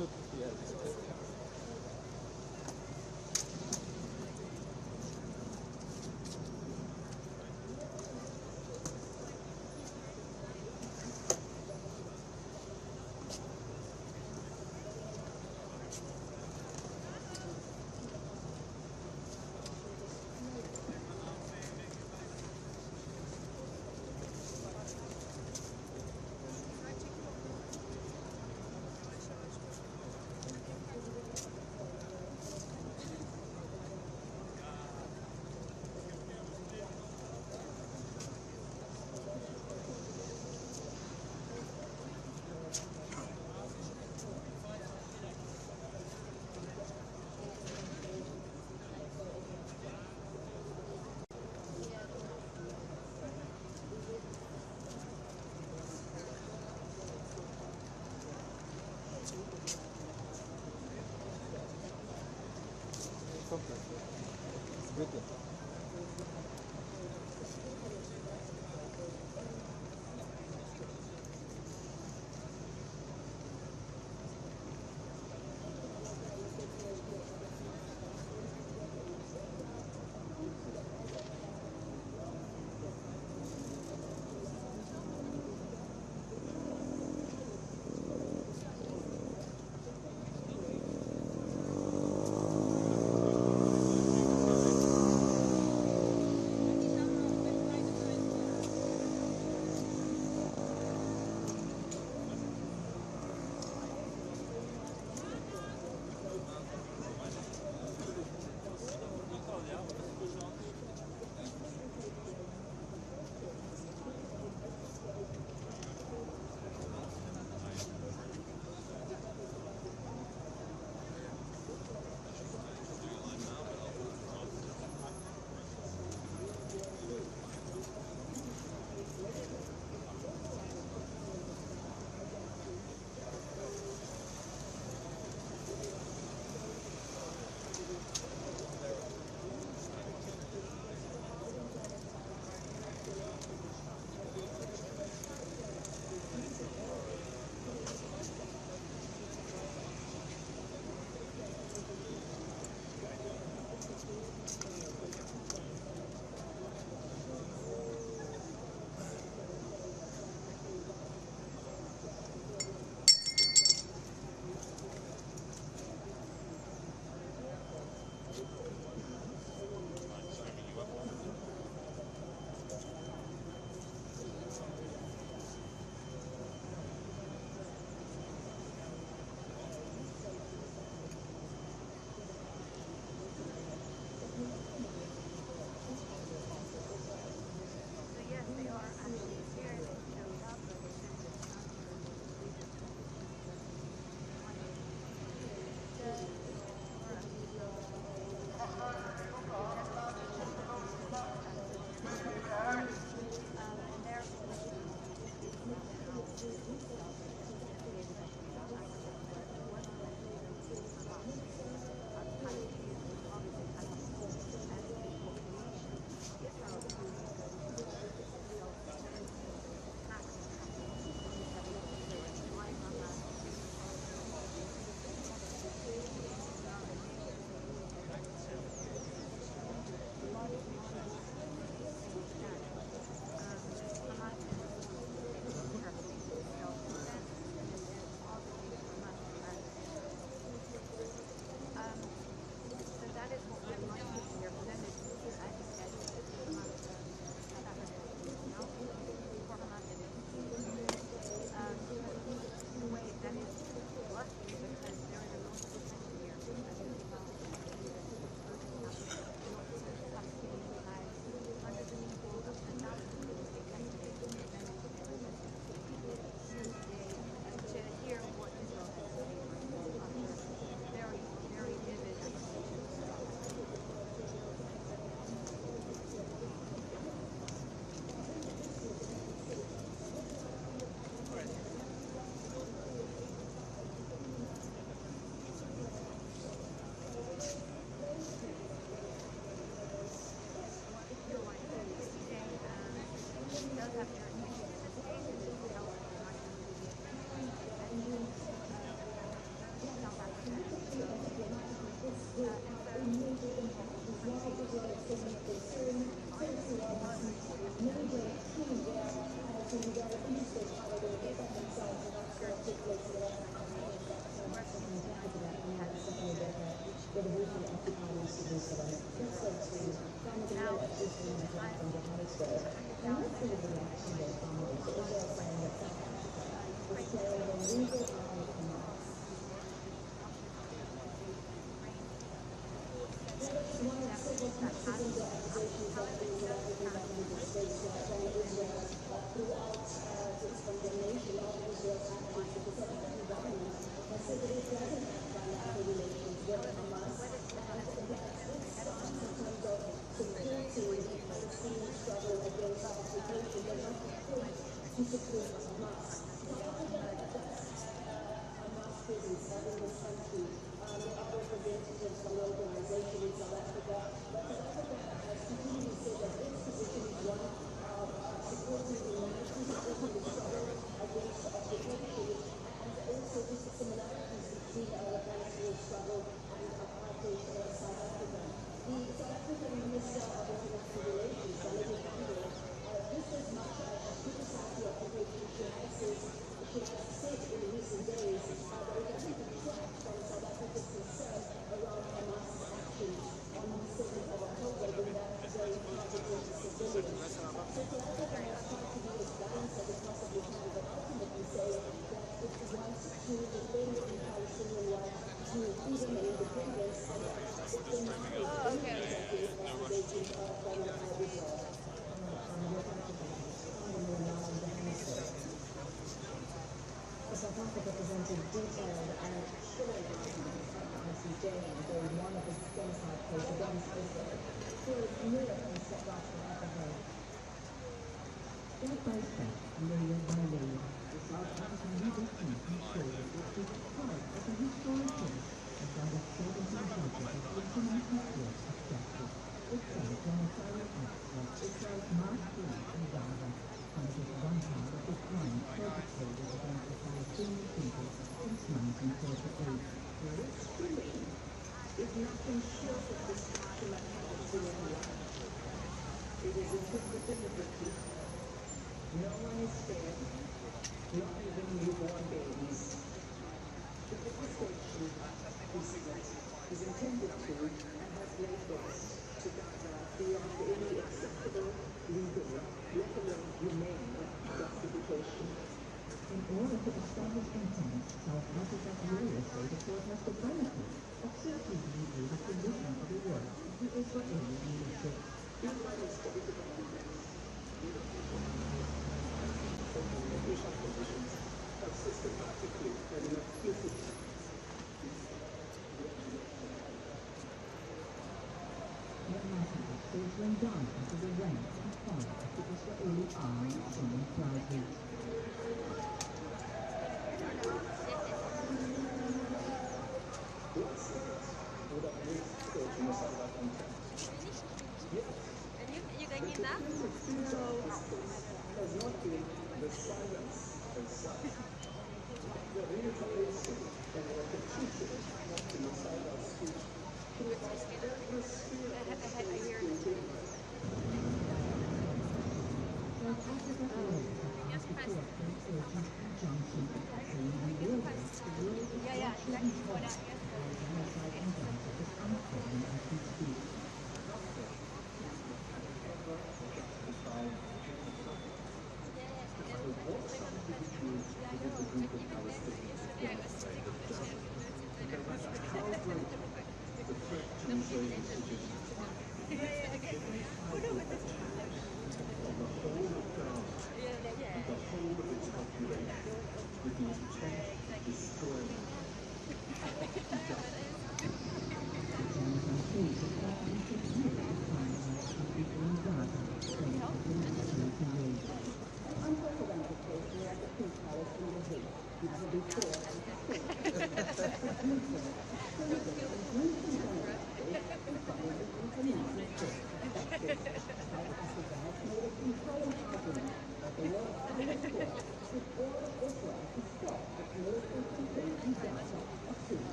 Bitte. to. There are representatives from the organization in South Africa, but South Africa has continually said that its position is one of supporting humanity, supporting the struggle against occupation, and also just the similarities between the Palestinian struggle and apartheid South Africa. The South African Minister of International Relations, just as much as criticized the occupation, she has said in recent days that it doesn't detract from South Africa's concern around Hamas's actions on the 7th of October when that day targeted civilians. So South Africa has tried to be as balanced as it possibly can, but ultimately say that it wants to defend the Palestinian right to freedom and independence, and that it denies any executive accusations from Israel. South Africa presented detailed and chilling evidence at the ICJ during one of its genocide cases against Israel. Here is new evidence set out from Africa. Step by step, layer by layer, the South African legal team showed that it took part as a historic case and found that 17 judges of the International Court of Justice would say genocidal acts like Israel's mass killing in Gaza counted as one part of the crime perpetrated against the Palestinian people since 1948. This killing is nothing short of destruction of Palestinian life. It is inflicted deliberately. No one is spared, not even newborn babies. The devastation is intended to and has laid waste to Gaza beyond any acceptable legal, let alone humane, justification. In order to establish intent, South Africa's lawyers say the court has the benefit of simply being able to listen to the words of the Israeli leadership. Have systematically and repeatedly massacres filtering down into the ranks and file of the Israeli army singing proudly. what state would have lived for genocidal content? Yes. You going in now? Has not been the silence as such. The reiteration and repetition of genocidal speech throughout every sphere of state South Africa's lawyers have asked the court for an urgent injunction saying the orders to rule is actually hard while genocide in Gaza is unfolding as we speak.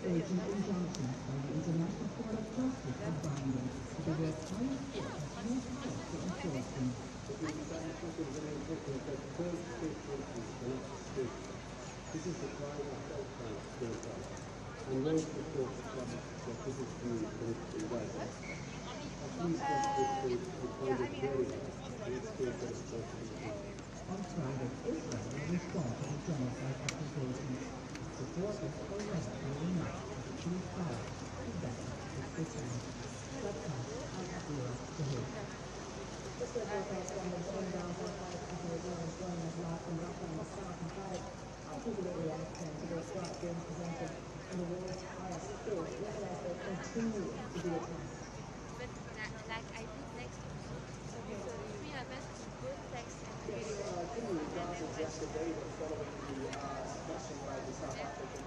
Urgent injunctions by the International Court of Justice are binding, but the world's highest court has no power to enforce them. This is the crime of self-genocide. And most reports come that this is being politically right. At least this we find it very this case as On Friday, Israel will respond to the genocide accusations. Supporters already remarked at the ceasefire to battle with Switzerland. Broadcast Al Jazeera to hear. Israel broadcast from the same Gaza fight as the Israelis joining us live from Rafah in the south and fight. I'll give you a reaction to the threat being presented in the world's highest court, even as they continue to be attacked. But like I did next to me. So we have both text and video. Gaza's yesterday following the suppression by the South African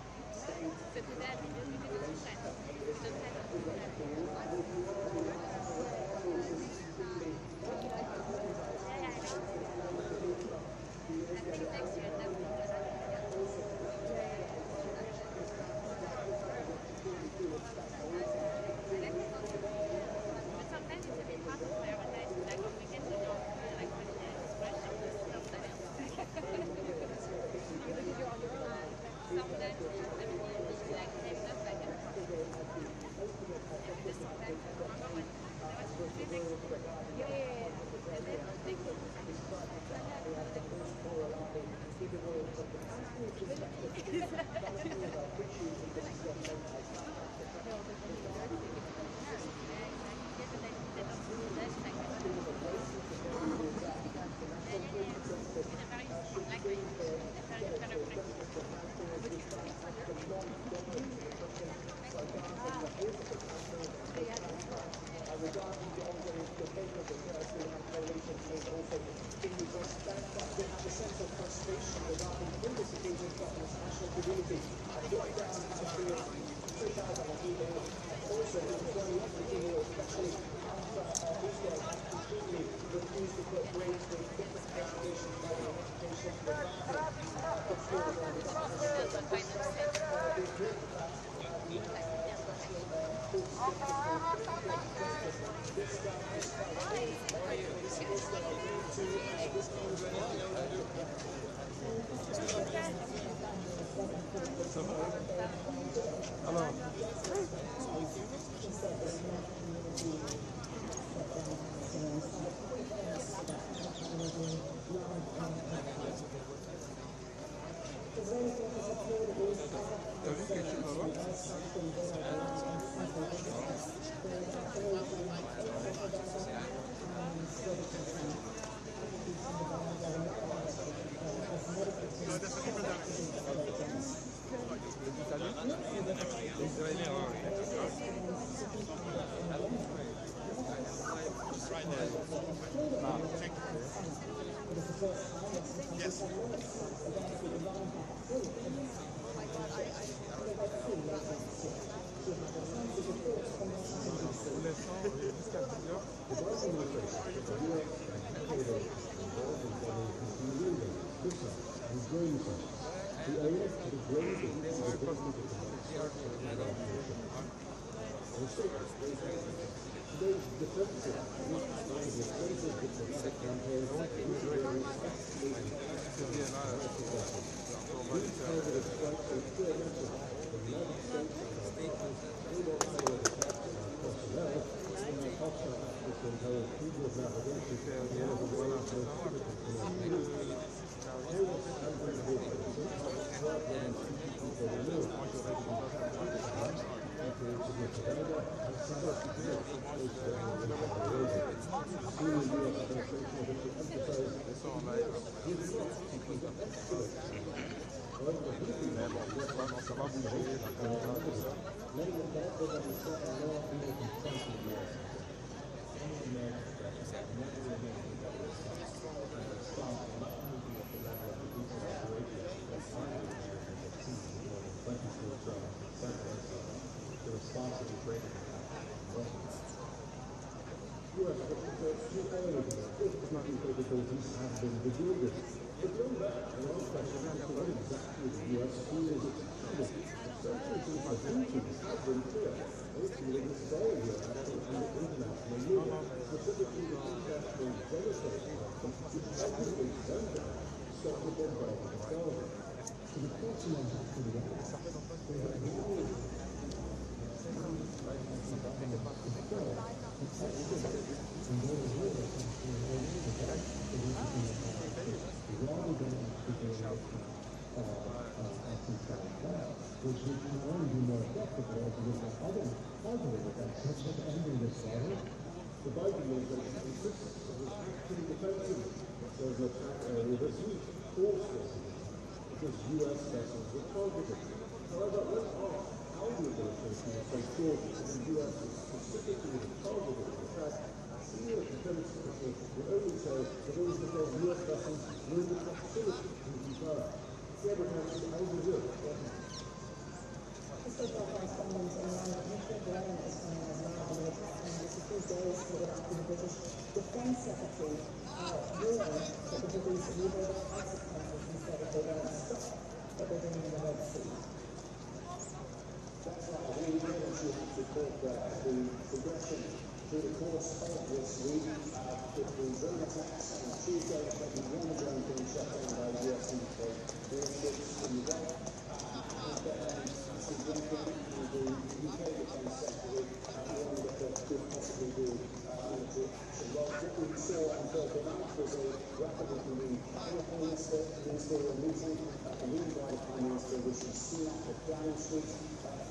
Prime Minister Rishi Sunak at Downing Street.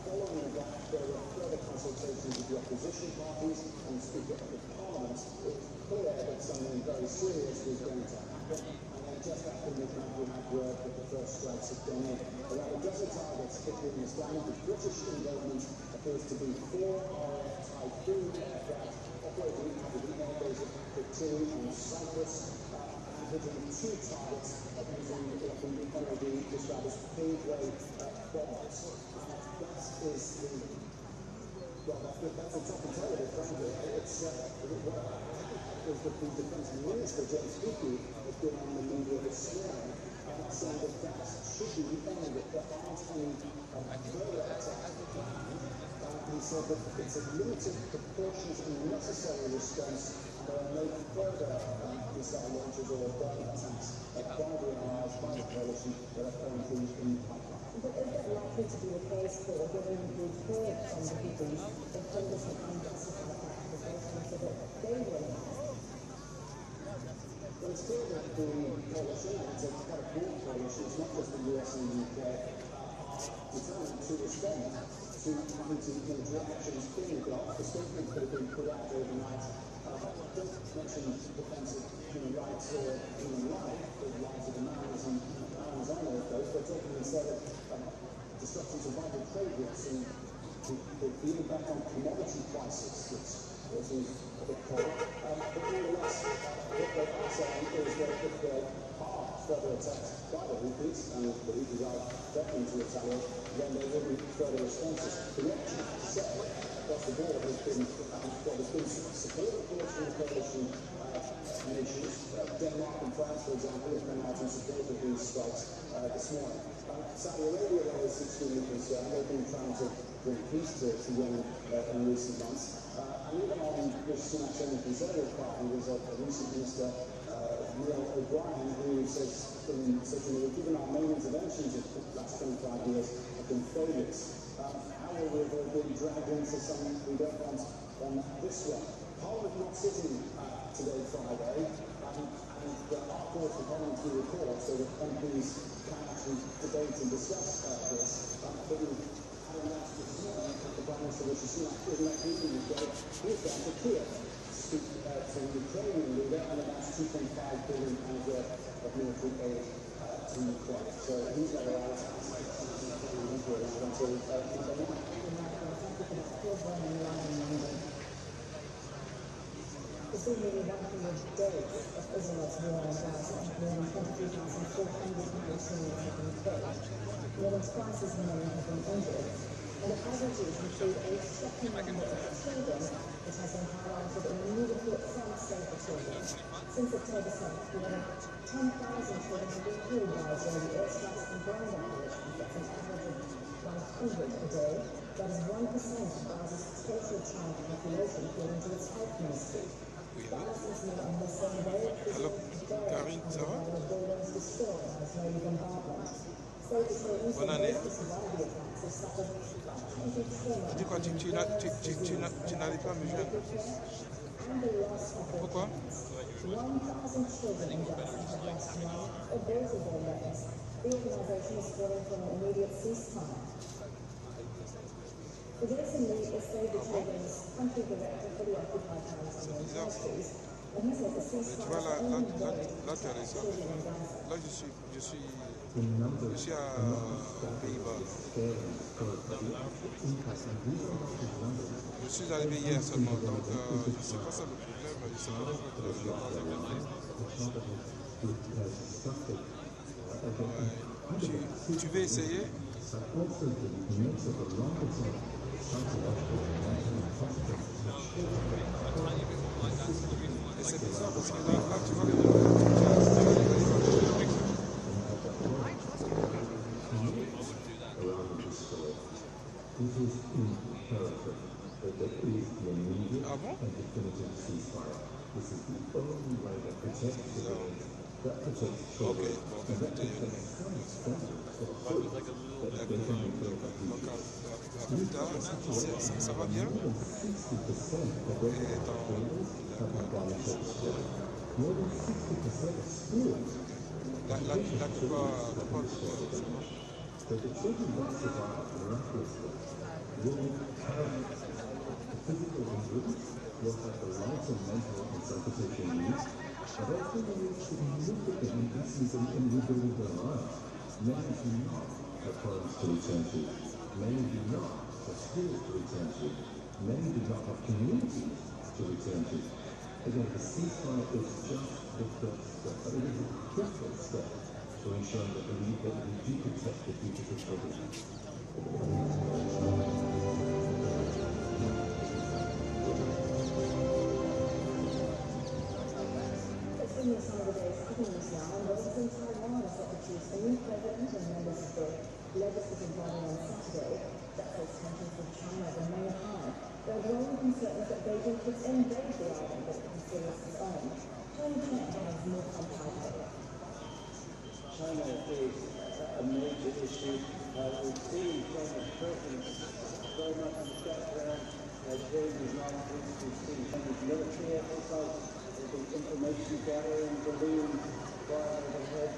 Following that, there were further consultations with the opposition parties and the Speaker of the Parliament. It was clear that something very serious was going to happen. And then just after midnight, we had word that the first strikes had gone in. Around a dozen targets hit in this down. The British involvement appears to be 4 RAF Typhoon aircraft operating out of the airbase of Africa 2 in Cyprus. Hitting 2 targets using what we already described as paveway bombs. That is the, well, that's a top and terrible, frankly. It's what was the Defence Minister, James Hickey, has been on the media this morning, saying that that should be the end, that there aren't any further attacks. He said that it's a limited, proportionate and necessary response. There are no further missile launches or bomb attacks by the allies, by the coalition that are currently in the pipeline. But is it likely to be the case that given we've heard from the Houthis, if Congress had unjustified that accusation, so that they will Well, it's clear that the coalition, and it's quite a broad coalition, it's not just the US and the UK, determined to respond to Houthi military actions in the Gulf. The statements that have been put out overnight don't mention defense of human rights or human life, the lives of the miners and miners on those boats. They're talking instead of disruptions of vital trade routes and the impact on commodity prices, which is a bit cold. But nonetheless, what they are saying is that if there are further attacks by the Houthis, and the Houthis are threatening to retaliate, then there will be further responses. The reaction, I have to say, across the board has been, there's been support, of course, from the coalition nations. Denmark and France, for example, have come out in support of these strikes this morning. Saudi Arabia is extremely concerned. They've been trying to bring peace to Yemen in recent months. And even on Rishi Sunak's own Conservative Party, there's a recent minister, Neil O'Brien, who says we've given our main interventions in the last 25 years have been failures. How will we avoid being dragged into something we don't want on this one? Parliament not sitting today, Friday, and there are calls for Parliament to report so that MPs can actually debate and discuss this. But we had announced this morning that the Prime Minister Rishi Sunak in that meeting with Dave, he was down to Kiev to speak to the Ukrainian leader and announced £2.5 billion worth of military aid to Ukraine. So he's not allowed to until Monday night. This is nearly 100 days of Israel's war on Gaza, more than 23,400 Palestinians have been killed, more than twice as many have been injured, and the casualties include a shocking number of children, which has been highlighted in a new report from Save the Children. Since October 7th, more than 10,000 children have been killed by Israeli airstrikes and ground operations. That's an average of 100 a day. That is 1% of Gaza's total child population, according to its health ministry. Hello, Karine, ça va? Bonne année. Tu dis quoi? Tu n'arrives pas à me joindre? Pourquoi? Recently, it saved the children's country director for the occupied Palestinian territories, and he said the ceasefire is only way to protect children in Gaza. Là, je suis aux Pays-Bas. Je suis arrivé hier seulement, donc je ne sais pas ça le problème, je ne sais pas pourquoi tu n'as pas tu veux essayer? Et c'est bizarre parce que là tu vois ah bon? Ok, bon, écoutez, plus tard, ça va bien? So the children don't survive miraculously. Will need parents. The physical injuries will have the right and mental and psychosocial needs, but also the need significant investment in rebuilding their lives. Many do not have homes to return to. Many do not have schools to return to. Many do not have communities to return to. Again, the ceasefire is just the first step, but it is a critical step to ensure that we do protect the futures of children. It's been some of the days continuous now, and those in Taiwan are set to choose a new president and members of the legislative body on Saturday. That puts tensions with China remain high. There are growing concerns that Beijing could invade the island that it considers its own. Tony Chen has more on Taipei. China is a major issue. We've seen China's presence very much in the background. During these last weeks, we've seen China's military exercises, the information gathering balloons fly overhead.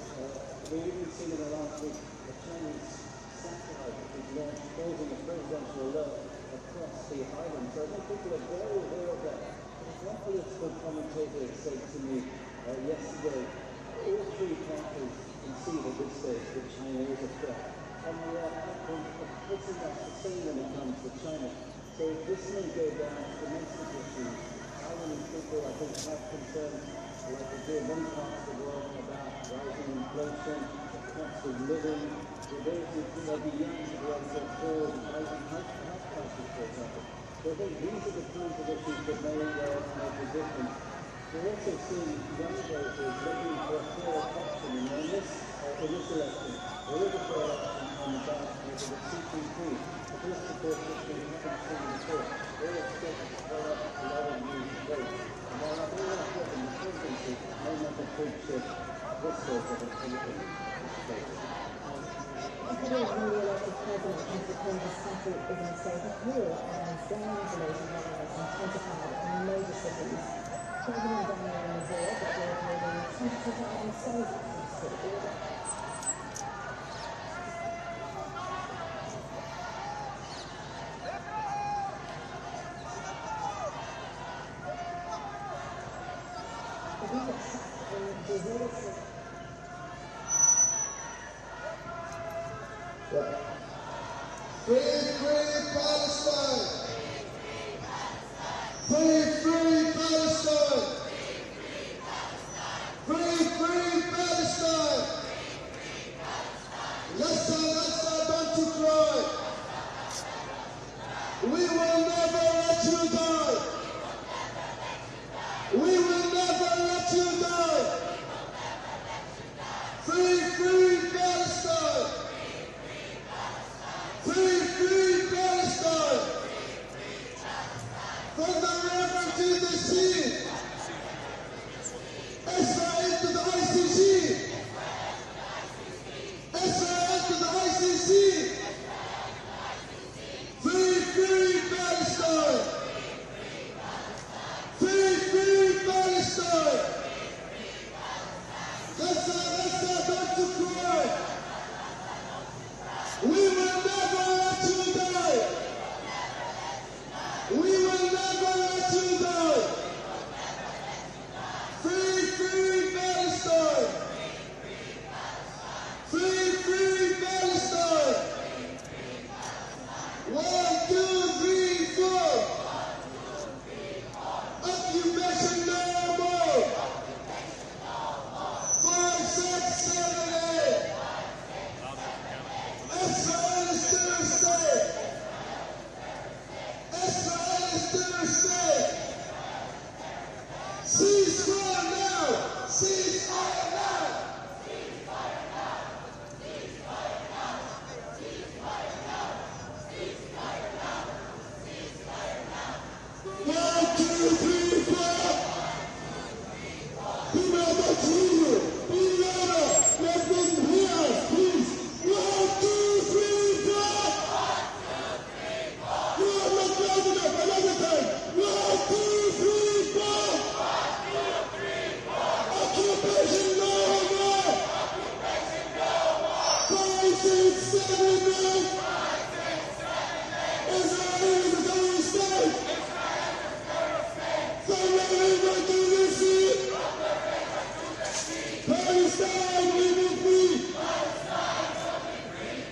We've even seen in the last week a Chinese satellite that was launched causing a presidential alert across the island. So I think people are very aware of that. One political commentator said to me yesterday, all three countries concede at this stage that China is a threat. And we are pretty much the same when it comes to China. So if this may go down to domestic issues, how many people I think have concerns like we do in many parts of the world about rising inflation, the cost of living, the ability of the young to be able to afford rising house prices, for example. So I think these are the kinds of issues that may make a difference. We're also seeing young voters looking for a clearer option in this election. There is a clear option on the ballot for the CPP, a political force which we haven't seen before. They're expected to throw up a lot of new votes. And while I think that's what the presidency may not have reached this sort of a political state. Ecuador's newly elected president has declared his country is in a state of war and gang-related violence intensified in major cities. President Daniel declared more than 22,000 soldiers to the border. Free Palestine! Free Palestine! Free Palestine! Let's don't cry! We will never let you die! We will never let you die! Free Palestine! Free Palestine! From the river to the sea! Israel to the ICC! Israel to the ICC! Free Palestine! Free Palestine! Gaza, don't you cry! We will never let you die! We will never let you die! Free Palestine! Free Palestine! 1, 2, 3, 4! Occupation no more! 5, 6, 7, 8! Israel is still a state! Israel is still a state! Ceasefire now! Ceasefire now! One, two, three, four! Be louder, please! Be louder! Let them hear us, please! 1, 2, 3! stand with me? Israel is a terrorist state. From the river to the sea. Palestine will be free.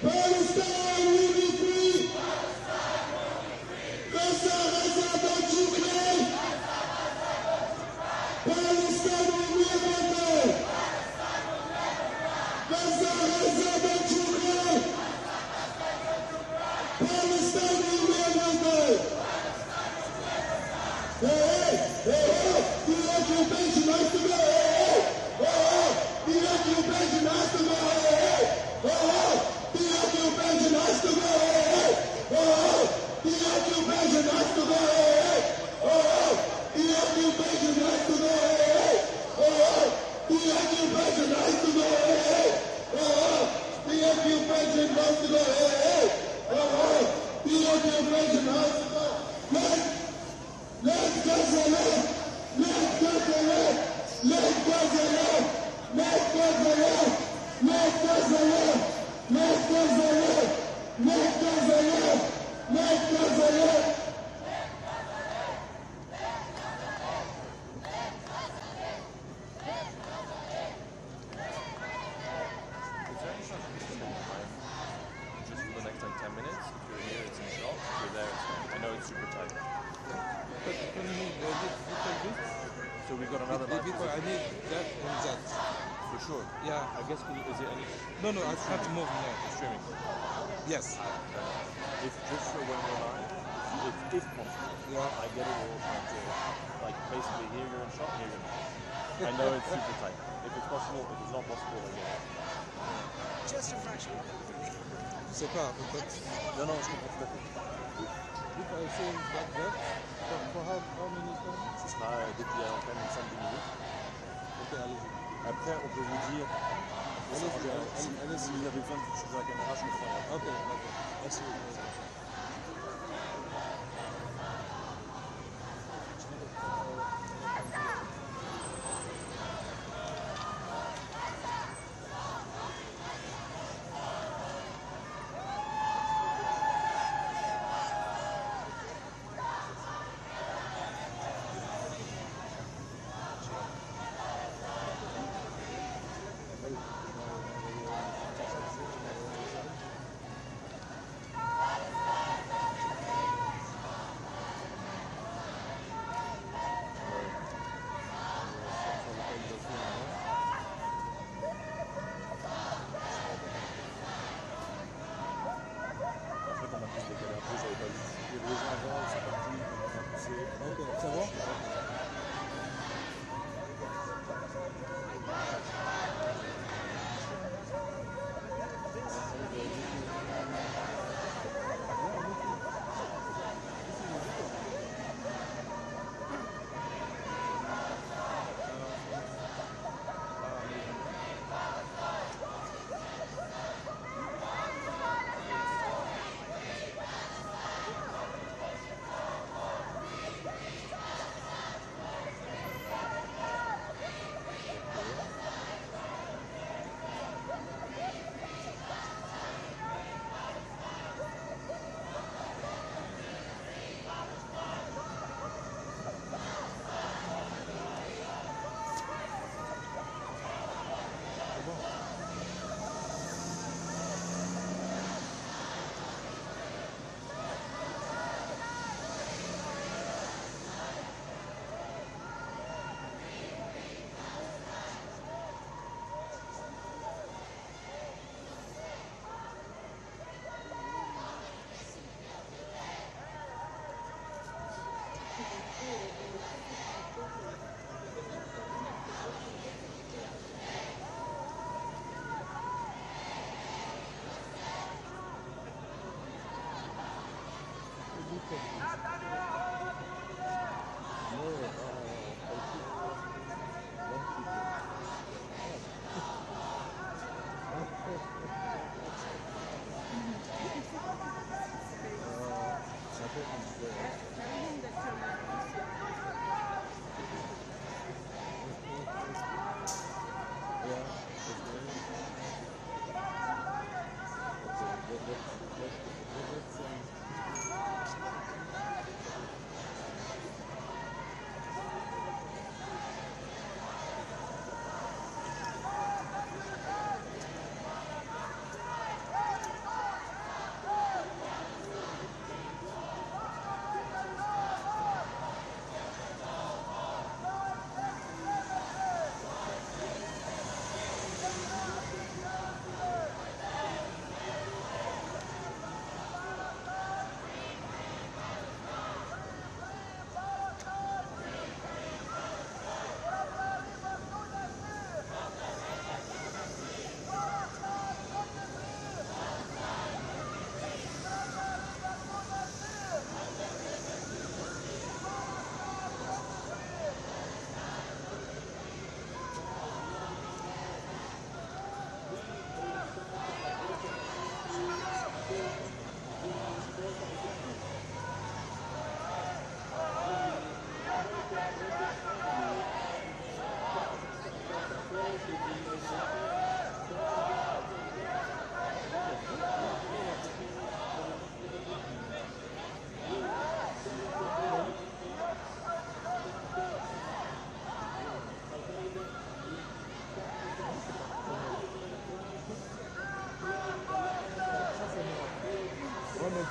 Palestine will be free. Gaza, Gaza, don't you cry. Palestine will never die. Gaza, Gaza, don't you cry. Palestine will never die. Hey, hey, hey, the occupation has to go. The occupation has to go. The occupation has to go. The occupation has to go. The occupation has to go. The occupation has to go. The occupation has to go. The occupation has to go. Let Gaza live. Let Gaza live. Let Gaza live. Let Gaza live. Let Gaza live. Let Gaza live. Let Gaza live. Let Gaza live. Is there any chance we can spend time just for the next like 10 minutes? If you're here, it's in shop. If you're there, it's fine. I know it's super tight. Can you move this? So we got another live. Because I need that and that. For sure. Yeah. I guess, is it any... No, I can't move now. Streaming. Yes. If just for when we're live, if possible, Yeah. I get it all trying to, like, basically here you're in shop, here you're not. I know it's super tight. If it's possible, if it's not possible, I get it. Just a fraction. C'est pas, peut-être. Non, je comprends tout à fait. If I say like that, for how many times? Ce sera depuis à l'antenne une 5-10 minutes. Ok, allez-y. Après, on peut vous dire, Allez-y. si vous avez besoin de changer la caméra, je le ferai. Ok, d'accord. Merci. Ok, c'est bon?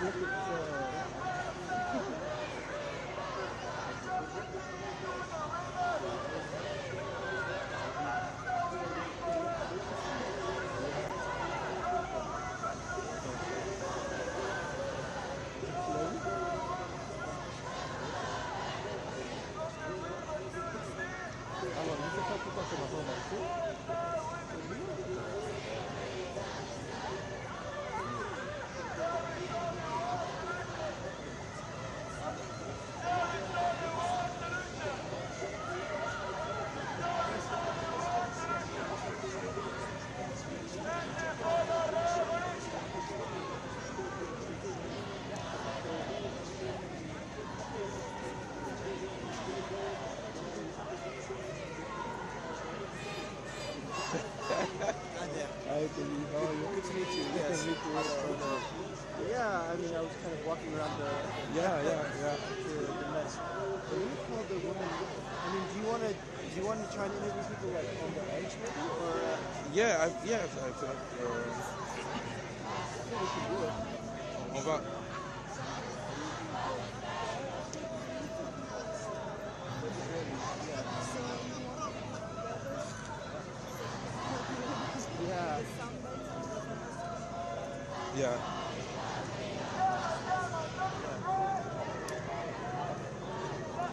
look at Good to meet you. Yes. Yeah, I mean, I was kind of walking around the the mess. When you called the woman, I mean, do you want to try and interview people like on the edge maybe, or? Yeah, I feel like We should do it. on va. Yeah. Yeah.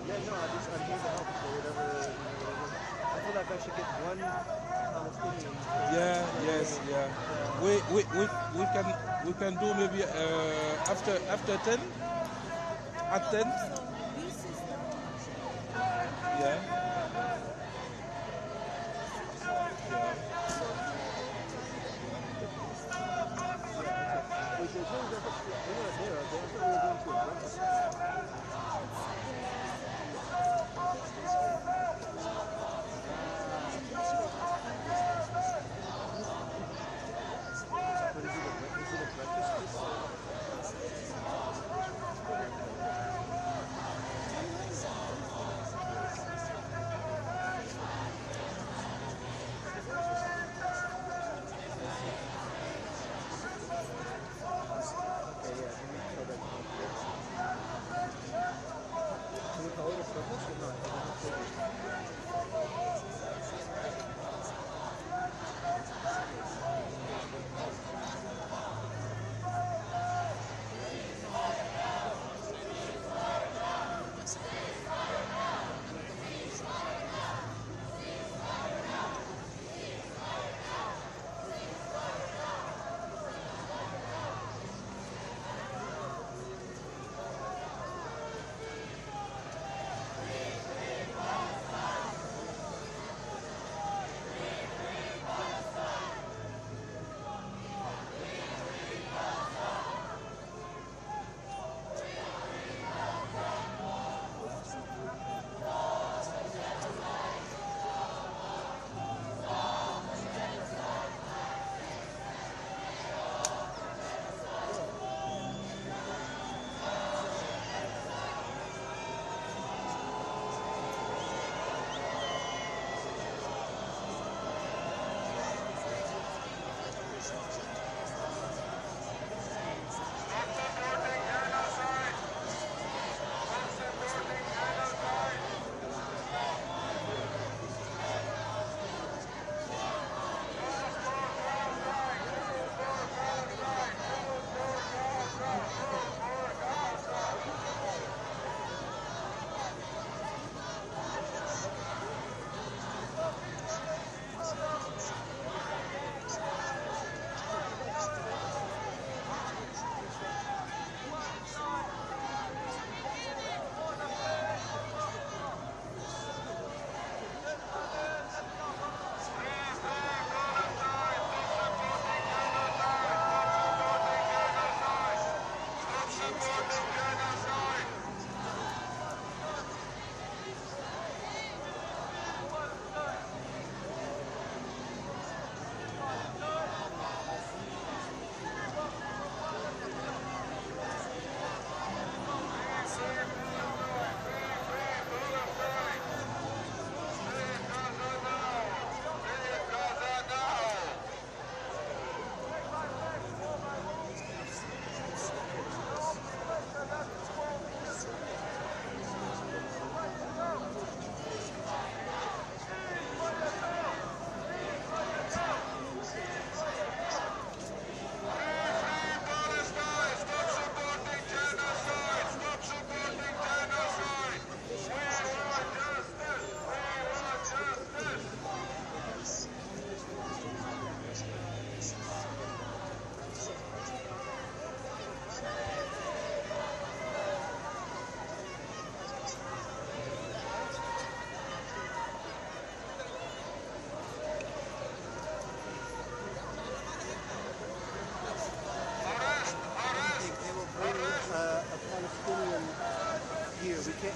Yeah, no, I'm here to help. So whatever. I feel like I should get one Palestinian. Yeah. Yes. Yeah. We can do maybe after 10. At 10. Yeah.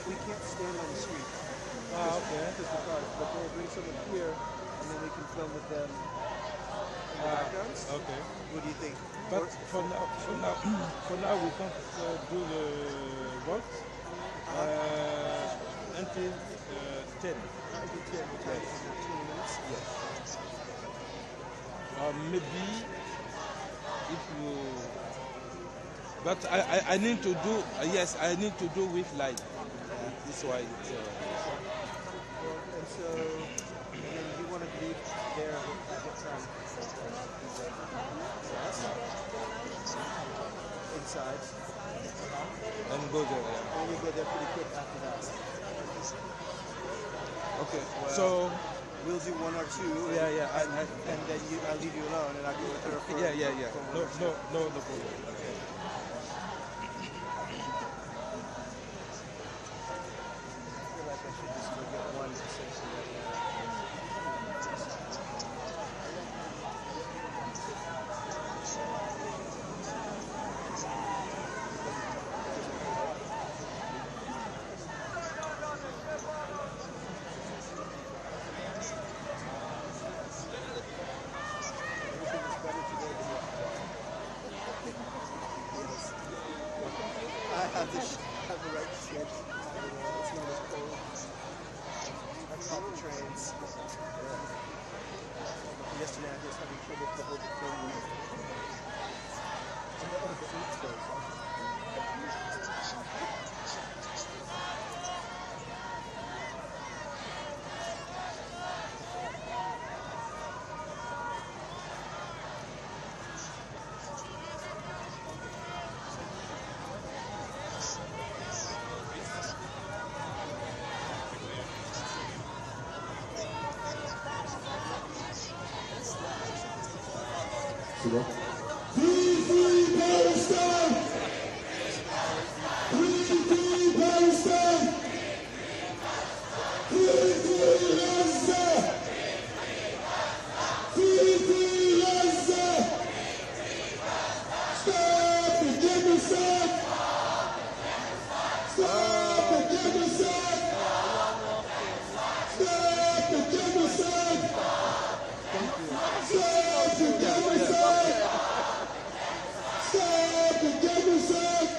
we can't stand on the street. Okay. Because the cars, but we'll bring someone here, and then we can film with them in the backgrounds. Okay. What do you think? But for now, we can't do the vote until 10. Until 10, what time is it? 20 minutes? Yes. Maybe if you. But I need to do yes, I need to do with light. This is why it's. Well, and so, and then you want to leave there at what time? Yes. Inside. And go there. Yeah. And you go there pretty quick after that. Okay. Well, So. We'll do one or two. Yeah, yeah. And then I'll leave you alone, and I'll go with her for. Yeah. No problem. I feel like I should just go get one essentially right I have the right shit. It's not as cold. I caught the trains. Yesterday I was having trouble to hold the phone. The seats goes. Free Palestine! Free Palestine! Free Gaza! Free Gaza! Stop the genocide! Stop the genocide! Stop the genocide! Stop the genocide! Stop the genocide!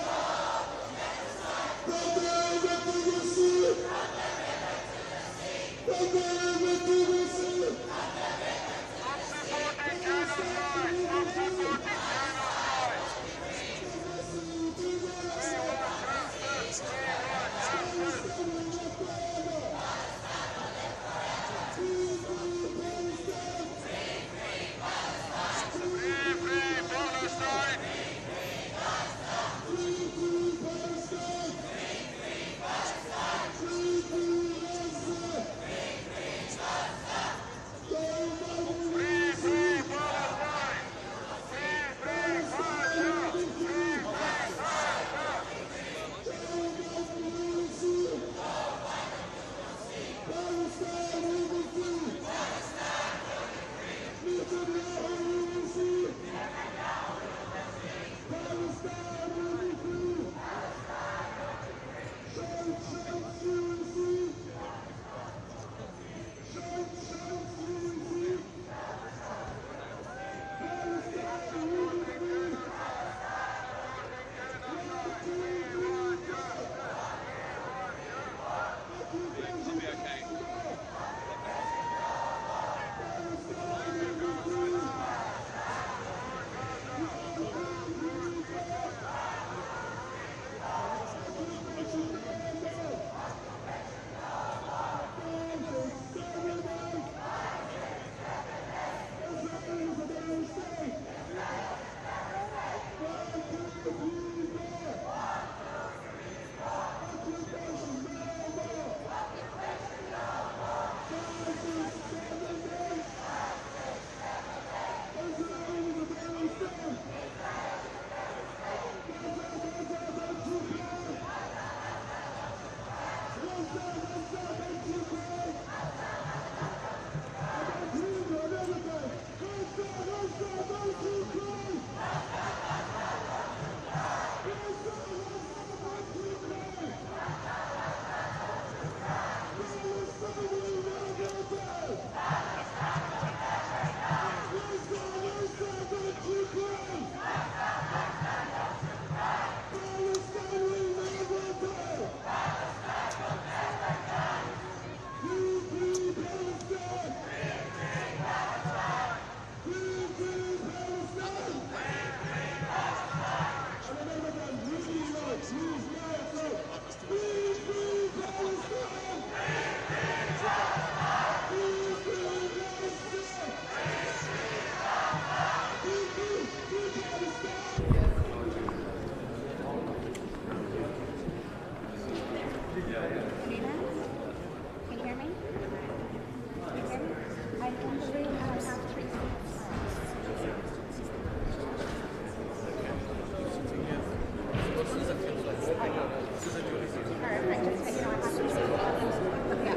Yeah.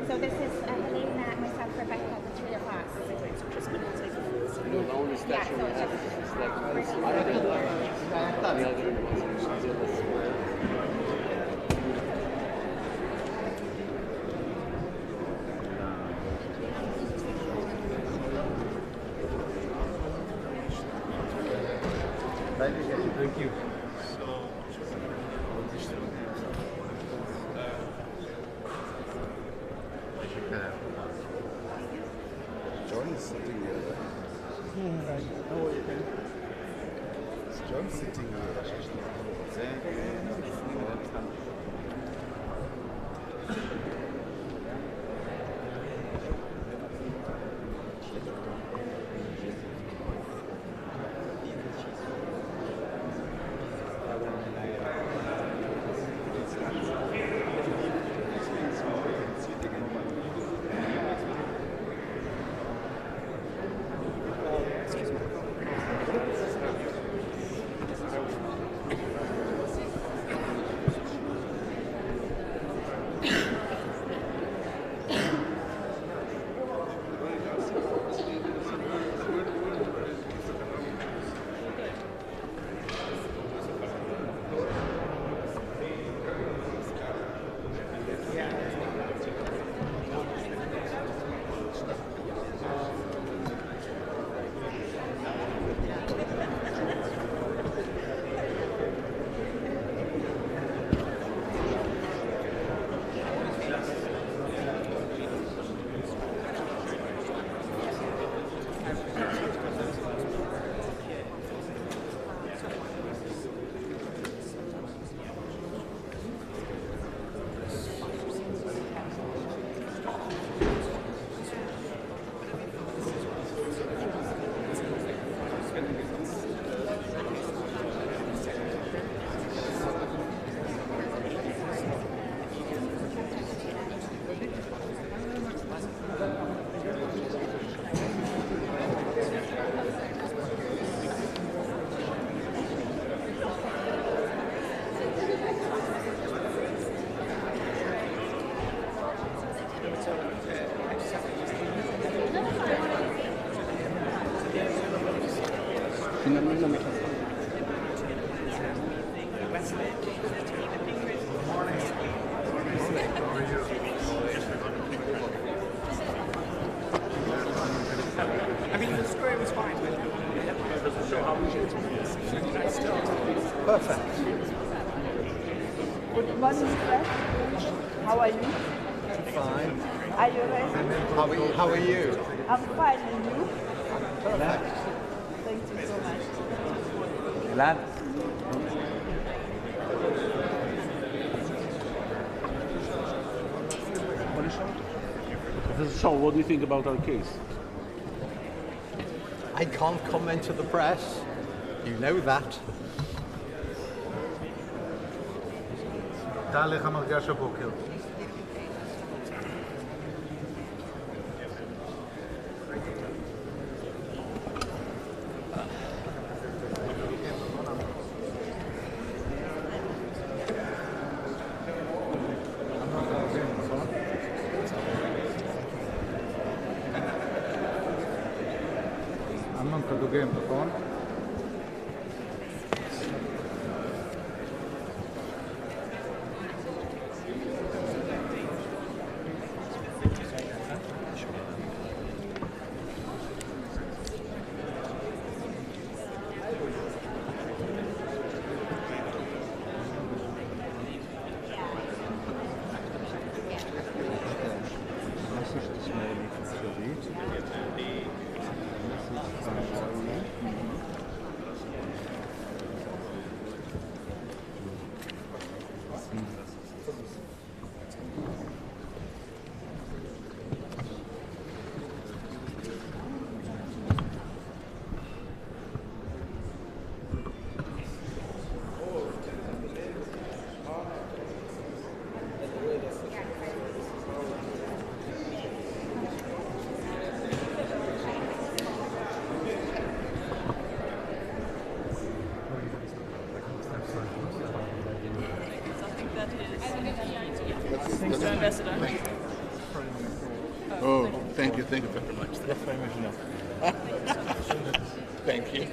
So this is Helena, myself, Rebecca, the three of us. The only section we have is Thank you. John is sitting here. Is John sitting here? I mean, the square was fine, but Perfect. Good morning, class. How are you? Fine. Are you ready? How are you? I'm fine, and you? Perfect. Thank you so much. Glad. So, what do you think about our case? I can't comment to the press. You know that. טל, איך המרגש הבוקר? אמנון כדוגם, נכון? Mr. Ambassador. Oh, thank you very much. That's very much enough. Thank you.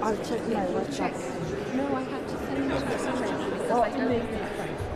I'll check my WhatsApp. No, I have to send it to somebody because I don't think it's right.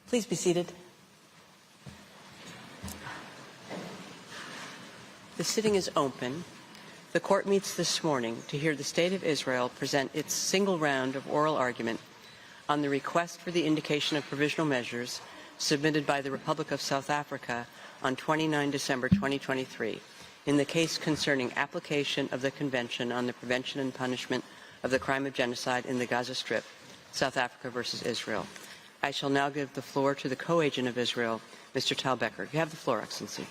Please be seated. The sitting is open. The court meets this morning to hear the State of Israel present its single round of oral argument on the request for the indication of provisional measures submitted by the Republic of South Africa on 29 December 2023 in the case concerning application of the Convention on the Prevention and Punishment of the Crime of Genocide in the Gaza Strip, South Africa versus Israel. I shall now give the floor to the co-agent of Israel, Mr. Tal Becker. You have the floor, Excellency.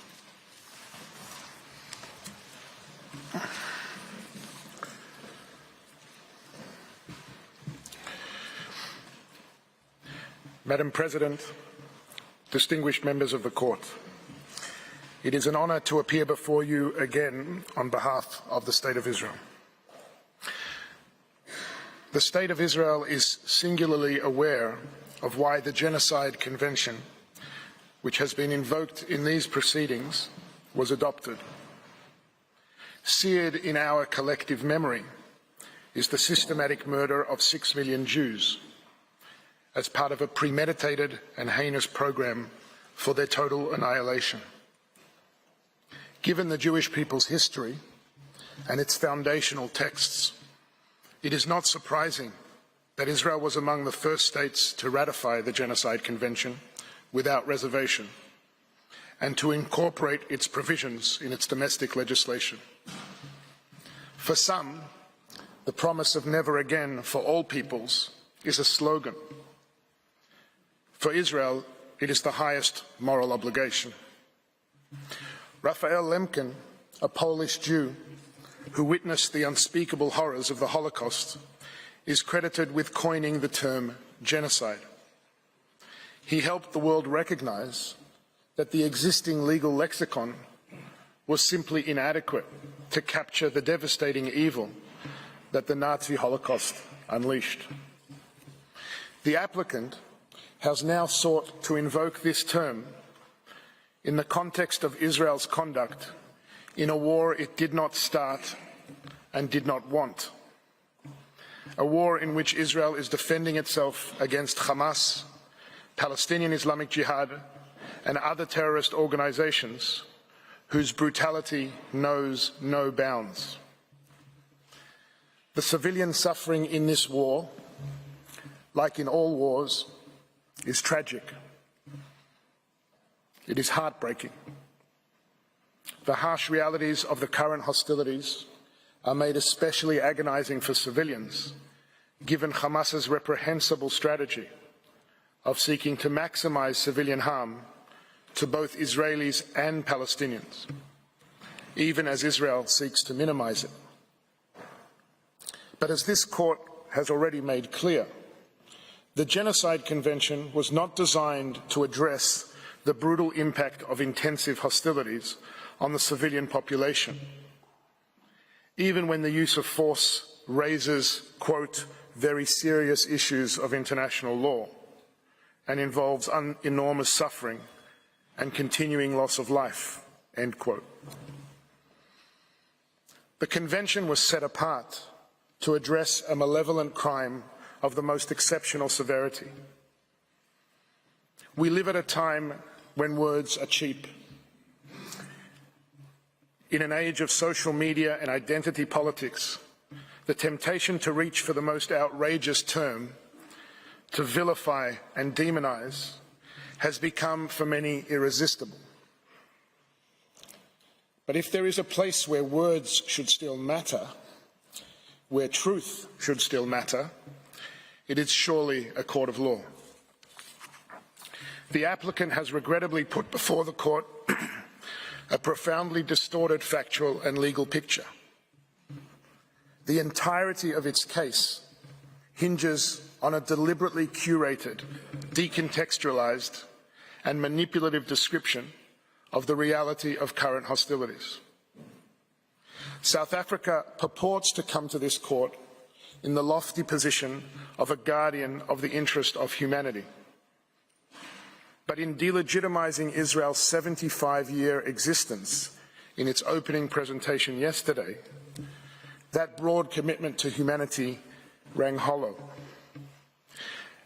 Madam President, distinguished members of the Court, it is an honor to appear before you again on behalf of the State of Israel. The State of Israel is singularly aware of why the Genocide Convention, which has been invoked in these proceedings, was adopted. Seared in our collective memory is the systematic murder of 6 million Jews as part of a premeditated and heinous program for their total annihilation. Given the Jewish people's history and its foundational texts, it is not surprising that Israel was among the first states to ratify the Genocide Convention without reservation and to incorporate its provisions in its domestic legislation. For some, the promise of never again for all peoples is a slogan. For Israel, it is the highest moral obligation. Raphael Lemkin, a Polish Jew who witnessed the unspeakable horrors of the Holocaust, is credited with coining the term genocide. He helped the world recognize that the existing legal lexicon was simply inadequate to capture the devastating evil that the Nazi Holocaust unleashed. The applicant has now sought to invoke this term in the context of Israel's conduct in a war it did not start and did not want. A war in which Israel is defending itself against Hamas, Palestinian Islamic Jihad, and other terrorist organizations whose brutality knows no bounds. The civilian suffering in this war, like in all wars, is tragic. It is heartbreaking. The harsh realities of the current hostilities are made especially agonizing for civilians, given Hamas's reprehensible strategy of seeking to maximize civilian harm to both Israelis and Palestinians, even as Israel seeks to minimize it. But as this court has already made clear, the Genocide Convention was not designed to address the brutal impact of intensive hostilities on the civilian population, even when the use of force raises, quote, very serious issues of international law and involves enormous suffering and continuing loss of life, end quote. The Convention was set apart to address a malevolent crime of the most exceptional severity. We live at a time when words are cheap. In an age of social media and identity politics, the temptation to reach for the most outrageous term, to vilify and demonize, has become for many irresistible. But if there is a place where words should still matter, where truth should still matter, it is surely a court of law. The applicant has regrettably put before the court a profoundly distorted factual and legal picture. The entirety of its case hinges on a deliberately curated, decontextualized, and manipulative description of the reality of current hostilities. South Africa purports to come to this court in the lofty position of a guardian of the interest of humanity. But in delegitimizing Israel's 75-year existence in its opening presentation yesterday, that broad commitment to humanity rang hollow.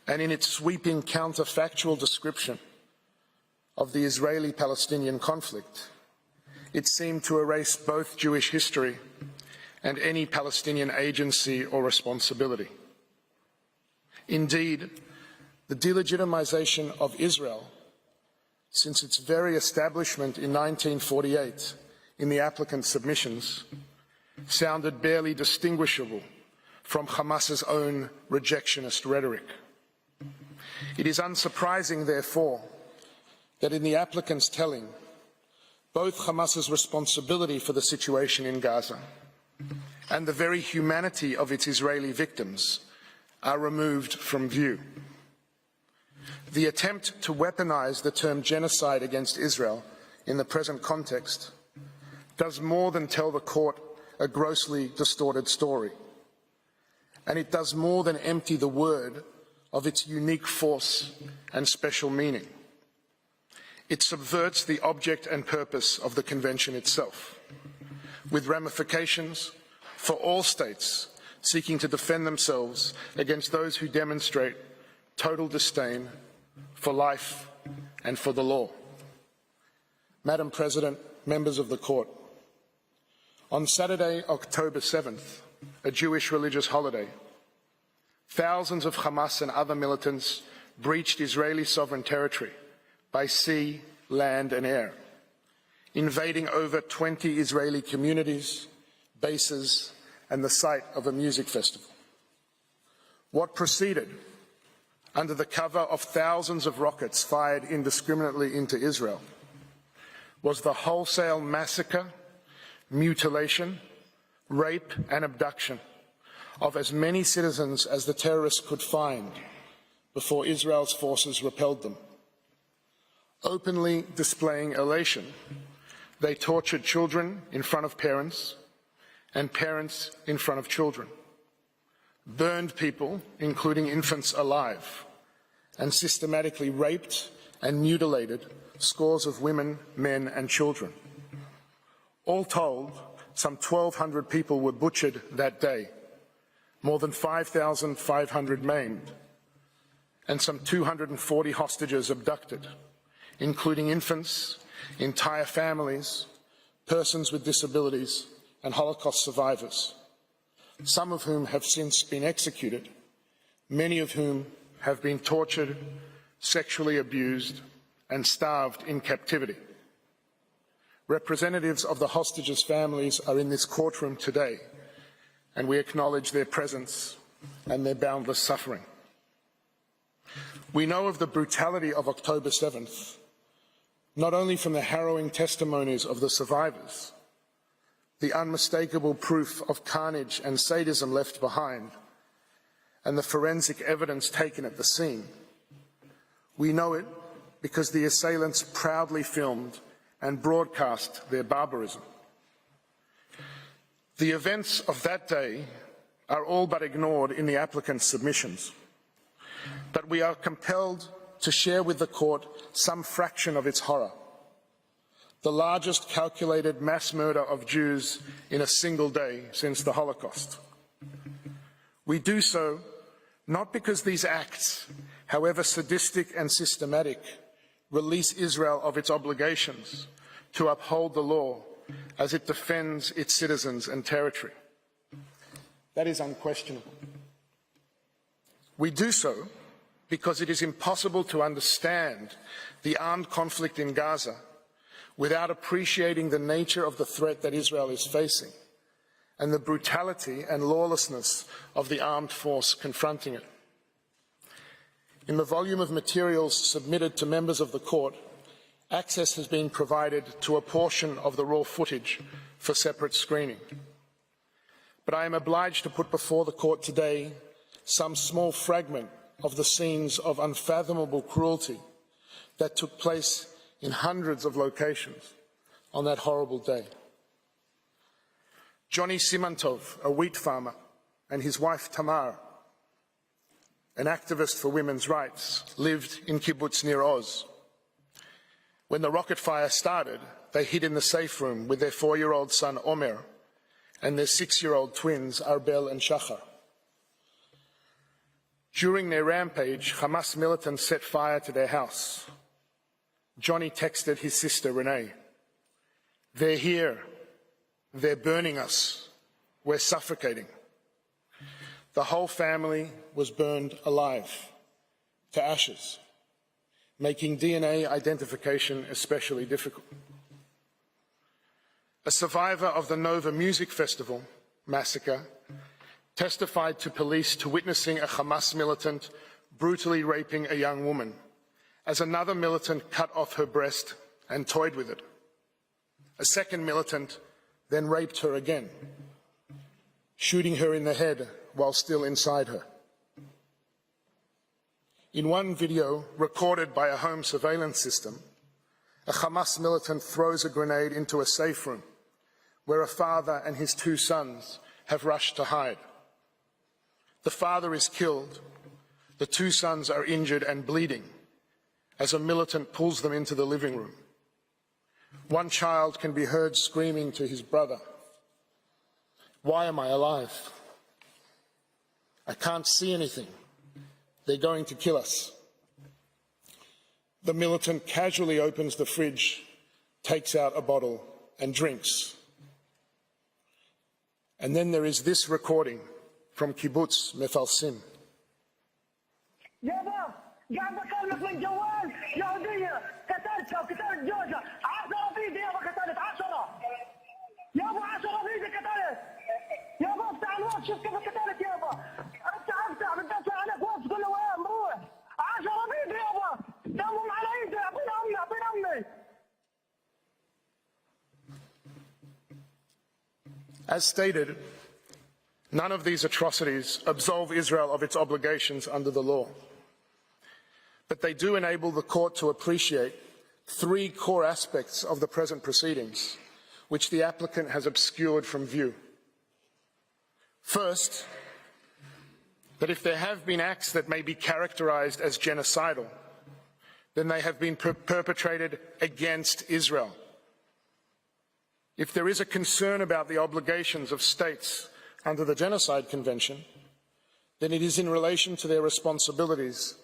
And in its sweeping counterfactual description of the Israeli-Palestinian conflict, it seemed to erase both Jewish history and any Palestinian agency or responsibility. Indeed, the delegitimization of Israel since its very establishment in 1948 in the applicant's submissions sounded barely distinguishable from Hamas's own rejectionist rhetoric. It is unsurprising, therefore, that in the applicant's telling, both Hamas's responsibility for the situation in Gaza and the very humanity of its Israeli victims are removed from view. The attempt to weaponize the term genocide against Israel in the present context does more than tell the court a grossly distorted story, and it does more than empty the word of its unique force and special meaning. It subverts the object and purpose of the Convention itself, with ramifications for all states seeking to defend themselves against those who demonstrate total disdain for life and for the law. Madam President, members of the court, on Saturday, October 7th, a Jewish religious holiday, thousands of Hamas and other militants breached Israeli sovereign territory by sea, land and air, invading over 20 Israeli communities, bases and the site of a music festival. What proceeded, under the cover of thousands of rockets fired indiscriminately into Israel, was the wholesale massacre, mutilation, rape and abduction of as many citizens as the terrorists could find before Israel's forces repelled them. Openly displaying elation, they tortured children in front of parents and parents in front of children, burned people, including infants, alive, and systematically raped and mutilated scores of women, men and children. All told, some 1,200 people were butchered that day, more than 5,500 maimed, and some 240 hostages abducted, including infants, entire families, persons with disabilities, and Holocaust survivors, some of whom have since been executed, many of whom have been tortured, sexually abused, and starved in captivity. Representatives of the hostages' families are in this courtroom today, and we acknowledge their presence and their boundless suffering. We know of the brutality of October 7th, not only from the harrowing testimonies of the survivors, the unmistakable proof of carnage and sadism left behind, and the forensic evidence taken at the scene. We know it because the assailants proudly filmed and broadcast their barbarism. The events of that day are all but ignored in the applicant's submissions, but we are compelled to share with the court some fraction of its horror. The largest calculated mass murder of Jews in a single day since the Holocaust. We do so not because these acts, however sadistic and systematic, release Israel of its obligations to uphold the law as it defends its citizens and territory. That is unquestionable. We do so because it is impossible to understand the armed conflict in Gaza without appreciating the nature of the threat that Israel is facing and the brutality and lawlessness of the armed force confronting it. In the volume of materials submitted to members of the court, access has been provided to a portion of the raw footage for separate screening. But I am obliged to put before the court today some small fragment of the scenes of unfathomable cruelty that took place in hundreds of locations on that horrible day. Johnny Simantov, a wheat farmer, and his wife Tamar, an activist for women's rights, lived in kibbutz near Oz. When the rocket fire started, they hid in the safe room with their 4-year-old son Omer and their 6-year-old twins Arbel and Shachar. During their rampage, Hamas militants set fire to their house. Johnny texted his sister Renee, "They're here. They're burning us. We're suffocating." The whole family was burned alive to ashes, making DNA identification especially difficult. A survivor of the Nova Music Festival massacre testified to police to witnessing a Hamas militant brutally raping a young woman, as another militant cut off her breast and toyed with it. A second militant then raped her again, shooting her in the head while still inside her. In one video recorded by a home surveillance system, a Hamas militant throws a grenade into a safe room where a father and his 2 sons have rushed to hide. The father is killed. The 2 sons are injured and bleeding as a militant pulls them into the living room. One child can be heard screaming to his brother, "Why am I alive? I can't see anything. They're going to kill us." The militant casually opens the fridge, takes out a bottle and drinks. And then there is this recording from kibbutz Mefalsim. قاعد بكلمك من جوال يهودية قتلتها وقتلت جوزها 10 فيديو يابا قتلت 10 يابا 10 فيديو قتلت يابا افتح الواتس شوف كيف قتلت يابا افتح بدي عليك واتس قول له وين بروح 10 فيديو يابا دمهم على ايدي اعطينا امي اعطينا امي. As stated, none of these atrocities absolve Israel of its obligations under the law. But they do enable the court to appreciate 3 core aspects of the present proceedings, which the applicant has obscured from view. First, that if there have been acts that may be characterized as genocidal, then they have been perpetrated against Israel. If there is a concern about the obligations of states under the Genocide Convention, then it is in relation to their responsibilities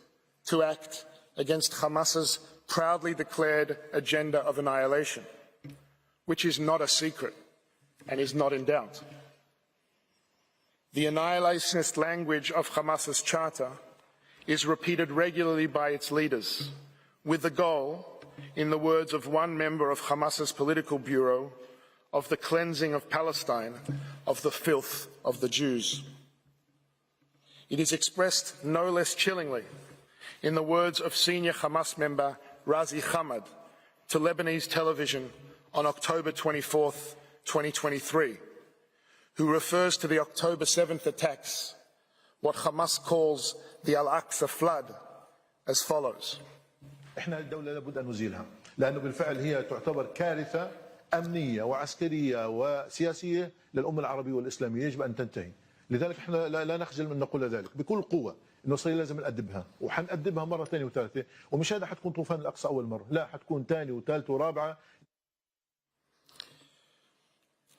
to act against Hamas's proudly declared agenda of annihilation, which is not a secret and is not in doubt. The annihilationist language of Hamas's charter is repeated regularly by its leaders, with the goal, in the words of one member of Hamas's political bureau, of the cleansing of Palestine of the filth of the Jews. It is expressed no less chillingly in the words of senior Hamas member Razi Hamad to Lebanese television on October 24, 2023, who refers to the October 7th attacks, what Hamas calls the Al-Aqsa flood, as follows. احنا الدولة لابد أن نزيلها لأنه بالفعل هي تعتبر كارثة أمنية وعسكرية وسياسية للأمة العربية والإسلامية، يجب أن تنتهي. لذلك احنا لا نخجل من نقول ذلك بكل قوة، إنه إسرائيل لازم نأدبها، وحنأدبها مرة ثانية وثالثة، ومش هذا حتكون طوفان الأقصى أول مرة، لا حتكون ثانية وثالثة ورابعة.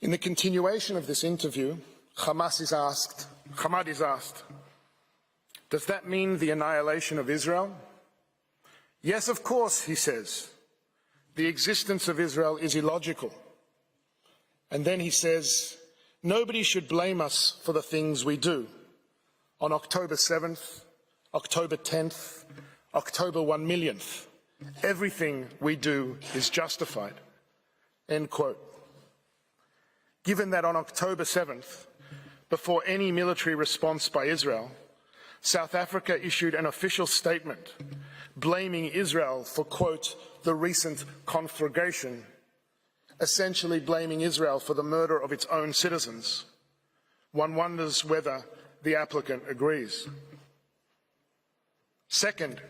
In the continuation of this interview, Hamad is asked, does that mean the annihilation of Israel? Yes, of course, he says. The existence of Israel is illogical. And then he says, nobody should blame us for the things we do. On October 7th, October 10th, October 1 millionth, everything we do is justified. End quote. Given that on October 7th, before any military response by Israel, South Africa issued an official statement blaming Israel for, quote, the recent conflagration, essentially blaming Israel for the murder of its own citizens. One wonders whether the applicant agrees. Second,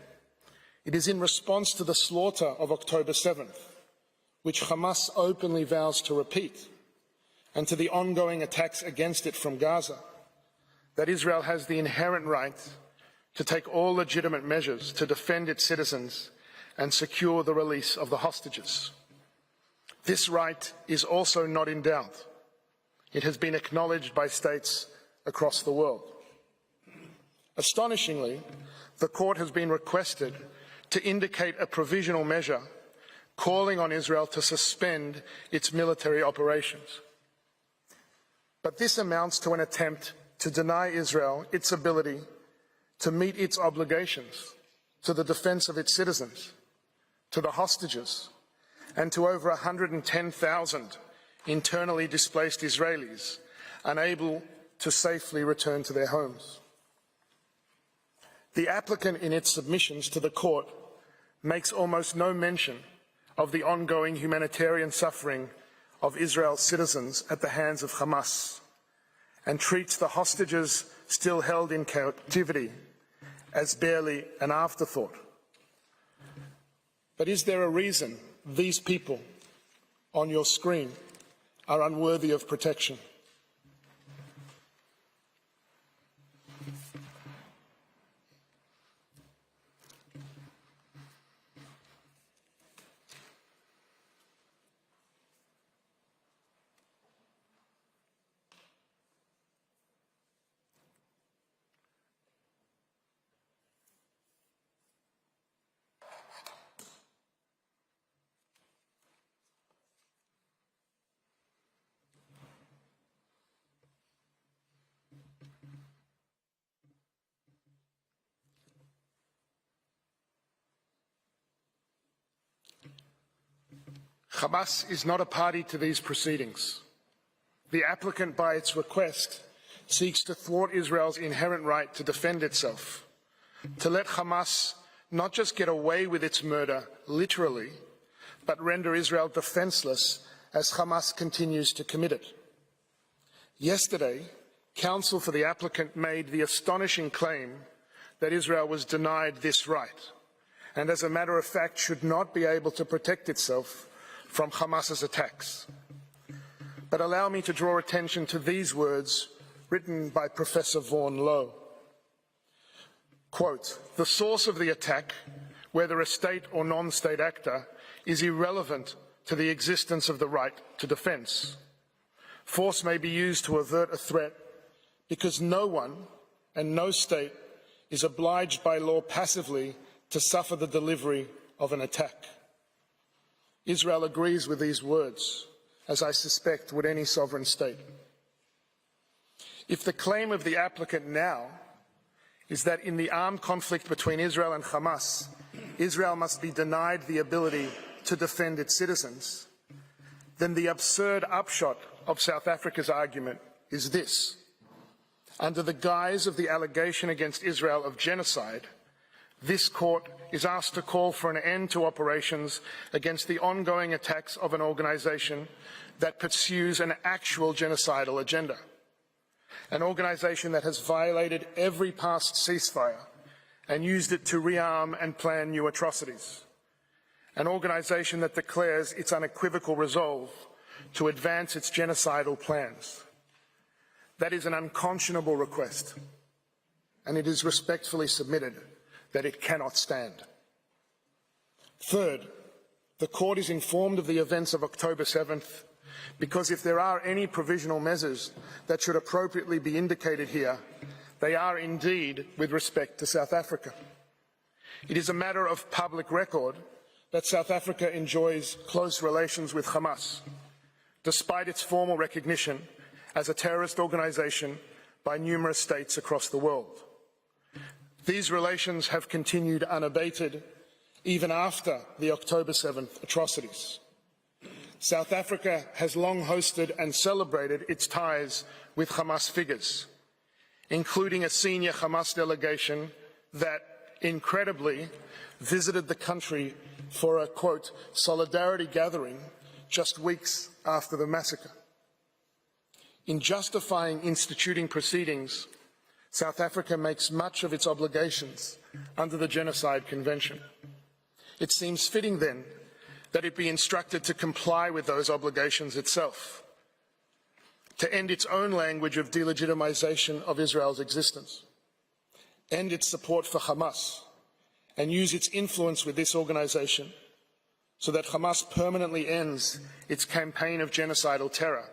it is in response to the slaughter of October 7th, which Hamas openly vows to repeat, and to the ongoing attacks against it from Gaza, that Israel has the inherent right to take all legitimate measures to defend its citizens and secure the release of the hostages. This right is also not in doubt. It has been acknowledged by states across the world. Astonishingly, the court has been requested to indicate a provisional measure calling on Israel to suspend its military operations. But this amounts to an attempt to deny Israel its ability to meet its obligations to the defense of its citizens, to the hostages, and to over 110,000 internally displaced Israelis unable to safely return to their homes. The applicant in its submissions to the court makes almost no mention of the ongoing humanitarian suffering of Israel's citizens at the hands of Hamas, and treats the hostages still held in captivity as barely an afterthought. But is there a reason these people on your screen are unworthy of protection? Hamas is not a party to these proceedings. The applicant, by its request, seeks to thwart Israel's inherent right to defend itself, to let Hamas not just get away with its murder, literally, but render Israel defenseless as Hamas continues to commit it. Yesterday, counsel for the applicant made the astonishing claim that Israel was denied this right, and as a matter of fact should not be able to protect itself from Hamas's attacks. But allow me to draw attention to these words written by Professor Vaughan Lowe. Quote, the source of the attack, whether a state or non-state actor, is irrelevant to the existence of the right to defense. Force may be used to avert a threat because no one and no state is obliged by law passively to suffer the delivery of an attack. Israel agrees with these words, as I suspect would any sovereign state. If the claim of the applicant now is that in the armed conflict between Israel and Hamas, Israel must be denied the ability to defend its citizens, then the absurd upshot of South Africa's argument is this. Under the guise of the allegation against Israel of genocide, this court is asked to call for an end to operations against the ongoing attacks of an organisation that pursues an actual genocidal agenda, an organisation that has violated every past ceasefire and used it to rearm and plan new atrocities, an organisation that declares its unequivocal resolve to advance its genocidal plans. That is an unconscionable request, and it is respectfully submitted that it cannot stand. Third, the Court is informed of the events of October 7th because if there are any provisional measures that should appropriately be indicated here, they are indeed with respect to South Africa. It is a matter of public record that South Africa enjoys close relations with Hamas, despite its formal recognition as a terrorist organisation by numerous states across the world. These relations have continued unabated even after the October 7th atrocities. South Africa has long hosted and celebrated its ties with Hamas figures, including a senior Hamas delegation that, incredibly, visited the country for a, quote, solidarity gathering just weeks after the massacre. In justifying instituting proceedings, South Africa makes much of its obligations under the Genocide Convention. It seems fitting, then, that it be instructed to comply with those obligations itself, to end its own language of delegitimization of Israel's existence, end its support for Hamas, and use its influence with this organization so that Hamas permanently ends its campaign of genocidal terror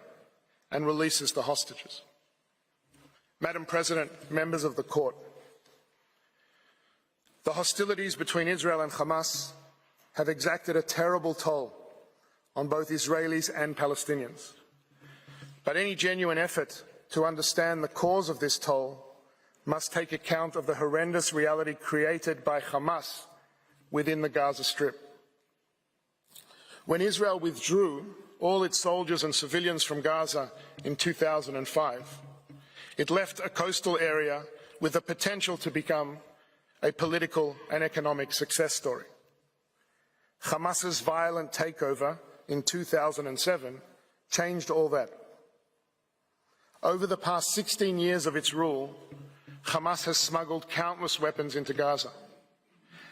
and releases the hostages. Madam President, members of the Court, the hostilities between Israel and Hamas have exacted a terrible toll on both Israelis and Palestinians. But any genuine effort to understand the cause of this toll must take account of the horrendous reality created by Hamas within the Gaza Strip. When Israel withdrew all its soldiers and civilians from Gaza in 2005, it left a coastal area with the potential to become a political and economic success story. Hamas's violent takeover in 2007 changed all that. Over the past 16 years of its rule, Hamas has smuggled countless weapons into Gaza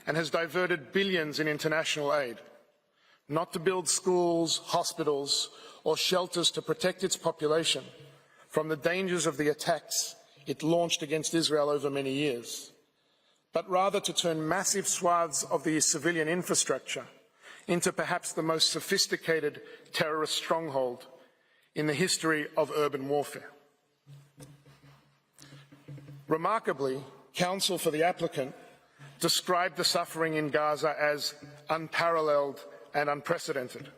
and has diverted billions in international aid, not to build schools, hospitals, or shelters to protect its population from the dangers of the attacks it launched against Israel over many years, but rather to turn massive swaths of the civilian infrastructure into perhaps the most sophisticated terrorist stronghold in the history of urban warfare. Remarkably, counsel for the applicant described the suffering in Gaza as unparalleled and unprecedented,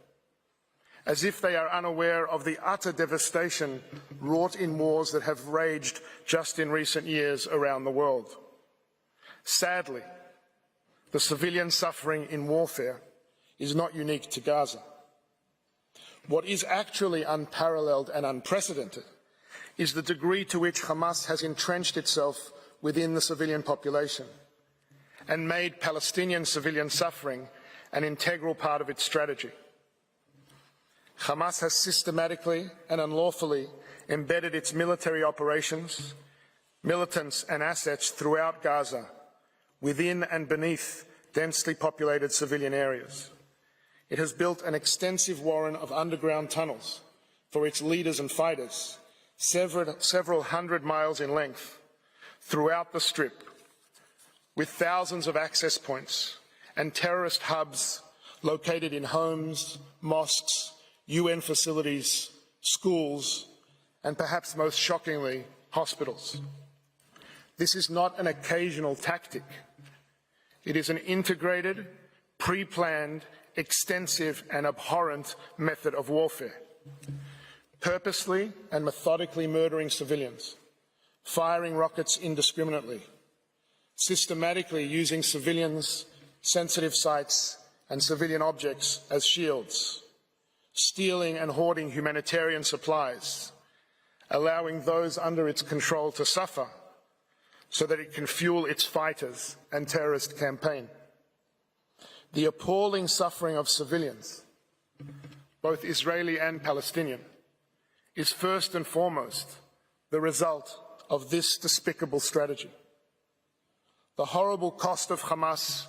as if they are unaware of the utter devastation wrought in wars that have raged just in recent years around the world. Sadly, the civilian suffering in warfare is not unique to Gaza. What is actually unparalleled and unprecedented is the degree to which Hamas has entrenched itself within the civilian population and made Palestinian civilian suffering an integral part of its strategy. Hamas has systematically and unlawfully embedded its military operations, militants and assets throughout Gaza, within and beneath densely populated civilian areas. It has built an extensive warren of underground tunnels for its leaders and fighters, several hundred miles in length, throughout the Strip, with thousands of access points and terrorist hubs located in homes, mosques, UN facilities, schools, and perhaps most shockingly, hospitals. This is not an occasional tactic. It is an integrated, pre-planned, extensive and abhorrent method of warfare, purposely and methodically murdering civilians, firing rockets indiscriminately, systematically using civilians, sensitive sites and civilian objects as shields, stealing and hoarding humanitarian supplies, allowing those under its control to suffer so that it can fuel its fighters and terrorist campaign. the appalling suffering of civilians, both Israeli and Palestinian, is first and foremost the result of this despicable strategy. The horrible cost of Hamas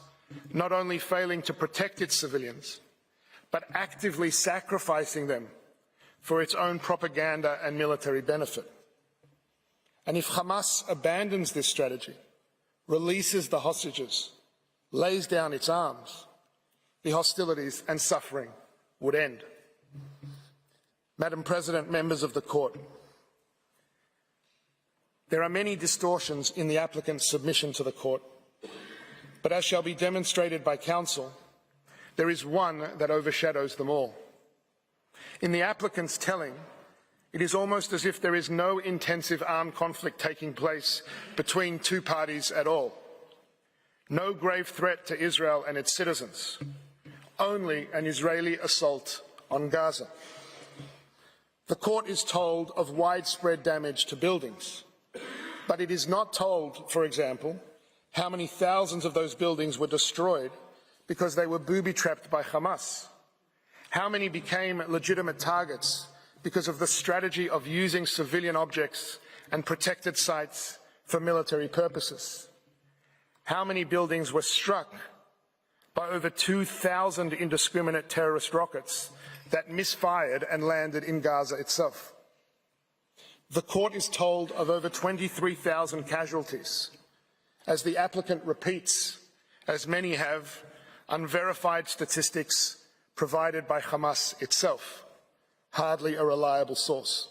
not only failing to protect its civilians, but actively sacrificing them for its own propaganda and military benefit. And if Hamas abandons this strategy, releases the hostages, lays down its arms, the hostilities and suffering would end. Madam President, members of the Court, there are many distortions in the applicant's submission to the Court, but as shall be demonstrated by counsel, there is one that overshadows them all. In the applicant's telling, it is almost as if there is no intensive armed conflict taking place between two parties at all. No grave threat to Israel and its citizens, only an Israeli assault on Gaza. The Court is told of widespread damage to buildings, but it is not told, for example, how many thousands of those buildings were destroyed because they were booby-trapped by Hamas. How many became legitimate targets because of the strategy of using civilian objects and protected sites for military purposes? How many buildings were struck by over 2,000 indiscriminate terrorist rockets that misfired and landed in Gaza itself? The Court is told of over 23,000 casualties, as the applicant repeats, as many have, unverified statistics provided by Hamas itself, hardly a reliable source.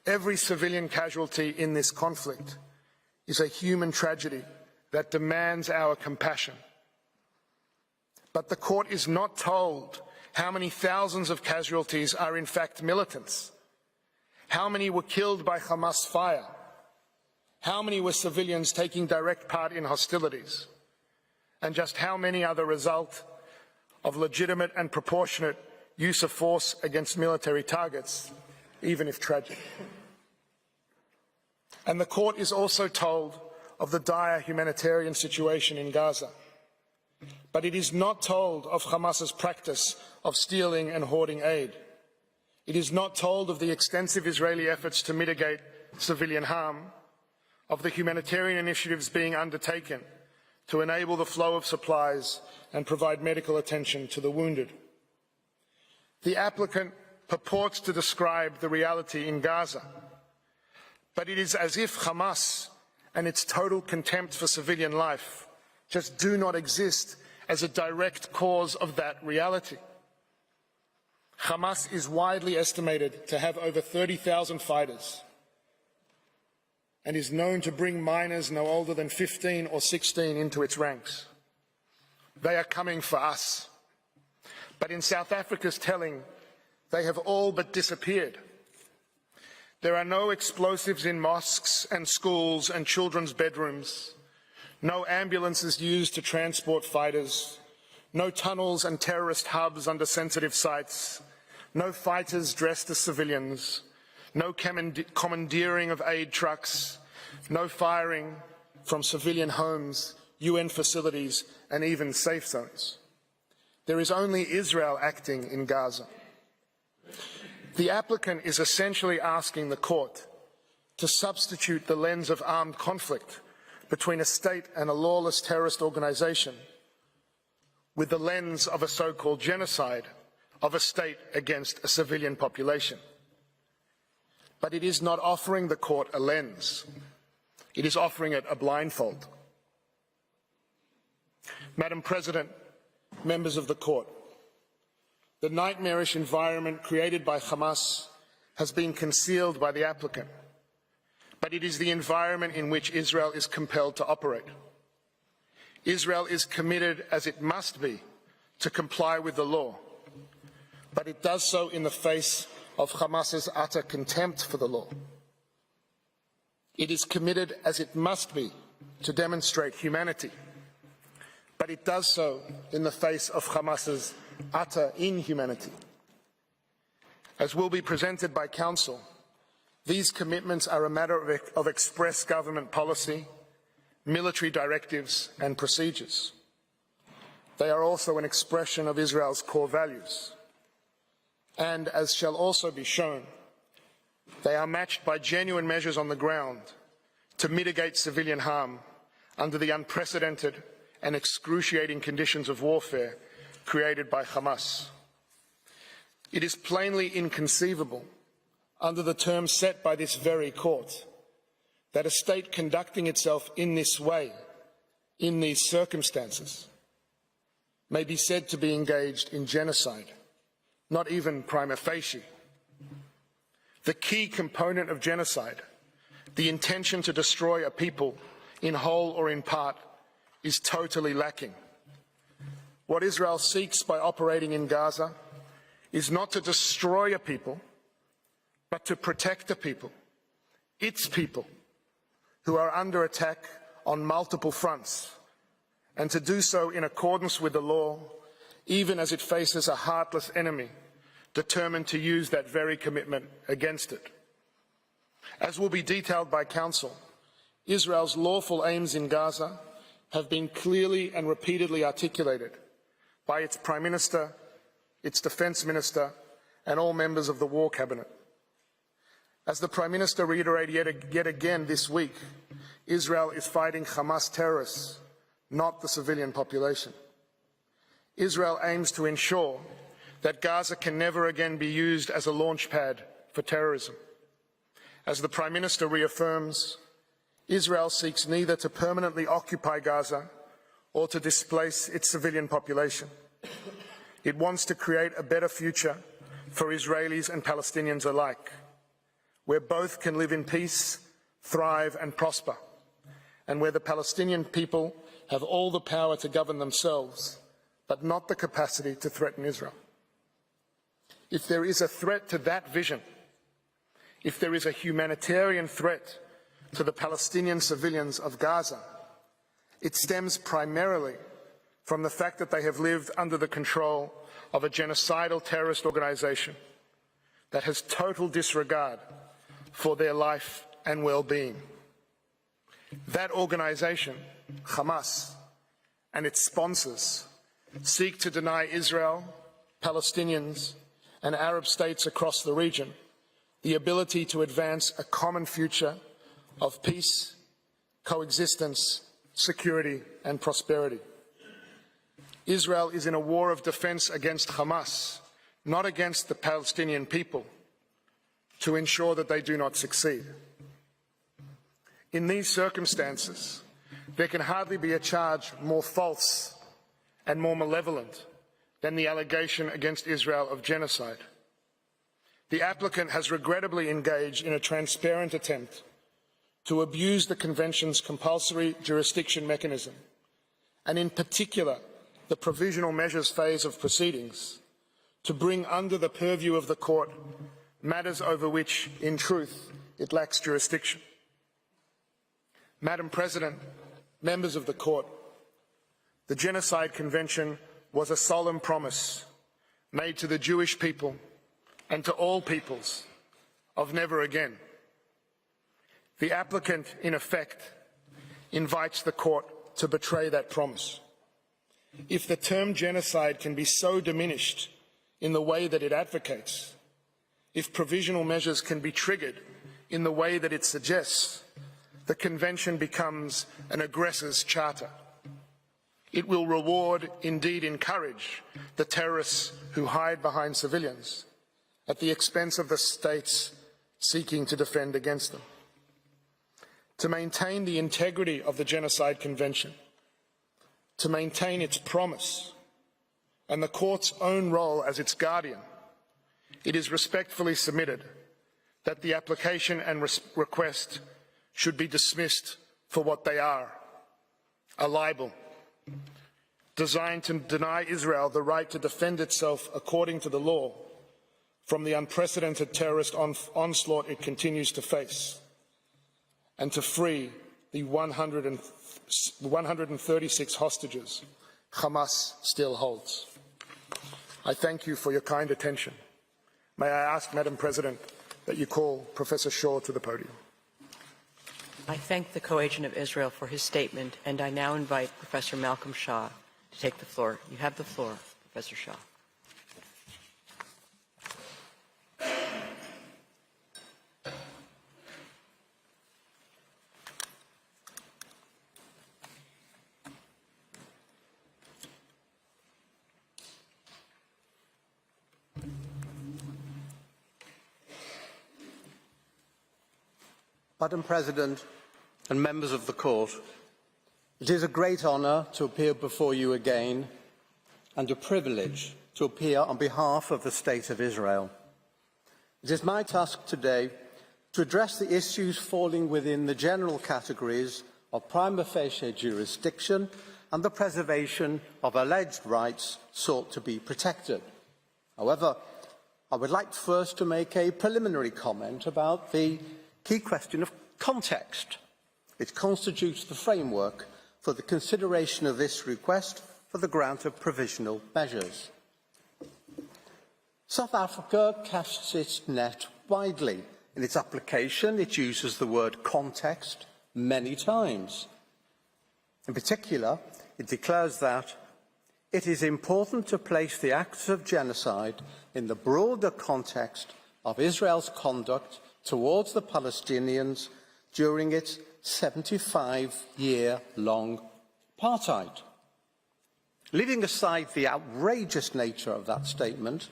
Every civilian casualty in this conflict is a human tragedy that demands our compassion. But the Court is not told how many thousands of casualties are in fact militants, how many were killed by Hamas fire, how many were civilians taking direct part in hostilities, and just how many are the result of legitimate and proportionate use of force against military targets, even if tragic. And the Court is also told of the dire humanitarian situation in Gaza, but it is not told of Hamas's practice of stealing and hoarding aid. It is not told of the extensive Israeli efforts to mitigate civilian harm, of the humanitarian initiatives being undertaken to enable the flow of supplies and provide medical attention to the wounded. The applicant purports to describe the reality in Gaza, but it is as if Hamas and its total contempt for civilian life just do not exist as a direct cause of that reality. Hamas is widely estimated to have over 30,000 fighters and is known to bring minors no older than 15 or 16 into its ranks. They are coming for us. But in South Africa's telling, they have all but disappeared. There are no explosives in mosques and schools and children's bedrooms, no ambulances used to transport fighters, no tunnels and terrorist hubs under sensitive sites, no fighters dressed as civilians, no commandeering of aid trucks, no firing from civilian homes, UN facilities, and even safe zones. There is only Israel acting in Gaza. The applicant is essentially asking the Court to substitute the lens of armed conflict between a state and a lawless terrorist organization with the lens of a so-called genocide of a state against a civilian population. But it is not offering the Court a lens. It is offering it a blindfold. Madam President, members of the Court, the nightmarish environment created by Hamas has been concealed by the applicant, but it is the environment in which Israel is compelled to operate. Israel is committed, as it must be, to comply with the law, but it does so in the face of Hamas's utter contempt for the law. It is committed, as it must be, to demonstrate humanity, but it does so in the face of Hamas's utter inhumanity. As will be presented by Council, these commitments are a matter of express government policy, military directives and procedures. They are also an expression of Israel's core values. And, as shall also be shown, they are matched by genuine measures on the ground to mitigate civilian harm under the unprecedented and excruciating conditions of warfare created by Hamas. It is plainly inconceivable, under the terms set by this very court, that a state conducting itself in this way, in these circumstances, may be said to be engaged in genocide, not even prima facie. The key component of genocide, the intention to destroy a people in whole or in part, is totally lacking. What Israel seeks by operating in Gaza is not to destroy a people, but to protect a people, its people, who are under attack on multiple fronts, and to do so in accordance with the law, even as it faces a heartless enemy determined to use that very commitment against it. As will be detailed by Council, Israel's lawful aims in Gaza have been clearly and repeatedly articulated by its Prime Minister, its Defence Minister, and all members of the War Cabinet. As the Prime Minister reiterated yet again this week, Israel is fighting Hamas terrorists, not the civilian population. Israel aims to ensure that Gaza can never again be used as a launch pad for terrorism. As the Prime Minister reaffirms, Israel seeks neither to permanently occupy Gaza or to displace its civilian population. It wants to create a better future for Israelis and Palestinians alike, where both can live in peace, thrive and prosper, and where the Palestinian people have all the power to govern themselves, but not the capacity to threaten Israel. If there is a threat to that vision, if there is a humanitarian threat to the Palestinian civilians of Gaza, it stems primarily from the fact that they have lived under the control of a genocidal terrorist organization that has total disregard for their life and well-being. That organization, Hamas, and its sponsors seek to deny Israel, Palestinians, and Arab states across the region the ability to advance a common future of peace, coexistence, security, and prosperity. Israel is in a war of defense against Hamas, not against the Palestinian people, to ensure that they do not succeed. In these circumstances, there can hardly be a charge more false and more malevolent than the allegation against Israel of genocide. The applicant has regrettably engaged in a transparent attempt to abuse the Convention's compulsory jurisdiction mechanism, and in particular the provisional measures phase of proceedings, to bring under the purview of the court matters over which, in truth, it lacks jurisdiction. Madam President, members of the court, the Genocide Convention was a solemn promise made to the Jewish people and to all peoples of never again. The applicant, in effect, invites the court to betray that promise. If the term genocide can be so diminished in the way that it advocates, if provisional measures can be triggered in the way that it suggests, the Convention becomes an aggressor's charter. It will reward, indeed encourage, the terrorists who hide behind civilians at the expense of the states seeking to defend against them. To maintain the integrity of the Genocide Convention, to maintain its promise and the court's own role as its guardian, it is respectfully submitted that the application and request should be dismissed for what they are, a libel, designed to deny Israel the right to defend itself according to the law from the unprecedented terrorist onslaught it continues to face, and to free the 136 hostages Hamas still holds. I thank you for your kind attention. May I ask, Madam President, that you call Professor Shaw to the podium. I thank the co-agent of Israel for his statement, and I now invite Professor Malcolm Shah to take the floor. You have the floor, Professor Shah. Madam President and members of the Court, it is a great honour to appear before you again and a privilege to appear on behalf of the State of Israel. It is my task today to address the issues falling within the general categories of prima facie jurisdiction and the preservation of alleged rights sought to be protected. However, I would like first to make a preliminary comment about the key question of context. It constitutes the framework for the consideration of this request for the grant of provisional measures. South Africa casts its net widely. In its application, it uses the word context many times. In particular, it declares that it is important to place the acts of genocide in the broader context of Israel's conduct towards the Palestinians during its 75-year-long apartheid. Leaving aside the outrageous nature of that statement,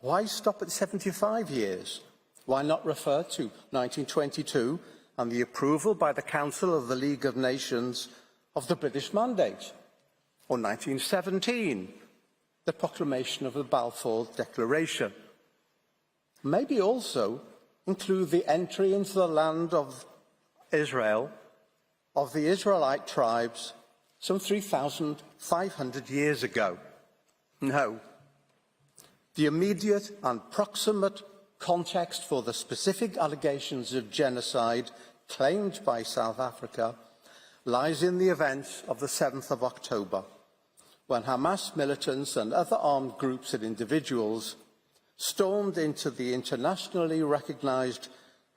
why stop at 75 years? Why not refer to 1922 and the approval by the Council of the League of Nations of the British Mandate? Or 1917, the proclamation of the Balfour Declaration? Maybe also include the entry into the land of Israel of the Israelite tribes some 3,500 years ago. No. The immediate and proximate context for the specific allegations of genocide claimed by South Africa lies in the events of the 7th of October, when Hamas militants and other armed groups and individuals stormed into the internationally recognised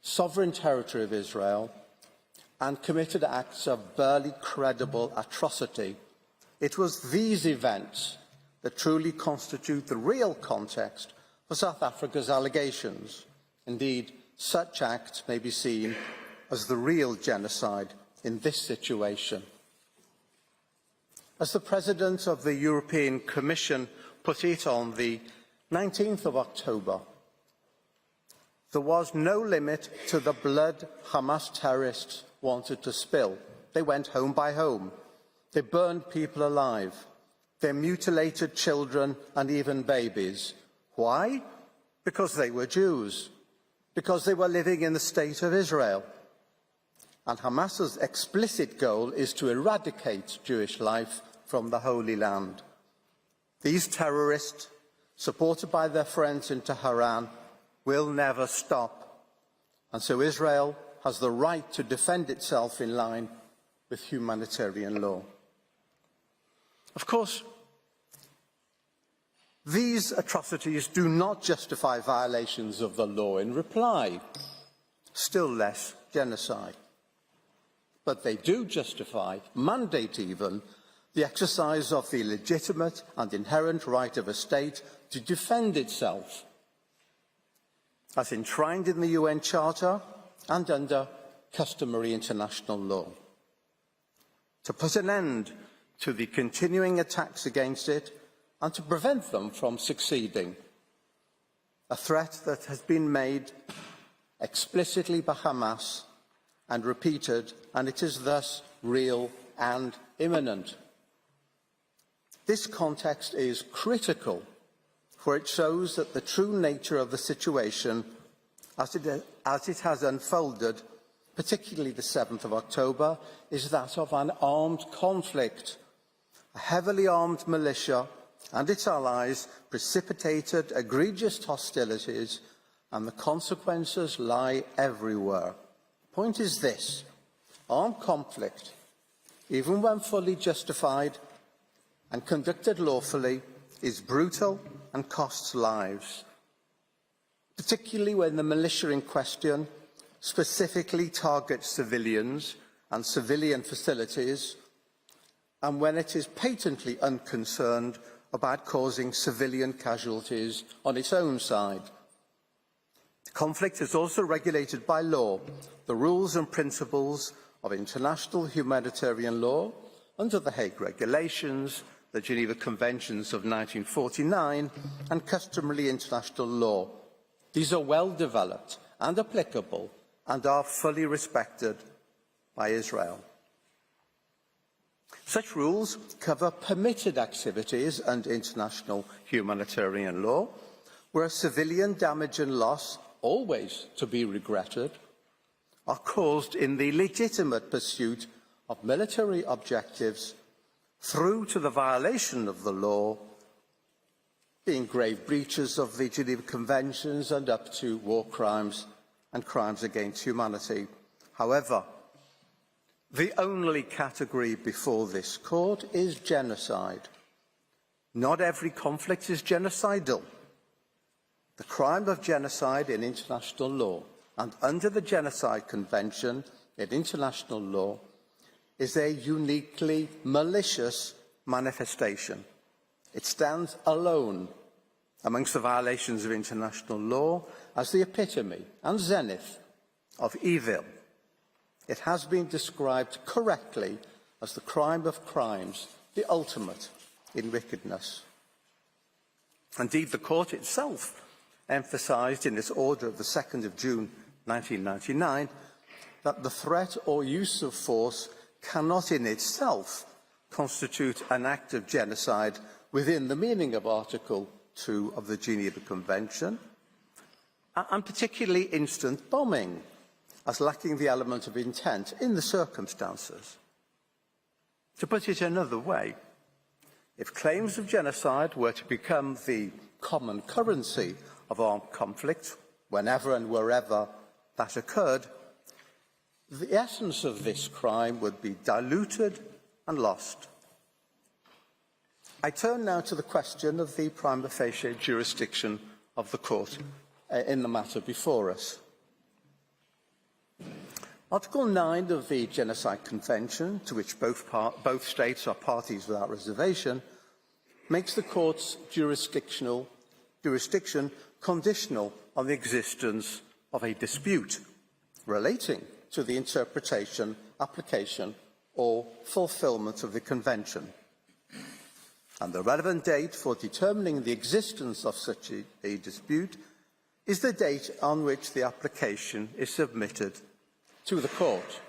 sovereign territory of Israel and committed acts of barely credible atrocity. It was these events that truly constitute the real context for South Africa's allegations. Indeed, such acts may be seen as the real genocide in this situation. As the President of the European Commission put it on the 19th of October, there was no limit to the blood Hamas terrorists wanted to spill. They went home by home. They burned people alive. They mutilated children and even babies. Why? Because they were Jews. Because they were living in the state of Israel. And Hamas's explicit goal is to eradicate Jewish life from the Holy Land. These terrorists, supported by their friends in Tehran, will never stop. And so Israel has the right to defend itself in line with humanitarian law. Of course, these atrocities do not justify violations of the law in reply, still less genocide. But they do justify, mandate even, the exercise of the legitimate and inherent right of a state to defend itself, as enshrined in the UN Charter and under customary international law. To put an end to the continuing attacks against it and to prevent them from succeeding. A threat that has been made explicitly by Hamas and repeated, and it is thus real and imminent. This context is critical, for it shows that the true nature of the situation as it has unfolded, particularly the 7th of October, is that of an armed conflict. A heavily armed militia and its allies precipitated egregious hostilities, and the consequences lie everywhere. The point is this: armed conflict, even when fully justified and conducted lawfully, is brutal and costs lives, particularly when the militia in question specifically targets civilians and civilian facilities, and when it is patently unconcerned about causing civilian casualties on its own side. Conflict is also regulated by law, the rules and principles of international humanitarian law under the Hague Regulations, the Geneva Conventions of 1949, and customary international law. These are well developed and applicable and are fully respected by Israel. Such rules cover permitted activities under international humanitarian law, where civilian damage and loss, always to be regretted, are caused in the legitimate pursuit of military objectives through to the violation of the law, being grave breaches of the Geneva Conventions and up to war crimes and crimes against humanity. However, the only category before this court is genocide. Not every conflict is genocidal. The crime of genocide in international law and under the Genocide Convention in international law is a uniquely malicious manifestation. It stands alone amongst the violations of international law as the epitome and zenith of evil. It has been described correctly as the crime of crimes, the ultimate in wickedness. Indeed, the court itself emphasised in its order of the 2nd of June 1999 that the threat or use of force cannot in itself constitute an act of genocide within the meaning of Article 2 of the Geneva Convention, and particularly instant bombing, as lacking the element of intent in the circumstances. To put it another way, if claims of genocide were to become the common currency of armed conflict, whenever and wherever that occurred, the essence of this crime would be diluted and lost. I turn now to the question of the prima facie jurisdiction of the court in the matter before us. Article 9 of the Genocide Convention, to which both states are parties without reservation, makes the court's jurisdiction conditional on the existence of a dispute relating to the interpretation, application, or fulfilment of the Convention. And the relevant date for determining the existence of such a dispute is the date on which the application is submitted to the court.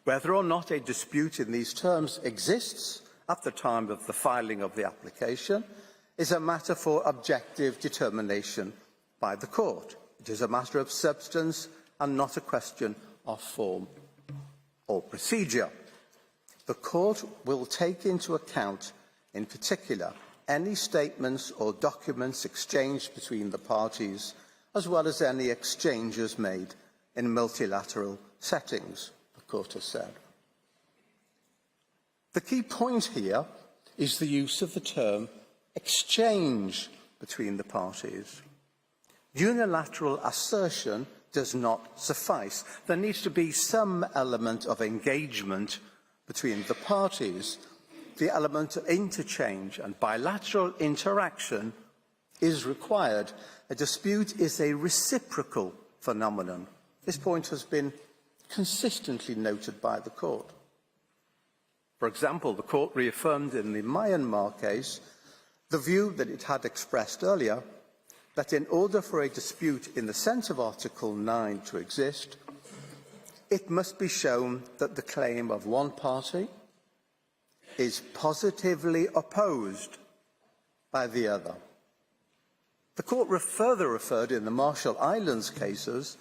Whether or not a dispute in these terms exists at the time of the filing of the application is a matter for objective determination by the court. It is a matter of substance and not a question of form or procedure. The court will take into account, in particular, any statements or documents exchanged between the parties, as well as any exchanges made in multilateral settings, the court has said. The key point here is the use of the term exchange between the parties. Unilateral assertion does not suffice. There needs to be some element of engagement between the parties. The element of interchange and bilateral interaction is required. A dispute is a reciprocal phenomenon. This point has been consistently noted by the court. For example, the court reaffirmed in the Myanmar case the view that it had expressed earlier, that in order for a dispute in the sense of Article 9 to exist, it must be shown that the claim of one party is positively opposed by the other. The court further referred in the Marshall Islands cases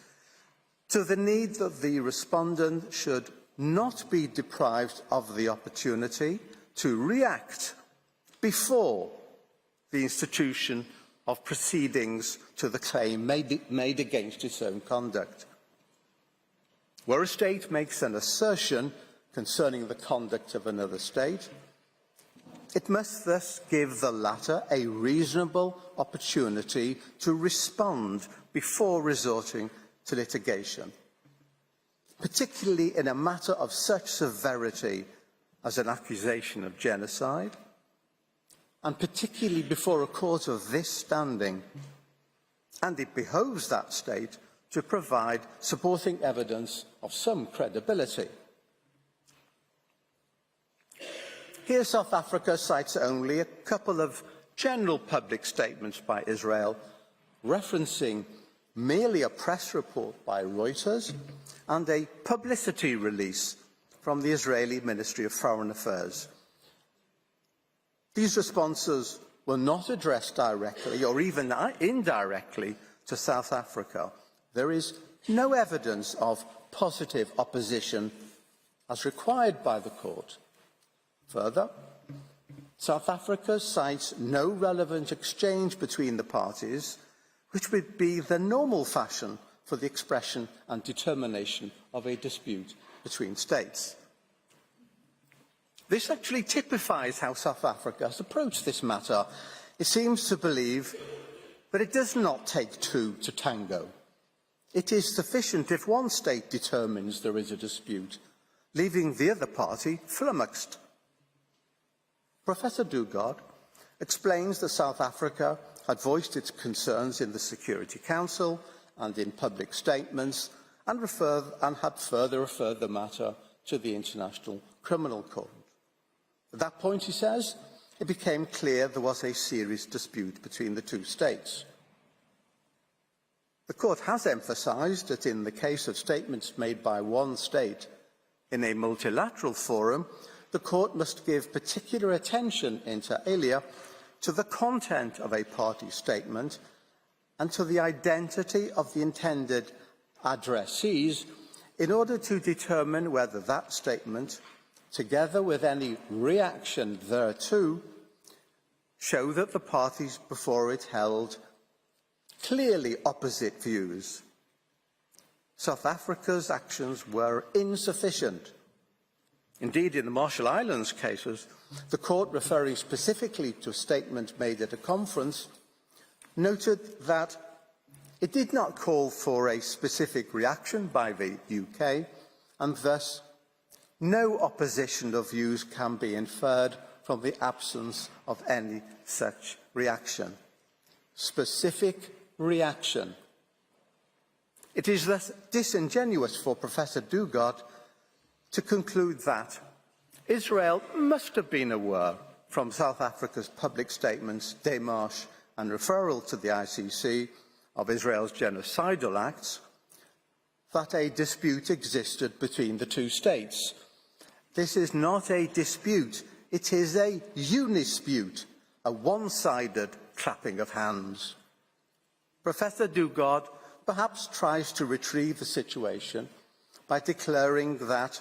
to the need that the respondent should not be deprived of the opportunity to react before the institution of proceedings to the claim made against its own conduct. Where a state makes an assertion concerning the conduct of another state, it must thus give the latter a reasonable opportunity to respond before resorting to litigation, particularly in a matter of such severity as an accusation of genocide, and particularly before a court of this standing. And it behoves that state to provide supporting evidence of some credibility. Here, South Africa cites only a couple of general public statements by Israel, referencing merely a press report by Reuters and a publicity release from the Israeli Ministry of Foreign Affairs. These responses were not addressed directly or even indirectly to South Africa. There is no evidence of positive opposition as required by the court. Further, South Africa cites no relevant exchange between the parties, which would be the normal fashion for the expression and determination of a dispute between states. This actually typifies how South Africa has approached this matter. It seems to believe that it does not take two to tango. It is sufficient if one state determines there is a dispute, leaving the other party flummoxed. Professor Dugard explains that South Africa had voiced its concerns in the Security Council and in public statements and had further referred the matter to the International Criminal Court. At that point, he says, it became clear there was a serious dispute between the two states. The court has emphasised that in the case of statements made by one state in a multilateral forum, the court must give particular attention inter alia to the content of a party statement and to the identity of the intended addressees in order to determine whether that statement, together with any reaction thereto, show that the parties before it held clearly opposite views. South Africa's actions were insufficient. Indeed, in the Marshall Islands cases, the court, referring specifically to a statement made at a conference, noted that it did not call for a specific reaction by the UK, and thus no opposition of views can be inferred from the absence of any such reaction. Specific reaction. It is thus disingenuous for Professor Dugard to conclude that Israel must have been aware from South Africa's public statements, démarche and referral to the ICC of Israel's genocidal acts, that a dispute existed between the two states. This is not a dispute, it is a unispute, a one-sided clapping of hands. Professor Dugard perhaps tries to retrieve the situation by declaring that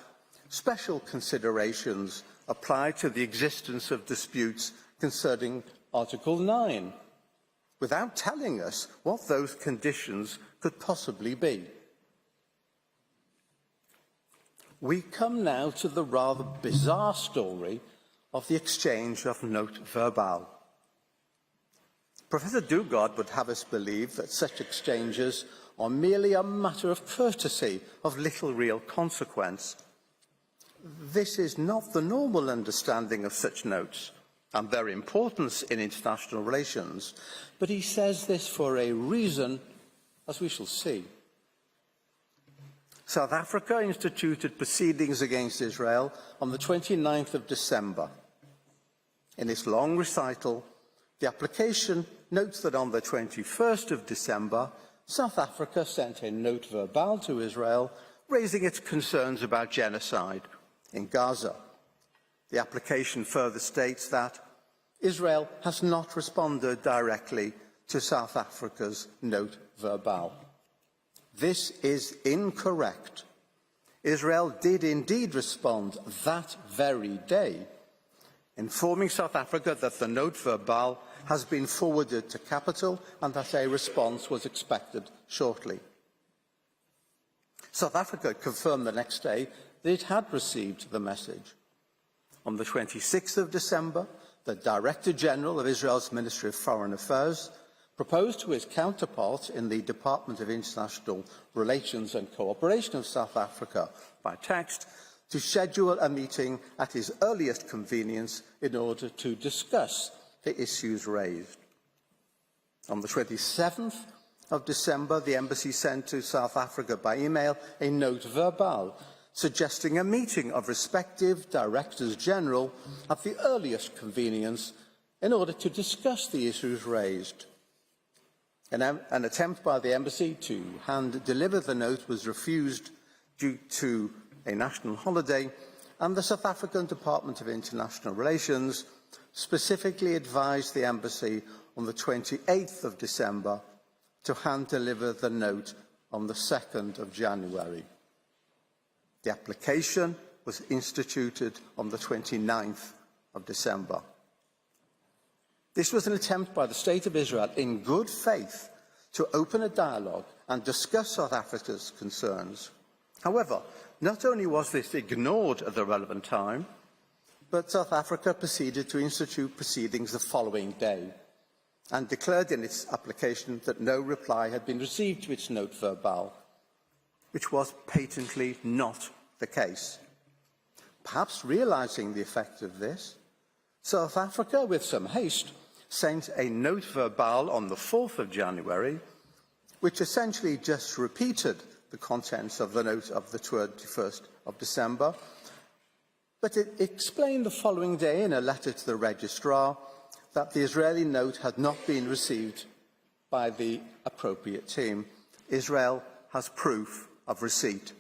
special considerations apply to the existence of disputes concerning Article 9, without telling us what those conditions could possibly be. We come now to the rather bizarre story of the exchange of note verbal. Professor Dugard would have us believe that such exchanges are merely a matter of courtesy of little real consequence. This is not the normal understanding of such notes and their importance in international relations, but he says this for a reason, as we shall see. South Africa instituted proceedings against Israel on the 29th of December. In its long recital, the application notes that on the 21st of December, South Africa sent a note verbal to Israel, raising its concerns about genocide in Gaza. The application further states that Israel has not responded directly to South Africa's note verbal. This is incorrect. Israel did indeed respond that very day, informing South Africa that the note verbal has been forwarded to Capital and that a response was expected shortly. South Africa confirmed the next day that it had received the message. On the 26th of December, the Director General of Israel's Ministry of Foreign Affairs proposed to his counterpart in the Department of International Relations and Cooperation of South Africa by text to schedule a meeting at his earliest convenience in order to discuss the issues raised. On the 27th of December, the embassy sent to South Africa by email a note verbal suggesting a meeting of respective Directors General at the earliest convenience in order to discuss the issues raised. An attempt by the embassy to hand-deliver the note was refused due to a national holiday, and the South African Department of International Relations specifically advised the embassy on the 28th of December to hand-deliver the note on the 2nd of January. The application was instituted on the 29th of December. This was an attempt by the State of Israel, in good faith, to open a dialogue and discuss South Africa's concerns. However, not only was this ignored at the relevant time, but South Africa proceeded to institute proceedings the following day and declared in its application that no reply had been received to its note verbal, which was patently not the case. Perhaps realising the effect of this, South Africa, with some haste, sent a note verbal on the 4th of January, which essentially just repeated the contents of the note of the 21st of December, but it explained the following day in a letter to the registrar that the Israeli note had not been received by the appropriate team. Israel has proof of receipt.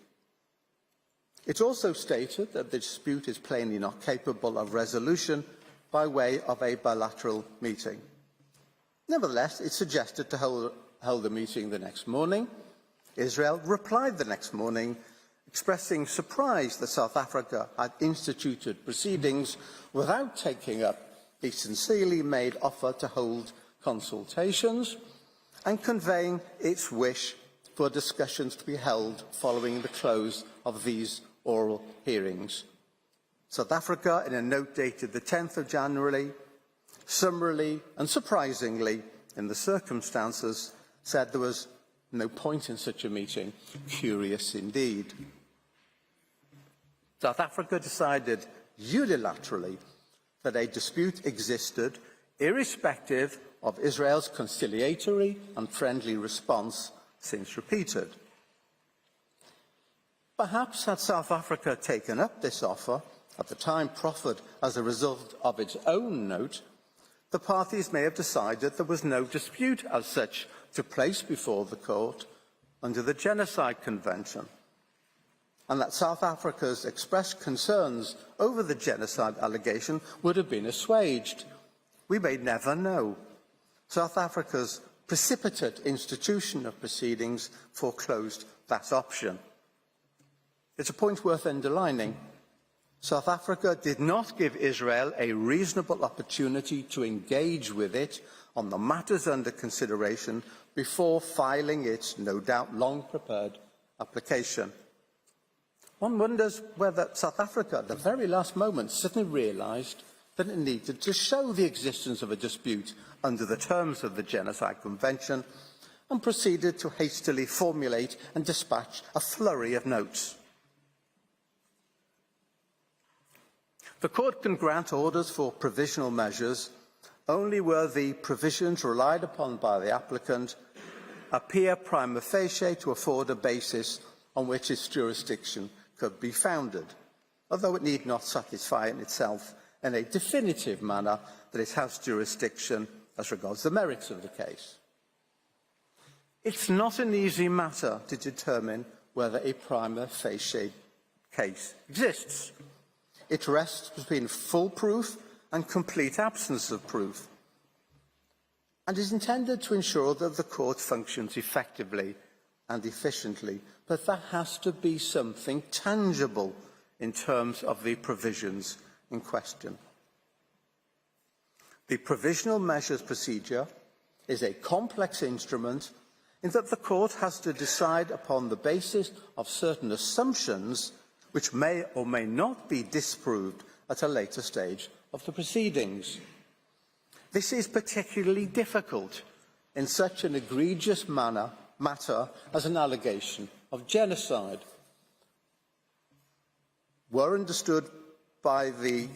It also stated that the dispute is plainly not capable of resolution by way of a bilateral meeting. Nevertheless, it suggested to hold a meeting the next morning. Israel replied the next morning, expressing surprise that South Africa had instituted proceedings without taking up the sincerely made offer to hold consultations, and conveying its wish for discussions to be held following the close of these oral hearings. South Africa, in a note dated the 10th of January, summarily and surprisingly, in the circumstances, said there was no point in such a meeting. Curious indeed. South Africa decided unilaterally that a dispute existed, irrespective of Israel's conciliatory and friendly response since repeated. Perhaps had South Africa taken up this offer, at the time proffered as a result of its own note, the parties may have decided there was no dispute as such to place before the court under the Genocide Convention, and that South Africa's expressed concerns over the genocide allegation would have been assuaged. We may never know. South Africa's precipitate institution of proceedings foreclosed that option. It's a point worth underlining. South Africa did not give Israel a reasonable opportunity to engage with it on the matters under consideration before filing its, no doubt, long-prepared application. One wonders whether South Africa, at the very last moment, suddenly realised that it needed to show the existence of a dispute under the terms of the Genocide Convention and proceeded to hastily formulate and dispatch a flurry of notes. The court can grant orders for provisional measures only where the provisions relied upon by the applicant appear prima facie to afford a basis on which its jurisdiction could be founded, although it need not satisfy in itself in a definitive manner that it has jurisdiction as regards the merits of the case. It's not an easy matter to determine whether a prima facie case exists. It rests between full proof and complete absence of proof, and is intended to ensure that the court functions effectively and efficiently, but there has to be something tangible in terms of the provisions in question. The provisional measures procedure is a complex instrument in that the court has to decide upon the basis of certain assumptions which may or may not be disproved at a later stage of the proceedings. This is particularly difficult in such an egregious matter as an allegation of genocide. were understood by the,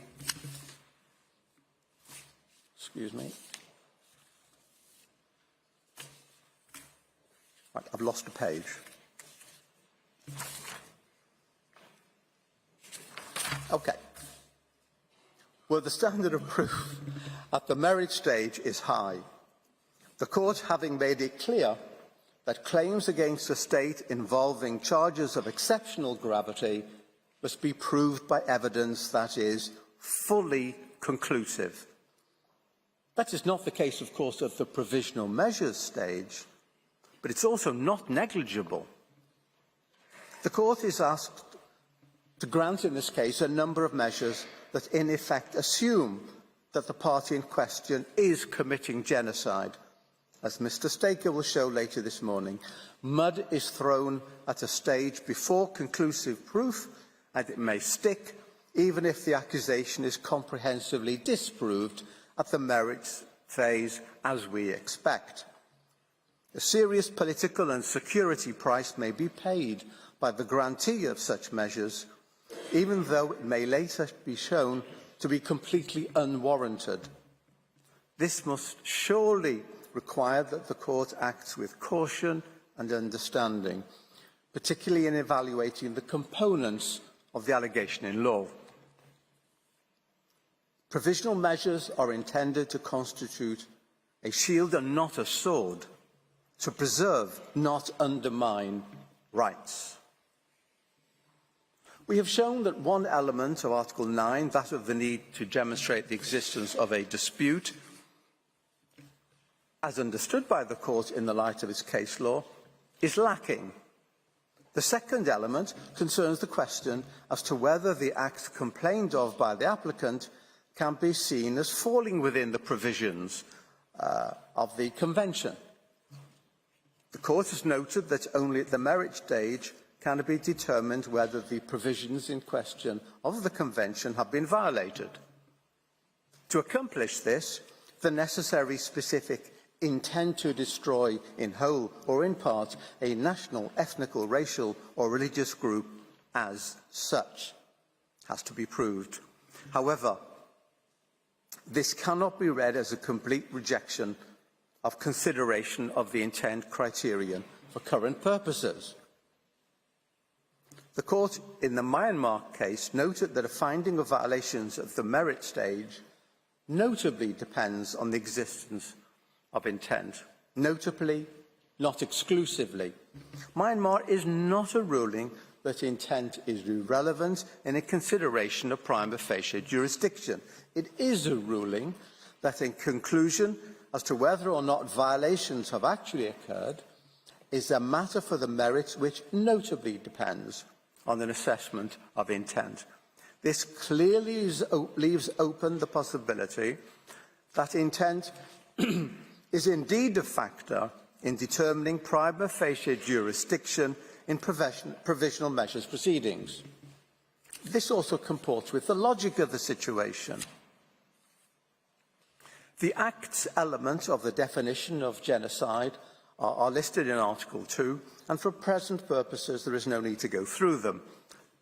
right, I've lost a page. Okay. Where the standard of proof at the merit stage is high, the court having made it clear that claims against a state involving charges of exceptional gravity must be proved by evidence that is fully conclusive. That is not the case, of course, at the provisional measures stage, but it's also not negligible. The court is asked to grant, in this case, a number of measures that in effect assume that the party in question is committing genocide. As Mr. Staker will show later this morning, mud is thrown at a stage before conclusive proof, and it may stick even if the accusation is comprehensively disproved at the merits phase, as we expect. A serious political and security price may be paid by the grantee of such measures, even though it may later be shown to be completely unwarranted. This must surely require that the court acts with caution and understanding, particularly in evaluating the components of the allegation in law. Provisional measures are intended to constitute a shield and not a sword, to preserve, not undermine, rights. We have shown that one element of Article 9, that of the need to demonstrate the existence of a dispute, as understood by the court in the light of its case law, is lacking. The second element concerns the question as to whether the act complained of by the applicant can be seen as falling within the provisions of the Convention. The court has noted that only at the merit stage can it be determined whether the provisions in question of the Convention have been violated. To accomplish this, the necessary specific intent to destroy in whole or in part a national, ethnical, racial or religious group as such has to be proved. However, this cannot be read as a complete rejection of consideration of the intent criterion for current purposes. The court in the Myanmar case noted that a finding of violations at the merit stage notably depends on the existence of intent, notably, not exclusively. Myanmar is not a ruling that intent is irrelevant in a consideration of prima facie jurisdiction. It is a ruling that, in conclusion, as to whether or not violations have actually occurred, is a matter for the merits which notably depends on an assessment of intent. This clearly leaves open the possibility that intent is indeed a factor in determining prima facie jurisdiction in provisional measures proceedings. This also comports with the logic of the situation. The Act's elements of the definition of genocide are listed in Article 2, and for present purposes there is no need to go through them.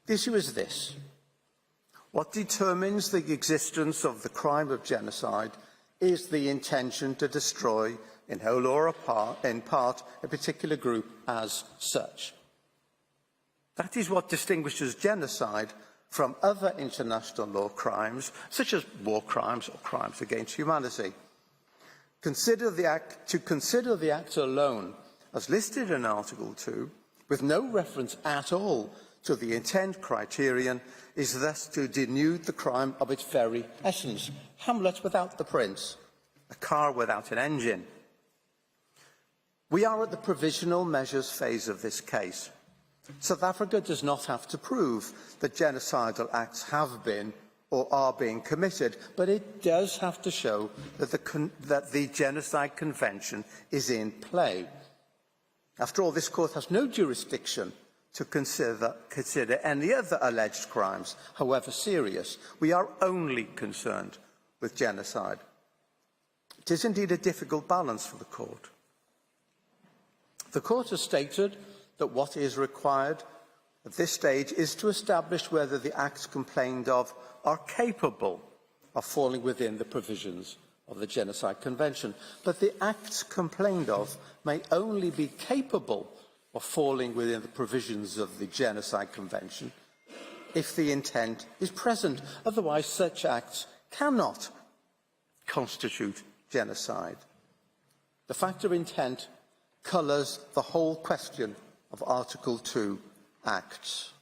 The issue is this: what determines the existence of the crime of genocide is the intention to destroy, in whole or in part, a particular group as such. That is what distinguishes genocide from other international law crimes, such as war crimes or crimes against humanity. To consider the act alone, as listed in Article 2, with no reference at all to the intent criterion, is thus to denude the crime of its very essence. Hamlet without the prince, a car without an engine. We are at the provisional measures phase of this case. South Africa does not have to prove that genocidal acts have been or are being committed, but it does have to show that the Genocide Convention is in play. After all, this court has no jurisdiction to consider any other alleged crimes, however serious. We are only concerned with genocide. It is indeed a difficult balance for the court. The court has stated that what is required at this stage is to establish whether the acts complained of are capable of falling within the provisions of the Genocide Convention. But the acts complained of may only be capable of falling within the provisions of the Genocide Convention if the intent is present. Otherwise, such acts cannot constitute genocide. The factor of intent colours the whole question of Article 2 acts.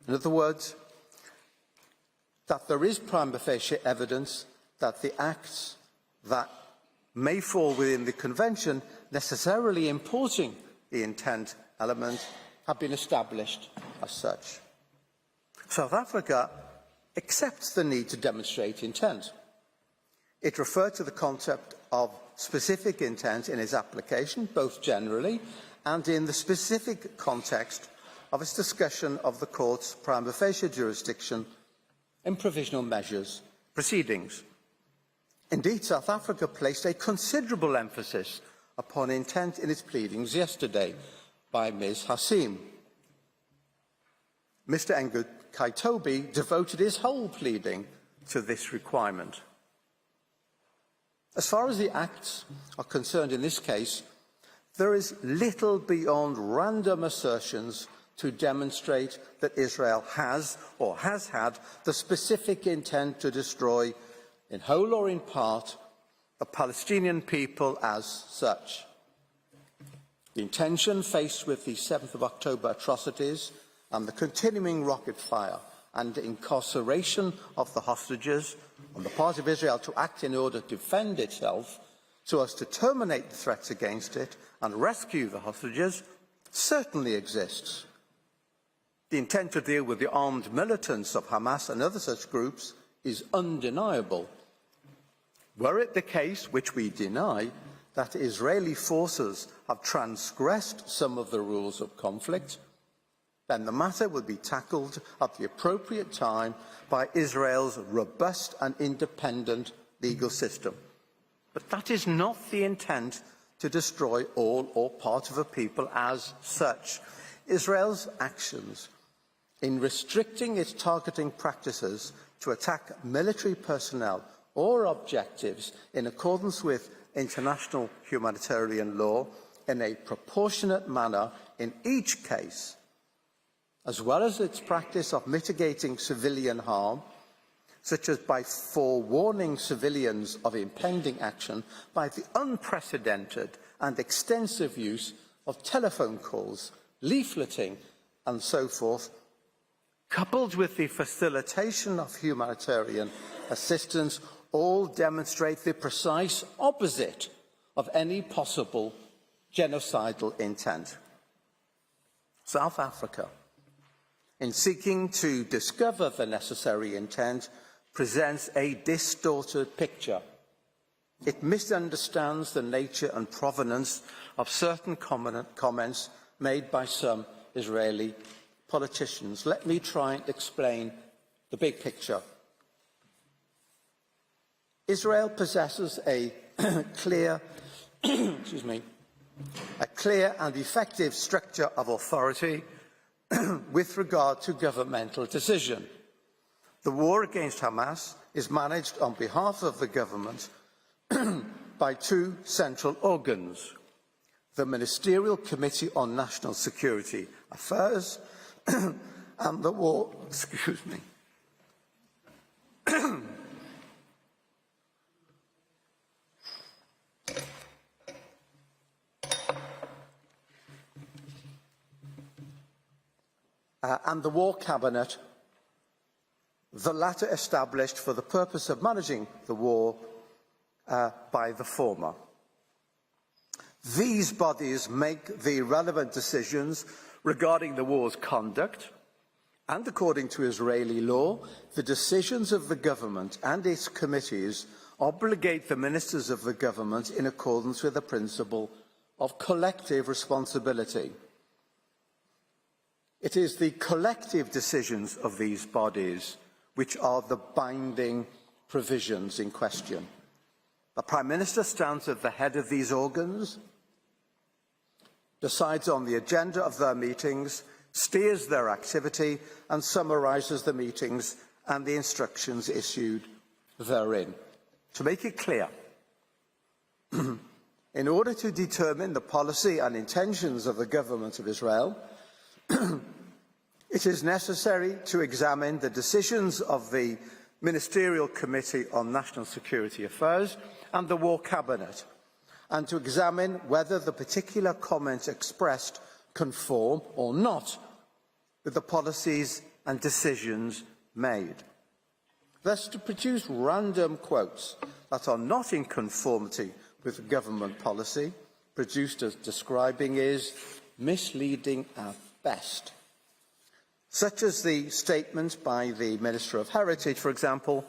In other words, that there is prima facie evidence that the acts that may fall within the Convention, necessarily importing the intent element, have been established as such. South Africa accepts the need to demonstrate intent. It referred to the concept of specific intent in its application, both generally and in the specific context of its discussion of the Court's prima facie jurisdiction in provisional measures proceedings. Indeed, South Africa placed a considerable emphasis upon intent in its pleadings yesterday by Ms. Hassim. Mr. Kaitobi devoted his whole pleading to this requirement. As far as the acts are concerned in this case, there is little beyond random assertions to demonstrate that Israel has or has had the specific intent to destroy, in whole or in part, the Palestinian people as such. The intention faced with the 7th of October atrocities and the continuing rocket fire and incarceration of the hostages on the part of Israel to act in order to defend itself so as to terminate the threats against it and rescue the hostages certainly exists. The intent to deal with the armed militants of Hamas and other such groups is undeniable. Were it the case, which we deny, that Israeli forces have transgressed some of the rules of conflict, then the matter will be tackled at the appropriate time by Israel's robust and independent legal system. But that is not the intent to destroy all or part of a people as such. Israel's actions in restricting its targeting practices to attack military personnel or objectives in accordance with international humanitarian law in a proportionate manner in each case, as well as its practice of mitigating civilian harm, such as by forewarning civilians of impending action by the unprecedented and extensive use of telephone calls, leafleting, and so forth, coupled with the facilitation of humanitarian assistance, all demonstrate the precise opposite of any possible genocidal intent. South Africa, in seeking to discover the necessary intent, presents a distorted picture. It misunderstands the nature and provenance of certain comments made by some Israeli politicians. Let me try and explain the big picture. Israel possesses a clear and effective structure of authority with regard to governmental decision. The war against Hamas is managed on behalf of the government by two central organs: the Ministerial Committee on National Security Affairs and the War, and the War Cabinet, the latter established for the purpose of managing the war by the former. These bodies make the relevant decisions regarding the war's conduct, and according to Israeli law, the decisions of the government and its committees obligate the ministers of the government in accordance with the principle of collective responsibility. It is the collective decisions of these bodies which are the binding provisions in question. The Prime Minister stands at the head of these organs, decides on the agenda of their meetings, steers their activity and summarises the meetings and the instructions issued therein. To make it clear, in order to determine the policy and intentions of the government of Israel, it is necessary to examine the decisions of the Ministerial Committee on National Security Affairs and the War Cabinet, and to examine whether the particular comments expressed conform or not with the policies and decisions made. Thus, to produce random quotes that are not in conformity with government policy, produced as describing, is misleading at best. Such as the statement by the Minister of Heritage, for example,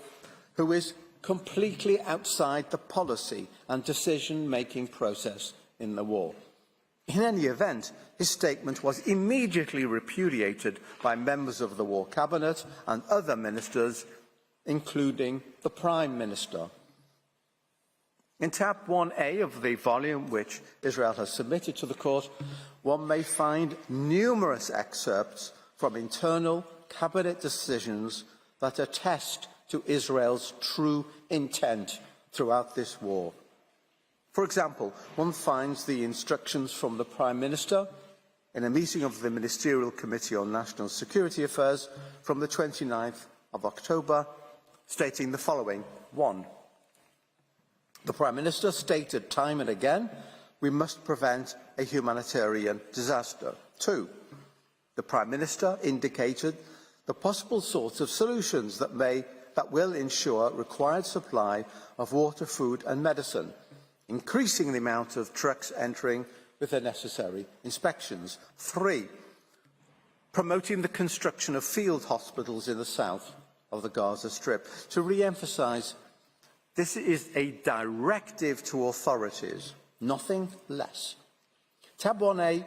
who is completely outside the policy and decision-making process in the war. In any event, his statement was immediately repudiated by members of the War Cabinet and other ministers, including the Prime Minister. In tab 1A of the volume which Israel has submitted to the court, one may find numerous excerpts from internal cabinet decisions that attest to Israel's true intent throughout this war. For example, one finds the instructions from the Prime Minister in a meeting of the Ministerial Committee on National Security Affairs from the 29th of October, stating the following. 1. The Prime Minister stated time and again, we must prevent a humanitarian disaster. 2. The Prime Minister indicated the possible sorts of solutions that will ensure required supply of water, food and medicine, increasing the amount of trucks entering with the necessary inspections. 3. Promoting the construction of field hospitals in the south of the Gaza Strip. To re-emphasise, this is a directive to authorities, nothing less. Tab 1A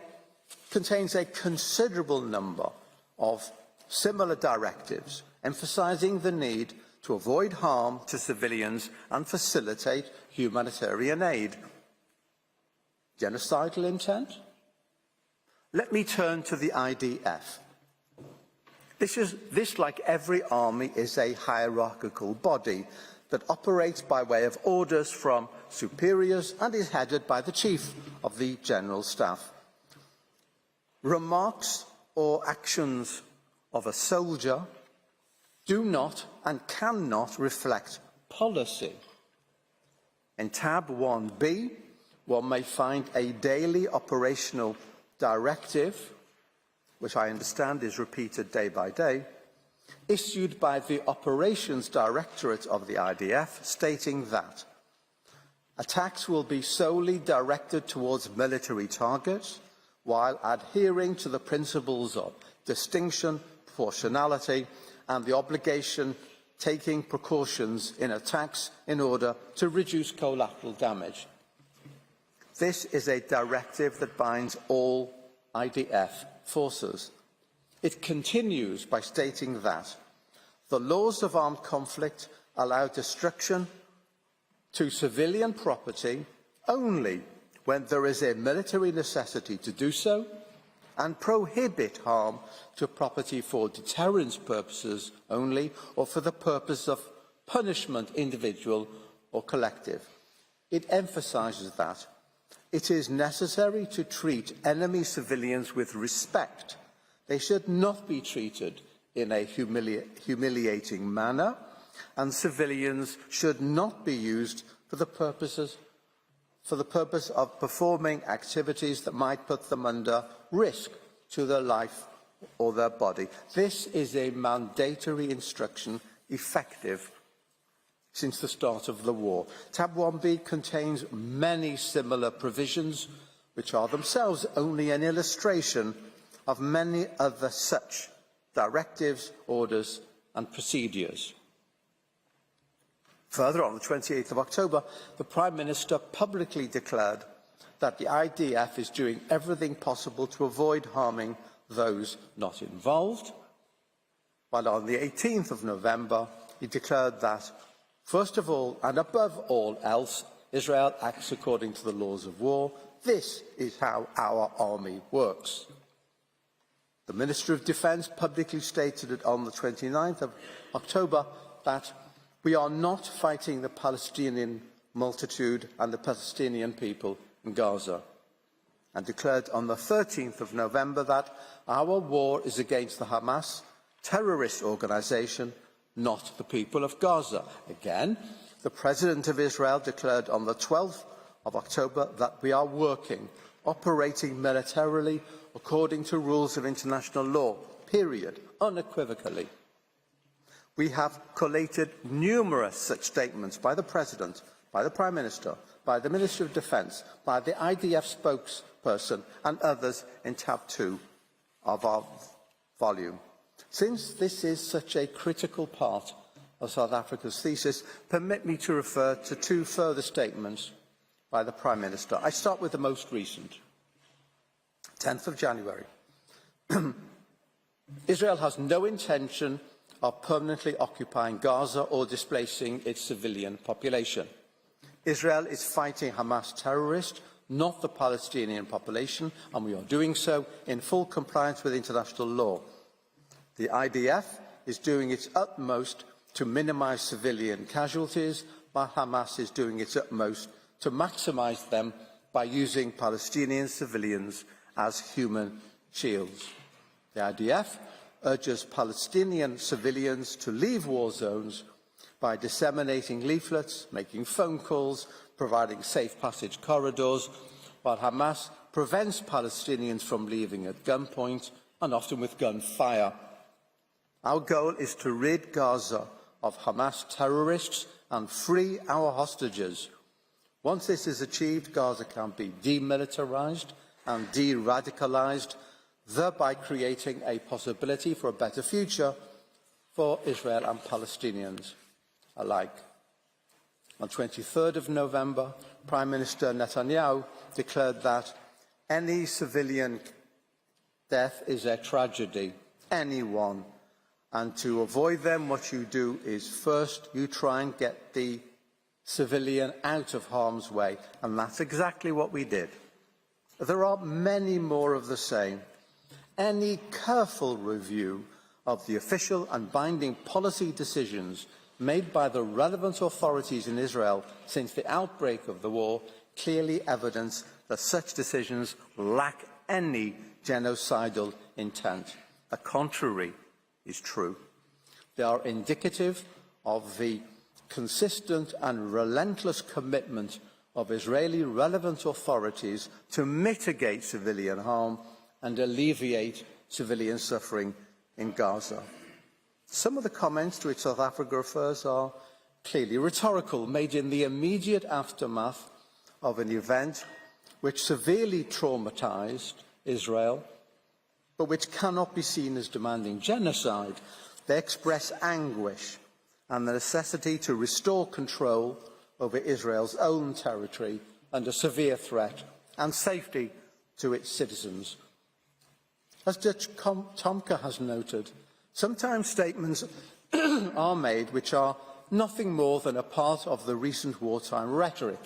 contains a considerable number of similar directives, emphasising the need to avoid harm to civilians and facilitate humanitarian aid. Genocidal intent? Let me turn to the IDF. This, like every army, is a hierarchical body that operates by way of orders from superiors and is headed by the Chief of the General Staff. Remarks or actions of a soldier do not and cannot reflect policy. In tab 1B, one may find a daily operational directive, which I understand is repeated day by day, issued by the Operations Directorate of the IDF, stating that attacks will be solely directed towards military targets while adhering to the principles of distinction, proportionality and the obligation taking precautions in attacks in order to reduce collateral damage. This is a directive that binds all IDF forces. It continues by stating that the laws of armed conflict allow destruction to civilian property only when there is a military necessity to do so, and prohibit harm to property for deterrence purposes only, or for the purpose of punishment, individual or collective. It emphasises that it is necessary to treat enemy civilians with respect. They should not be treated in a humiliating manner, and civilians should not be used for the purpose of performing activities that might put them under risk to their life or their body. This is a mandatory instruction effective since the start of the war. Tab 1B contains many similar provisions, which are themselves only an illustration of many other such directives, orders and procedures. Further, on the 28th of October, the Prime Minister publicly declared that the IDF is doing everything possible to avoid harming those not involved, while on the 18th of November, he declared that, first of all and above all else, Israel acts according to the laws of war. This is how our army works. The Minister of Defence publicly stated it on the 29th of October that we are not fighting the Palestinian multitude and the Palestinian people in Gaza, and declared on the 13th of November that our war is against the Hamas terrorist organisation, not the people of Gaza. Again, the President of Israel declared on the 12th of October that we are operating militarily according to rules of international law, period, unequivocally. We have collated numerous such statements by the President, by the Prime Minister, by the Minister of Defence, by the IDF spokesperson and others in tab 2 of our volume. Since this is such a critical part of South Africa's thesis, permit me to refer to 2 further statements by the Prime Minister. I start with the most recent, 10th of January. Israel has no intention of permanently occupying Gaza or displacing its civilian population. Israel is fighting Hamas terrorists, not the Palestinian population, and we are doing so in full compliance with international law. The IDF is doing its utmost to minimise civilian casualties, while Hamas is doing its utmost to maximise them by using Palestinian civilians as human shields. The IDF urges Palestinian civilians to leave war zones by disseminating leaflets, making phone calls, providing safe passage corridors, while Hamas prevents Palestinians from leaving at gunpoint and often with gunfire. Our goal is to rid Gaza of Hamas terrorists and free our hostages. Once this is achieved, Gaza can be demilitarized and de-radicalized, thereby creating a possibility for a better future for Israel and Palestinians alike. On 23rd of November, Prime Minister Netanyahu declared that any civilian death is a tragedy, anyone, and to avoid them, what you do is first you try and get the civilian out of harm's way, and that's exactly what we did. There are many more of the same. Any careful review of the official and binding policy decisions made by the relevant authorities in Israel since the outbreak of the war clearly evidence that such decisions lack any genocidal intent. The contrary is true. They are indicative of the consistent and relentless commitment of Israeli relevant authorities to mitigate civilian harm and alleviate civilian suffering in Gaza. Some of the comments to which South Africa refers are clearly rhetorical, made in the immediate aftermath of an event which severely traumatized Israel, but which cannot be seen as demanding genocide. They express anguish and the necessity to restore control over Israel's own territory under severe threat and safety to its citizens. As Judge Tomka has noted, sometimes statements are made which are nothing more than a part of the recent wartime rhetoric,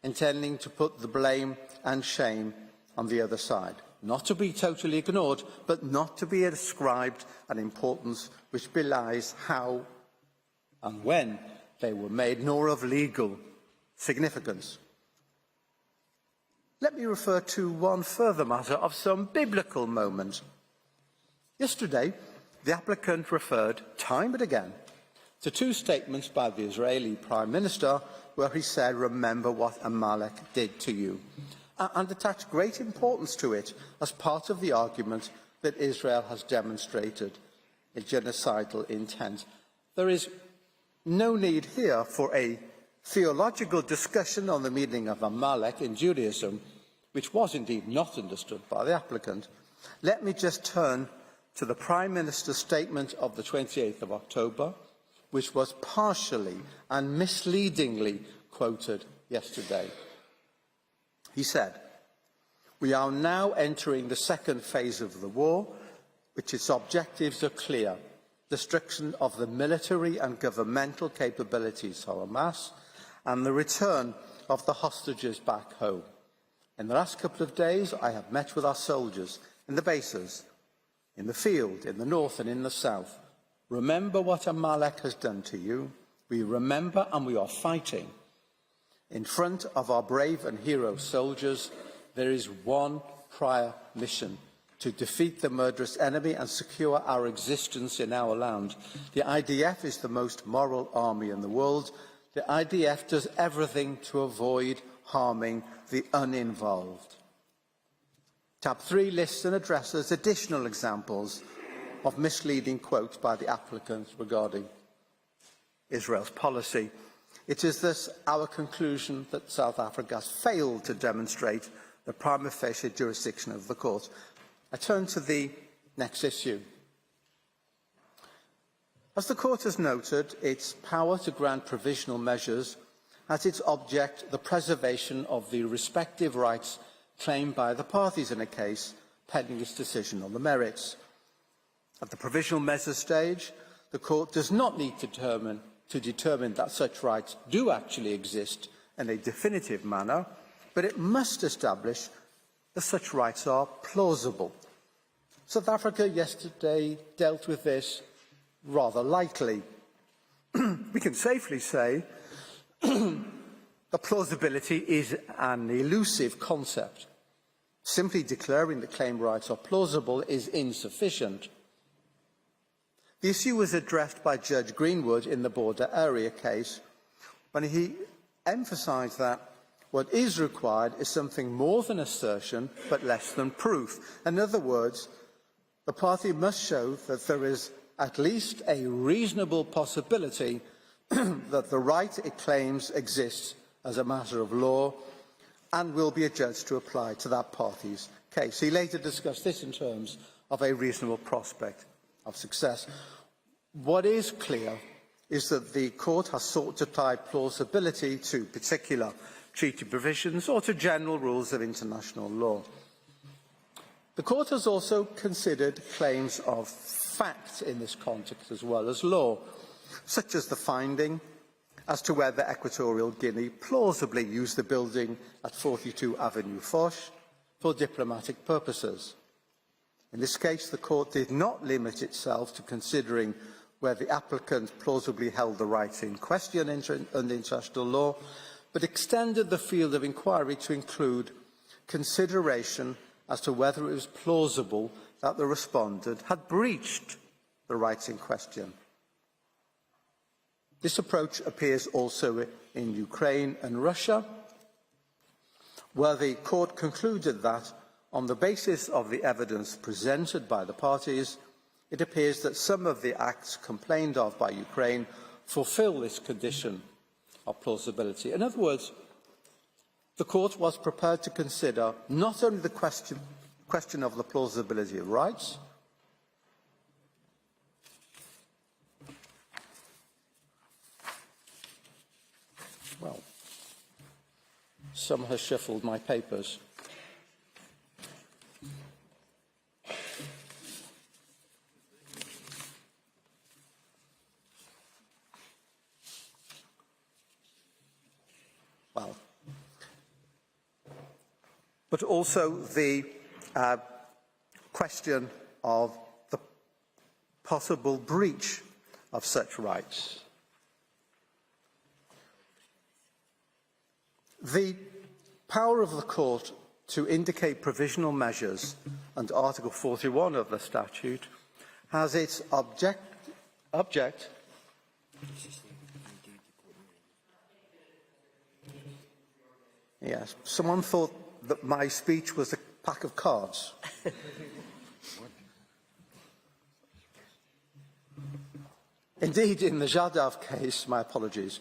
intending to put the blame and shame on the other side. Not to be totally ignored, but not to be ascribed an importance which belies how and when they were made, nor of legal significance. Let me refer to one further matter of some biblical moment. Yesterday, the applicant referred time and again to 2 statements by the Israeli Prime Minister where he said, "Remember what Amalek did to you," and attached great importance to it as part of the argument that Israel has demonstrated a genocidal intent. There is no need here for a theological discussion on the meaning of Amalek in Judaism, which was indeed not understood by the applicant. Let me just turn to the Prime Minister's statement of the 28th of October, which was partially and misleadingly quoted yesterday. He said, "We are now entering the second phase of the war, which its objectives are clear: destruction of the military and governmental capabilities of Hamas and the return of the hostages back home. In the last couple of days, I have met with our soldiers in the bases. in the field, in the north and in the south. Remember what Amalek has done to you. We remember and we are fighting. In front of our brave and hero soldiers, there is one prior mission: to defeat the murderous enemy and secure our existence in our land. The IDF is the most moral army in the world. The IDF does everything to avoid harming the uninvolved. Tab 3 lists and addresses additional examples of misleading quotes by the applicants regarding Israel's policy. It is thus our conclusion that South Africa has failed to demonstrate the prima facie jurisdiction of the court. I turn to the next issue. As the court has noted, its power to grant provisional measures has its object the preservation of the respective rights claimed by the parties in a case pending its decision on the merits. At the provisional measures stage, the court does not need to determine that such rights do actually exist in a definitive manner, but it must establish that such rights are plausible. South Africa yesterday dealt with this rather lightly. We can safely say that plausibility is an elusive concept. Simply declaring that claim rights are plausible is insufficient. The issue was addressed by Judge Greenwood in the border area case, when he emphasised that what is required is something more than assertion, but less than proof. In other words, the party must show that there is at least a reasonable possibility that the right it claims exists as a matter of law and will be adjudged to apply to that party's case. He later discussed this in terms of a reasonable prospect of success. What is clear is that the court has sought to tie plausibility to particular treaty provisions or to general rules of international law. The court has also considered claims of fact in this context as well as law, such as the finding as to whether Equatorial Guinea plausibly used the building at 42 Avenue Foch for diplomatic purposes. In this case, the court did not limit itself to considering whether the applicant plausibly held the rights in question under international law, but extended the field of inquiry to include consideration as to whether it was plausible that the respondent had breached the rights in question. This approach appears also in Ukraine and Russia, where the court concluded that, on the basis of the evidence presented by the parties, it appears that some of the acts complained of by Ukraine fulfil this condition of plausibility. In other words, the court was prepared to consider not only the question of the plausibility of rights, well, some has shuffled my papers. Well, but also the question of the possible breach of such rights. The power of the court to indicate provisional measures under Article 41 of the statute has its object Yes, someone thought that my speech was a pack of cards. Indeed, in the Jadav case, my apologies,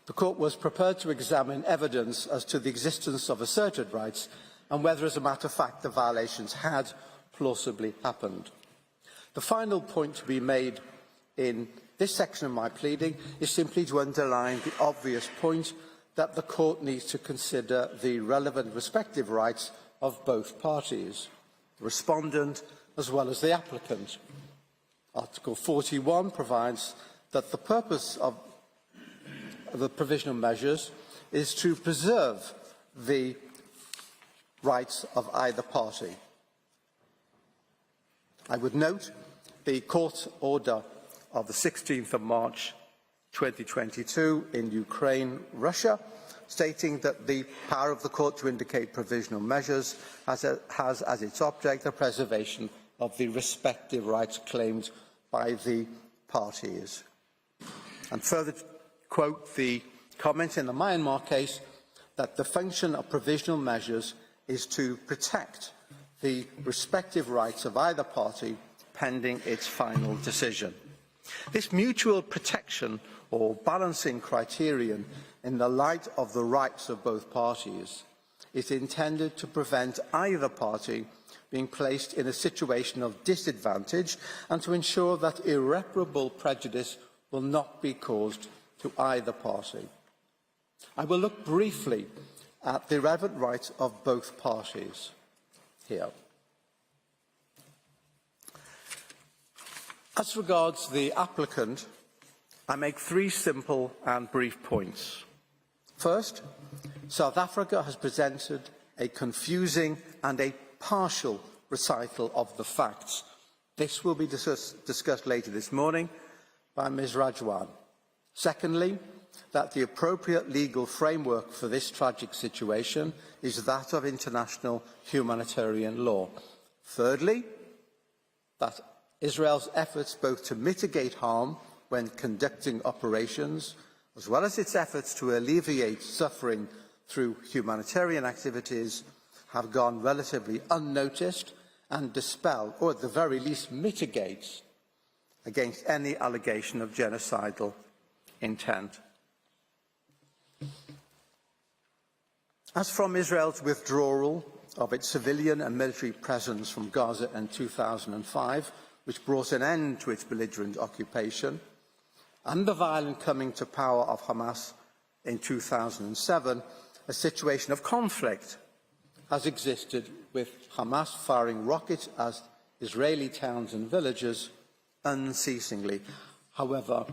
the court was prepared to examine evidence as to the existence of asserted rights and whether, as a matter of fact, the violations had plausibly happened. The final point to be made in this section of my pleading is simply to underline the obvious point that the court needs to consider the relevant respective rights of both parties, the respondent as well as the applicant. Article 41 provides that the purpose of the provisional measures is to preserve the rights of either party. I would note the court order of the 16th of March 2022 in Ukraine, Russia, stating that the power of the court to indicate provisional measures has as its object the preservation of the respective rights claimed by the parties. And further quote the comment in the Myanmar case that the function of provisional measures is to protect the respective rights of either party pending its final decision. This mutual protection or balancing criterion in the light of the rights of both parties is intended to prevent either party being placed in a situation of disadvantage and to ensure that irreparable prejudice will not be caused to either party. I will look briefly at the relevant rights of both parties here. As regards the applicant, I make three simple and brief points. First, South Africa has presented a confusing and a partial recital of the facts. This will be discussed later this morning by Ms. Rajwan. Secondly, that the appropriate legal framework for this tragic situation is that of international humanitarian law. Thirdly, that Israel's efforts both to mitigate harm when conducting operations, as well as its efforts to alleviate suffering through humanitarian activities, have gone relatively unnoticed and dispel, or at the very least mitigate, against any allegation of genocidal intent. As from Israel's withdrawal of its civilian and military presence from Gaza in 2005, which brought an end to its belligerent occupation, and the violent coming to power of Hamas in 2007, a situation of conflict has existed, with Hamas firing rockets at Israeli towns and villages unceasingly. However,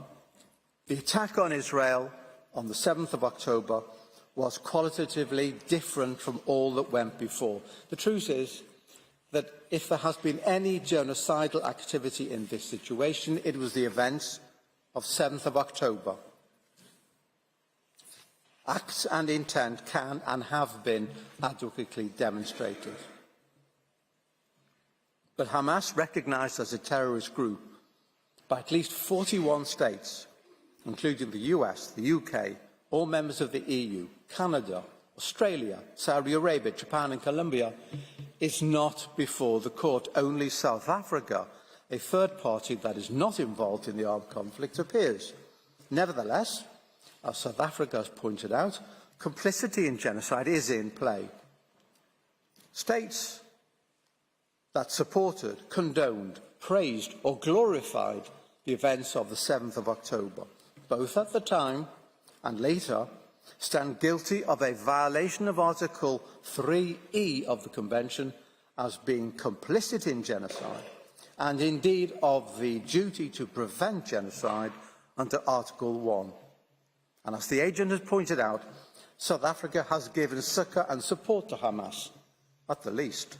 the attack on Israel on the 7th of October was qualitatively different from all that went before. The truth is that if there has been any genocidal activity in this situation, it was the events of 7th of October. Acts and intent can and have been adequately demonstrated. But Hamas, recognised as a terrorist group by at least 41 states, including the US, the UK, all members of the EU, Canada, Australia, Saudi Arabia, Japan and Colombia, is not before the court. Only South Africa, a third party that is not involved in the armed conflict, appears. Nevertheless, as South Africa has pointed out, complicity in genocide is in play. States that supported, condoned, praised or glorified the events of the 7th of October, both at the time and later, stand guilty of a violation of Article 3E of the Convention as being complicit in genocide, and indeed of the duty to prevent genocide under Article 1. And as the agent has pointed out, South Africa has given succour and support to Hamas, at the least.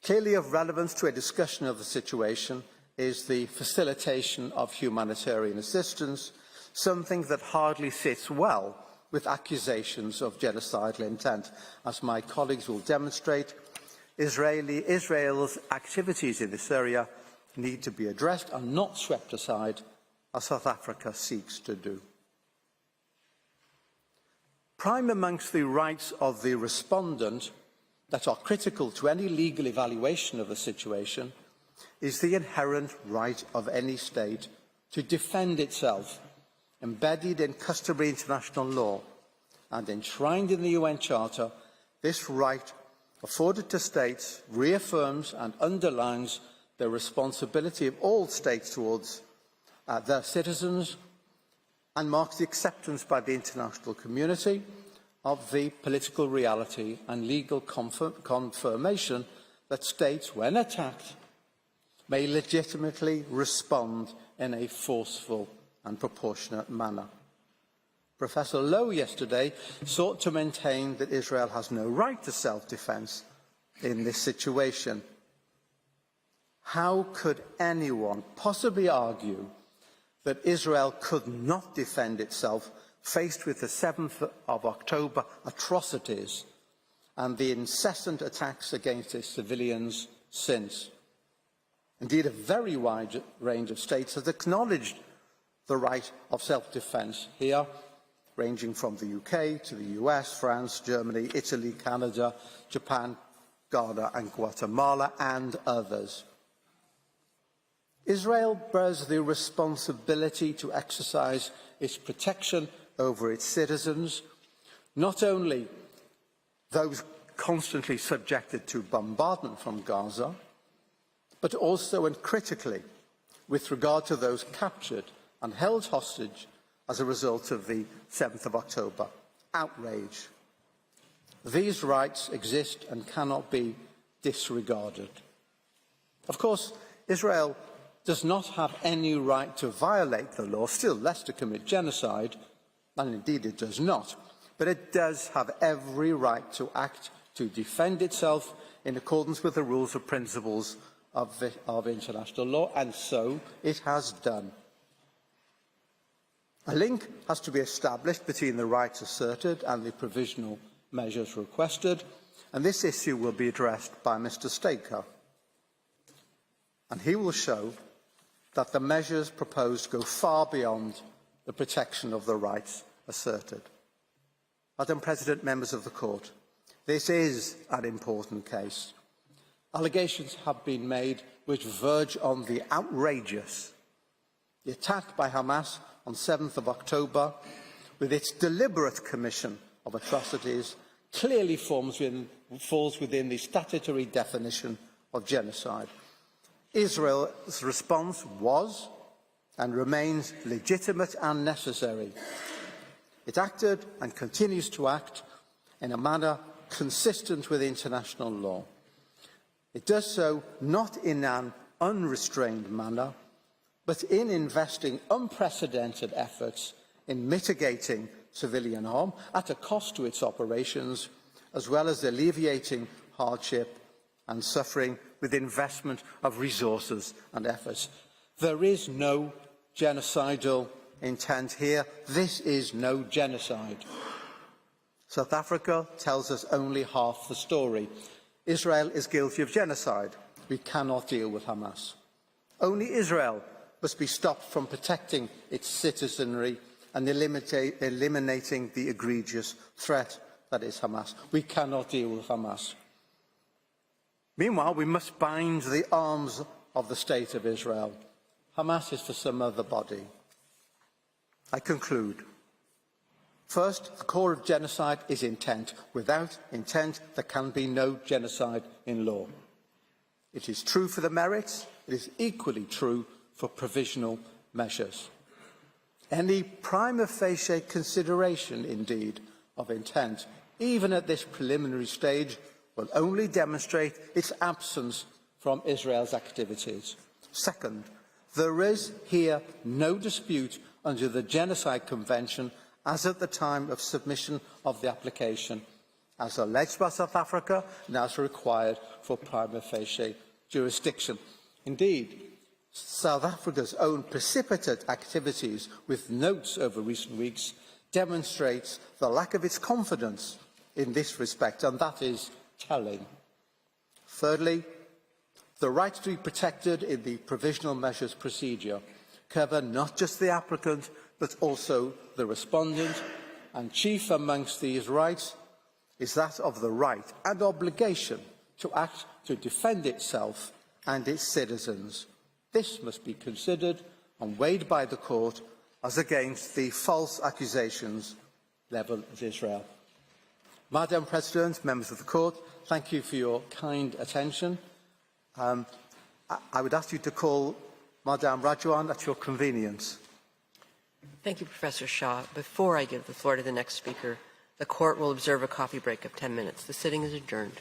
Clearly of relevance to a discussion of the situation is the facilitation of humanitarian assistance, something that hardly sits well with accusations of genocidal intent. As my colleagues will demonstrate, Israel's activities in this area need to be addressed and not swept aside, as South Africa seeks to do. Prime amongst the rights of the respondent that are critical to any legal evaluation of the situation is the inherent right of any state to defend itself, embedded in customary international law and enshrined in the UN Charter. This right, afforded to states, reaffirms and underlines the responsibility of all states towards their citizens and marks the acceptance by the international community of the political reality and legal confirmation that states, when attacked, may legitimately respond in a forceful and proportionate manner. Professor Lowe yesterday sought to maintain that Israel has no right to self-defence, in this situation. How could anyone possibly argue that Israel could not defend itself faced with the 7th of October atrocities and the incessant attacks against its civilians since? Indeed, a very wide range of states has acknowledged the right of self-defence here, ranging from the UK to the US, France, Germany, Italy, Canada, Japan, Ghana and Guatemala, and others. Israel bears the responsibility to exercise its protection over its citizens, not only those constantly subjected to bombardment from Gaza, but also and critically with regard to those captured and held hostage as a result of the 7th of October outrage. These rights exist and cannot be disregarded. Of course, Israel does not have any right to violate the law, still less to commit genocide, and indeed it does not, but it does have every right to act to defend itself in accordance with the rules and principles of international law, and so it has done. A link has to be established between the rights asserted and the provisional measures requested, and this issue will be addressed by Mr. Staker. And he will show that the measures proposed go far beyond the protection of the rights asserted. Madam President, members of the Court, this is an important case. Allegations have been made which verge on the outrageous. The attack by Hamas on 7th of October, with its deliberate commission of atrocities, clearly falls within the statutory definition of genocide. Israel's response was and remains legitimate and necessary. It acted and continues to act in a manner consistent with international law. It does so not in an unrestrained manner, but in investing unprecedented efforts in mitigating civilian harm at a cost to its operations, as well as alleviating hardship and suffering with investment of resources and efforts. There is no genocidal intent here. This is no genocide. South Africa tells us only half the story. Israel is guilty of genocide. We cannot deal with Hamas. Only Israel must be stopped from protecting its citizenry and eliminating the egregious threat that is Hamas. We cannot deal with Hamas. Meanwhile, we must bind the arms of the State of Israel. Hamas is for some other body. I conclude. First, the core of genocide is intent. Without intent, there can be no genocide in law. It is true for the merits. It is equally true for provisional measures. Any prima facie consideration, indeed, of intent, even at this preliminary stage, will only demonstrate its absence from Israel's activities. Second, there is here no dispute under the Genocide Convention as at the time of submission of the application, as alleged by South Africa and as required for prima facie jurisdiction. Indeed, South Africa's own precipitate activities with notes over recent weeks demonstrates the lack of its confidence in this respect, and that is telling. Thirdly, the rights to be protected in the provisional measures procedure cover not just the applicant but also the respondent, and chief amongst these rights is that of the right and obligation to act to defend itself and its citizens. This must be considered and weighed by the court as against the false accusations levelled at Israel. Madam President, members of the court, thank you for your kind attention. I would ask you to call Madame Rajwan at your convenience. Thank you, Professor Shah. Before I give the floor to the next speaker, the court will observe a coffee break of 10 minutes. The sitting is adjourned.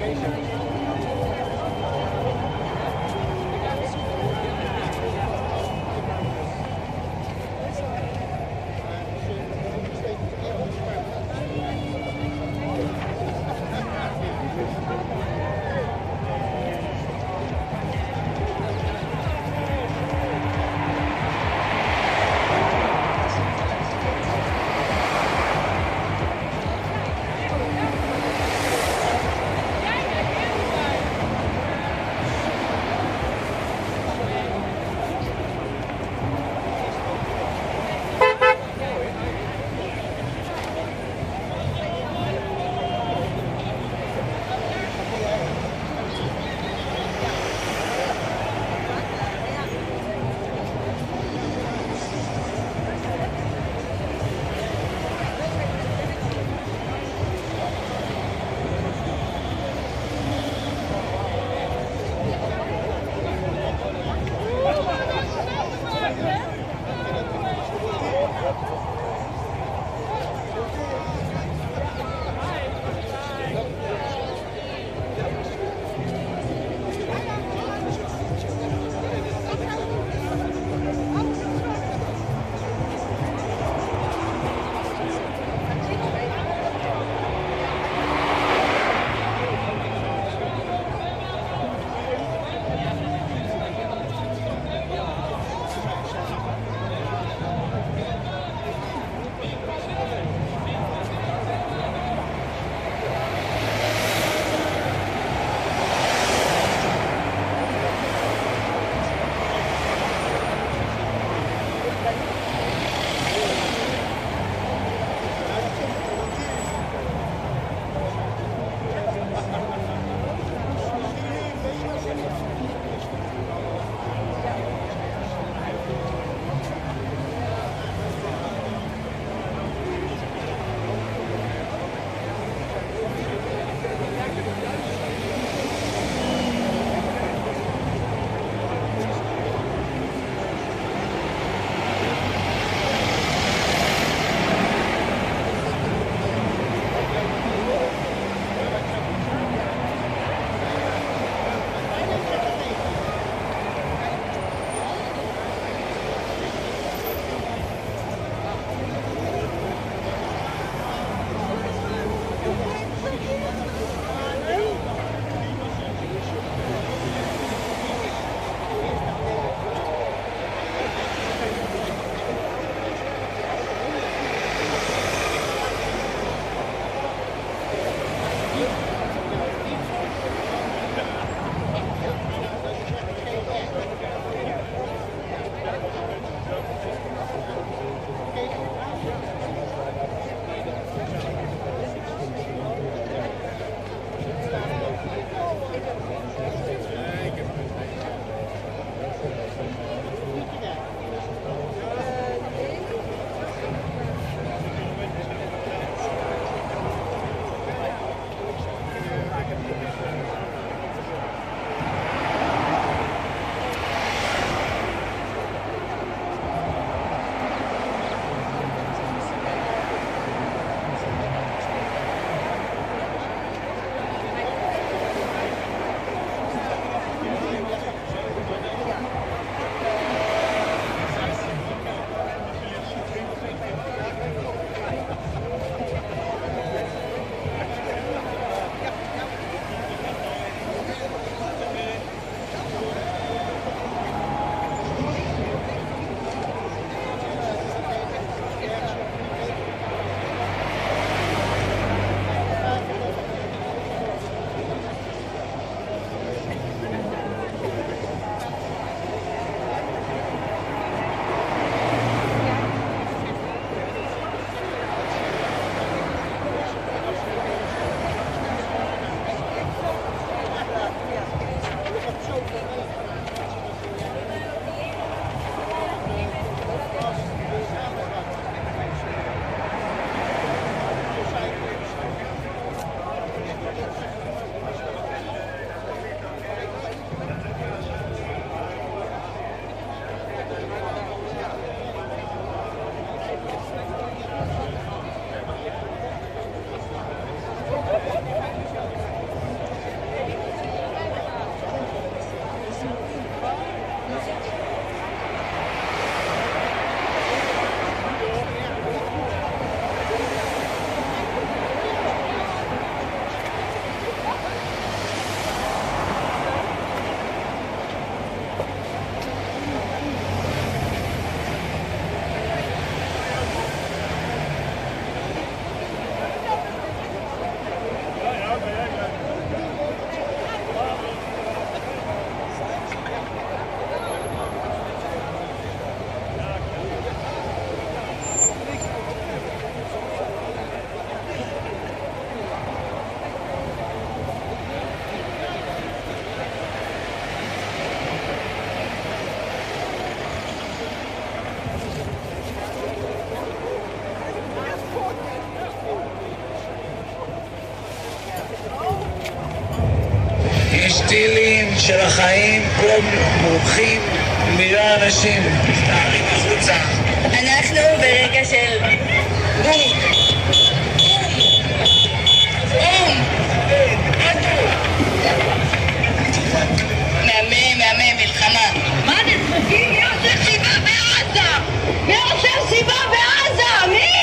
Yeah. סטילים של החיים, כולם מומחים, מיליון אנשים. אנחנו ברגע של בום. מהמם, מלחמה. מה נצחקים? מי עושה סיבה בעזה? מי עושה סיבה בעזה? מי?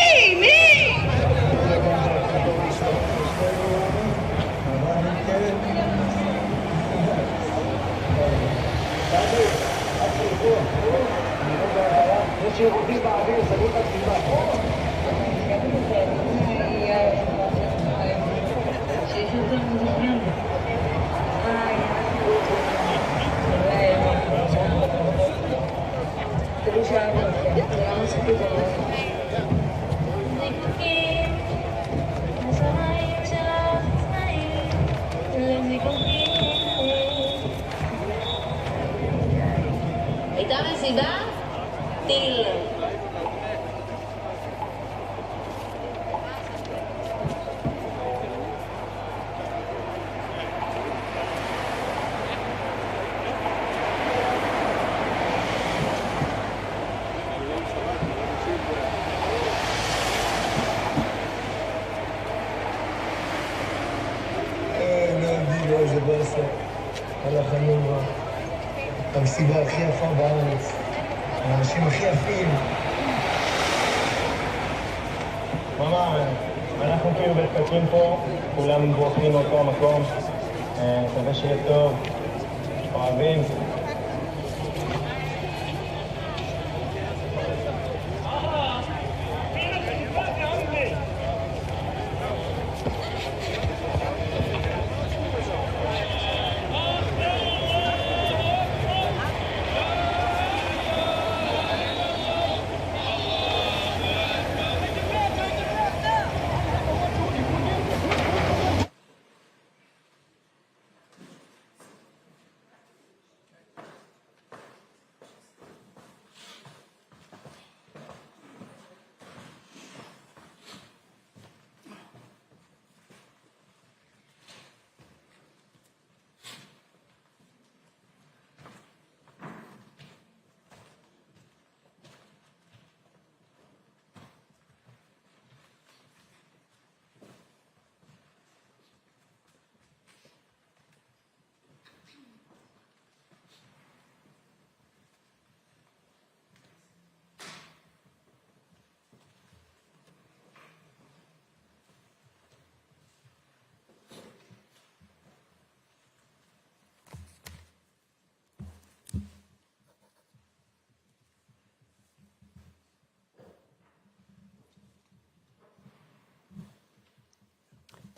הייתה מסיבה? טיל. איזה באסה, הלך הנורא. המסיבה הכי יפה בארץ, האנשים הכי יפים. ממש, אנחנו כאילו בפקקים פה, כולם בורחים מאותו המקום. מקווה שיהיה טוב, אוהבים.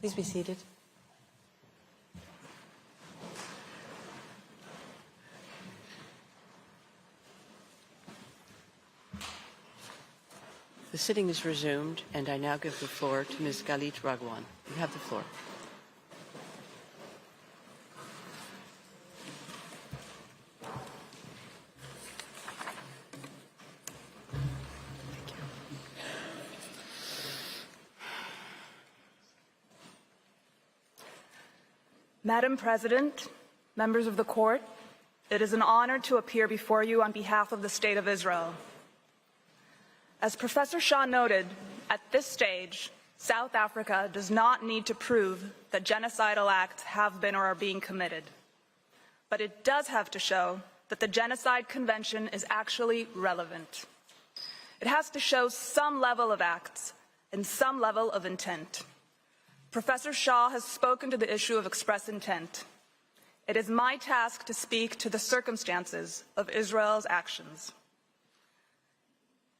Please be seated. The sitting is resumed, and I now give the floor to Ms. Galit Ragwan. You have the floor. Madam President, members of the court, it is an honor to appear before you on behalf of the State of Israel. As Professor Shah noted, at this stage, South Africa does not need to prove that genocidal acts have been or are being committed. But it does have to show that the Genocide Convention is actually relevant. It has to show some level of acts and some level of intent. Professor Shah has spoken to the issue of express intent. It is my task to speak to the circumstances of Israel's actions.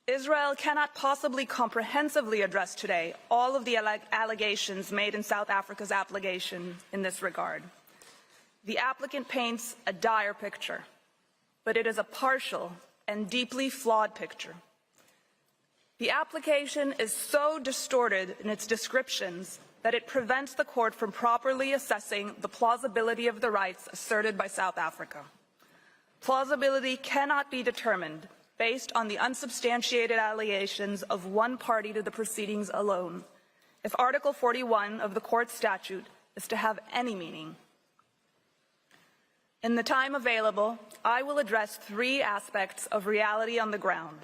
Israel cannot possibly comprehensively address today all of the allegations made in South Africa's application in this regard. The applicant paints a dire picture, but it is a partial and deeply flawed picture. The application is so distorted in its descriptions that it prevents the court from properly assessing the plausibility of the rights asserted by South Africa. Plausibility cannot be determined based on the unsubstantiated allegations of one party to the proceedings alone, if Article 41 of the court statute is to have any meaning. In the time available, I will address three aspects of reality on the ground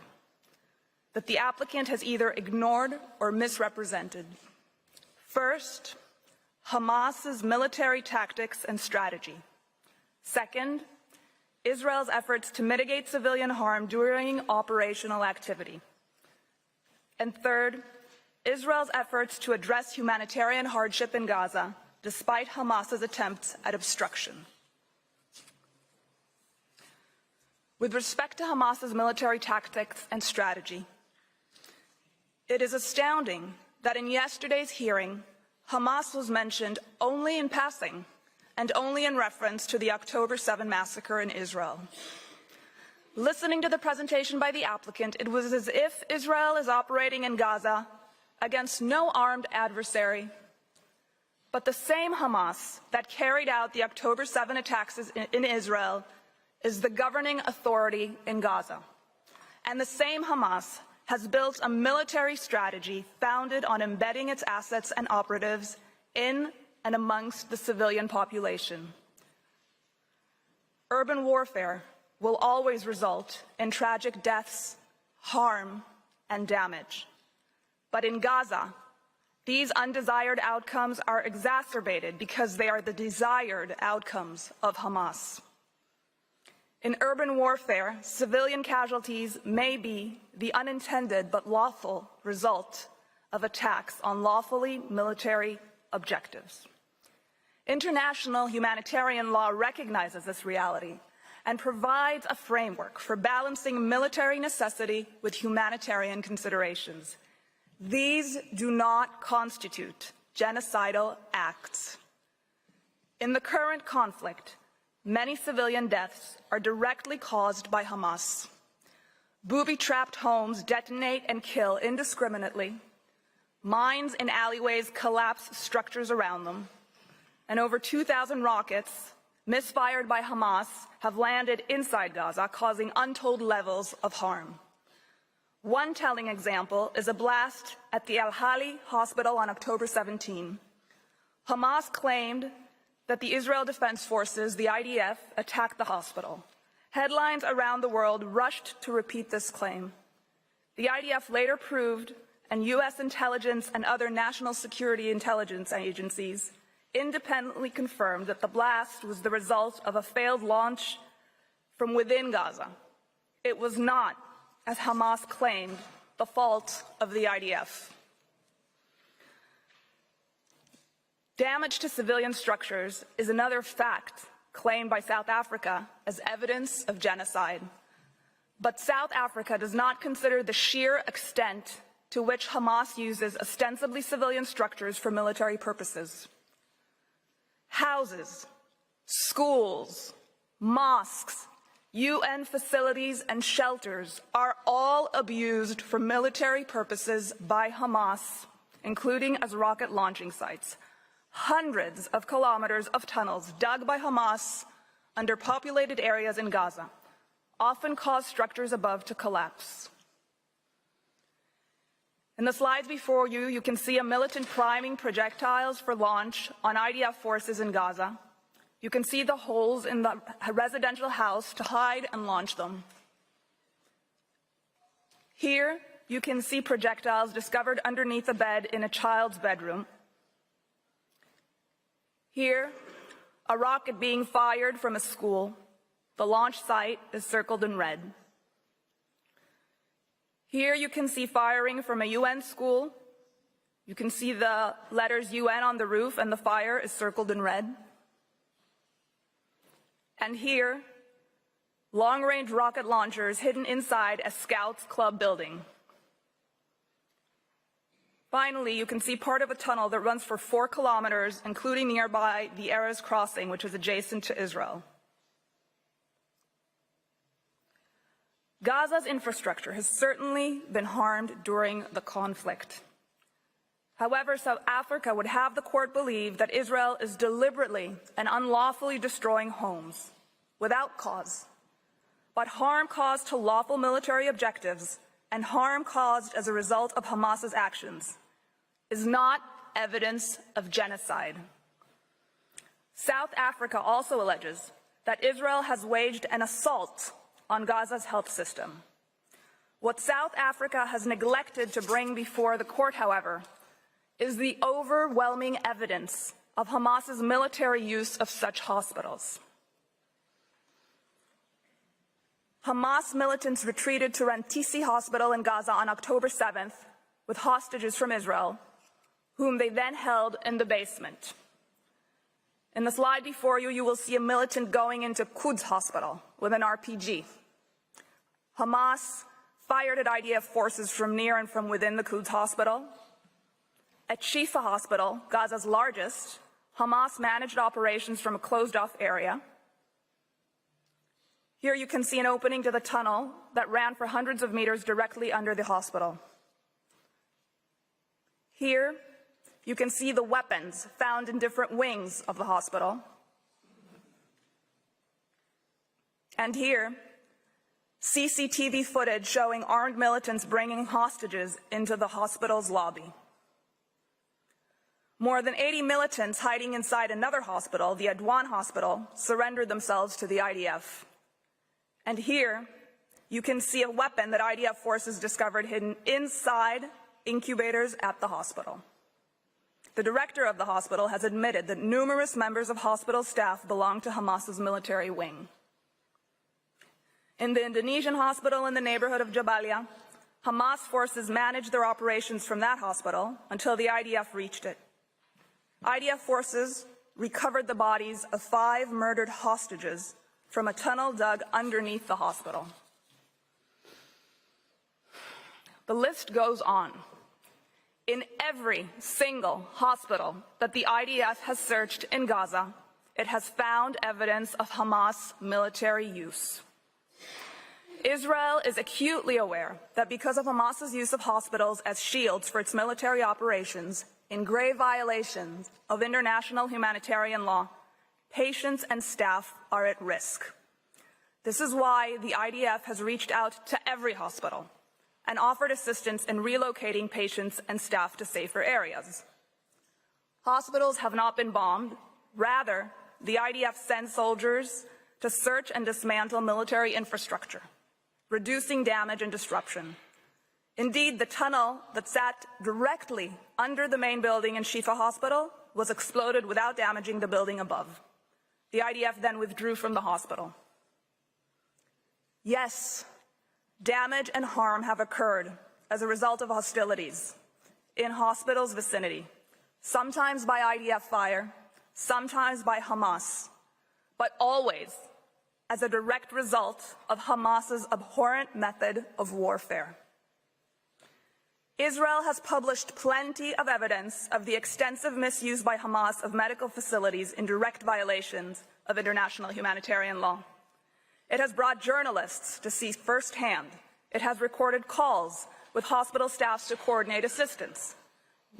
that the applicant has either ignored or misrepresented. First, Hamas's military tactics and strategy. Second, Israel's efforts to mitigate civilian harm during operational activity. And third, Israel's efforts to address humanitarian hardship in Gaza, despite Hamas's attempts at obstruction. With respect to Hamas's military tactics and strategy, it is astounding that in yesterday's hearing, Hamas was mentioned only in passing and only in reference to the October 7 massacre in Israel. Listening to the presentation by the applicant, it was as if Israel is operating in Gaza against no armed adversary, but the same Hamas that carried out the October 7 attacks in Israel is the governing authority in Gaza. And the same Hamas has built a military strategy founded on embedding its assets and operatives in and amongst the civilian population. Urban warfare will always result in tragic deaths, harm, and damage. But in Gaza, these undesired outcomes are exacerbated because they are the desired outcomes of Hamas. In urban warfare, civilian casualties may be the unintended but lawful result of attacks on lawfully military objectives. International humanitarian law recognizes this reality and provides a framework for balancing military necessity with humanitarian considerations. These do not constitute genocidal acts. In the current conflict, many civilian deaths are directly caused by Hamas. Booby-trapped homes detonate and kill indiscriminately. Mines in alleyways collapse structures around them. And over 2,000 rockets, misfired by Hamas, have landed inside Gaza, causing untold levels of harm. One telling example is a blast at the Al-Hali hospital on October 17. Hamas claimed that the Israel Defense Forces, the IDF, attacked the hospital. Headlines around the world rushed to repeat this claim. The IDF later proved, and U.S. intelligence and other national security intelligence agencies independently confirmed that the blast was the result of a failed launch from within Gaza. It was not, as Hamas claimed, the fault of the IDF. Damage to civilian structures is another fact claimed by South Africa as evidence of genocide. But South Africa does not consider the sheer extent to which Hamas uses ostensibly civilian structures for military purposes. Houses, schools, mosques, UN facilities, and shelters are all abused for military purposes by Hamas, including as rocket launching sites. Hundreds of kilometers of tunnels dug by Hamas under populated areas in Gaza often cause structures above to collapse. In the slides before you, you can see a militant priming projectiles for launch on IDF forces in Gaza. You can see the holes in the residential house to hide and launch them. Here, you can see projectiles discovered underneath a bed in a child's bedroom. Here, a rocket being fired from a school. The launch site is circled in red. Here you can see firing from a UN school. You can see the letters UN on the roof, and the fire is circled in red. And here, long-range rocket launchers hidden inside a Scouts Club building. Finally, you can see part of a tunnel that runs for 4 kilometers, including nearby the Erez crossing, which is adjacent to Israel. Gaza's infrastructure has certainly been harmed during the conflict. However, South Africa would have the court believe that Israel is deliberately and unlawfully destroying homes without cause, but harm caused to lawful military objectives and harm caused as a result of Hamas's actions is not evidence of genocide. South Africa also alleges that Israel has waged an assault on Gaza's health system. What South Africa has neglected to bring before the court, however, is the overwhelming evidence of Hamas's military use of such hospitals. Hamas militants retreated to Rantisi Hospital in Gaza on October 7th with hostages from Israel, whom they then held in the basement. In the slide before you, you will see a militant going into Quds Hospital with an RPG. Hamas fired at IDF forces from near and from within the Quds Hospital. At Shifa Hospital, Gaza's largest, Hamas managed operations from a closed-off area. Here you can see an opening to the tunnel that ran for hundreds of meters directly under the hospital. Here you can see the weapons found in different wings of the hospital. And here, CCTV footage showing armed militants bringing hostages into the hospital's lobby. More than 80 militants hiding inside another hospital, the Adwan Hospital, surrendered themselves to the IDF. And here, you can see a weapon that IDF forces discovered hidden inside incubators at the hospital. The director of the hospital has admitted that numerous members of hospital staff belong to Hamas's military wing. In the Indonesian hospital in the neighborhood of Jabalia, Hamas forces managed their operations from that hospital until the IDF reached it. IDF forces recovered the bodies of 5 murdered hostages from a tunnel dug underneath the hospital. The list goes on. In every single hospital that the IDF has searched in Gaza, it has found evidence of Hamas military use. Israel is acutely aware that because of Hamas's use of hospitals as shields for its military operations, in grave violations of international humanitarian law, patients and staff are at risk. This is why the IDF has reached out to every hospital and offered assistance in relocating patients and staff to safer areas. Hospitals have not been bombed. Rather, the IDF sends soldiers to search and dismantle military infrastructure, reducing damage and disruption. Indeed, the tunnel that sat directly under the main building in Shifa Hospital was exploded without damaging the building above. The IDF then withdrew from the hospital. Yes, damage and harm have occurred as a result of hostilities in hospitals' vicinity, sometimes by IDF fire, sometimes by Hamas, but always as a direct result of Hamas's abhorrent method of warfare. Israel has published plenty of evidence of the extensive misuse by Hamas of medical facilities in direct violations of international humanitarian law. It has brought journalists to see firsthand. It has recorded calls with hospital staffs to coordinate assistance.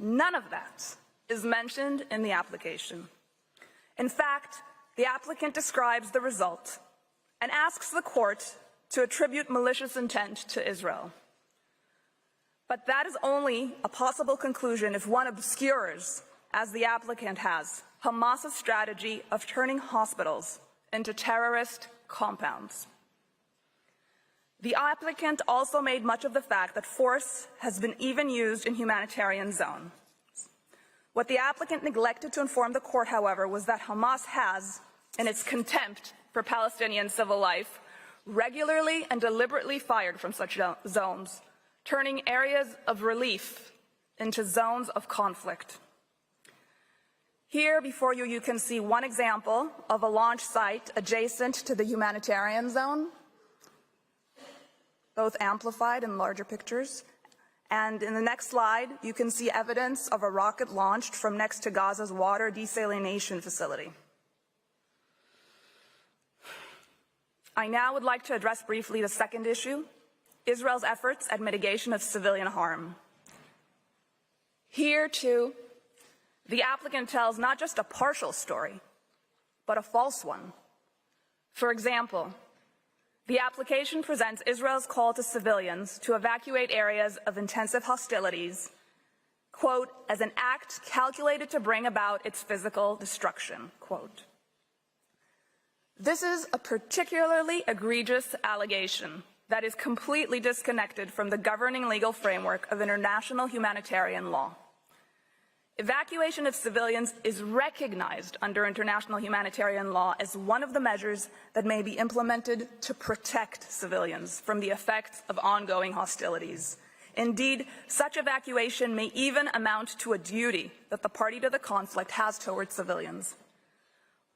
None of that is mentioned in the application. In fact, the applicant describes the result and asks the court to attribute malicious intent to Israel. But that is only a possible conclusion if one obscures, as the applicant has, Hamas's strategy of turning hospitals into terrorist compounds. The applicant also made much of the fact that force has been even used in humanitarian zones. What the applicant neglected to inform the court, however, was that Hamas has, in its contempt for Palestinian civil life, regularly and deliberately fired from such zones, turning areas of relief into zones of conflict. Here before you, you can see one example of a launch site adjacent to the humanitarian zone, both amplified in larger pictures. And in the next slide, you can see evidence of a rocket launched from next to Gaza's water desalination facility. I now would like to address briefly the second issue, Israel's efforts at mitigation of civilian harm. Here, too, the applicant tells not just a partial story, but a false one. For example, the application presents Israel's call to civilians to evacuate areas of intensive hostilities, quote, as an act calculated to bring about its physical destruction, quote. This is a particularly egregious allegation that is completely disconnected from the governing legal framework of international humanitarian law. Evacuation of civilians is recognized under international humanitarian law as one of the measures that may be implemented to protect civilians from the effects of ongoing hostilities. Indeed, such evacuation may even amount to a duty that the party to the conflict has towards civilians.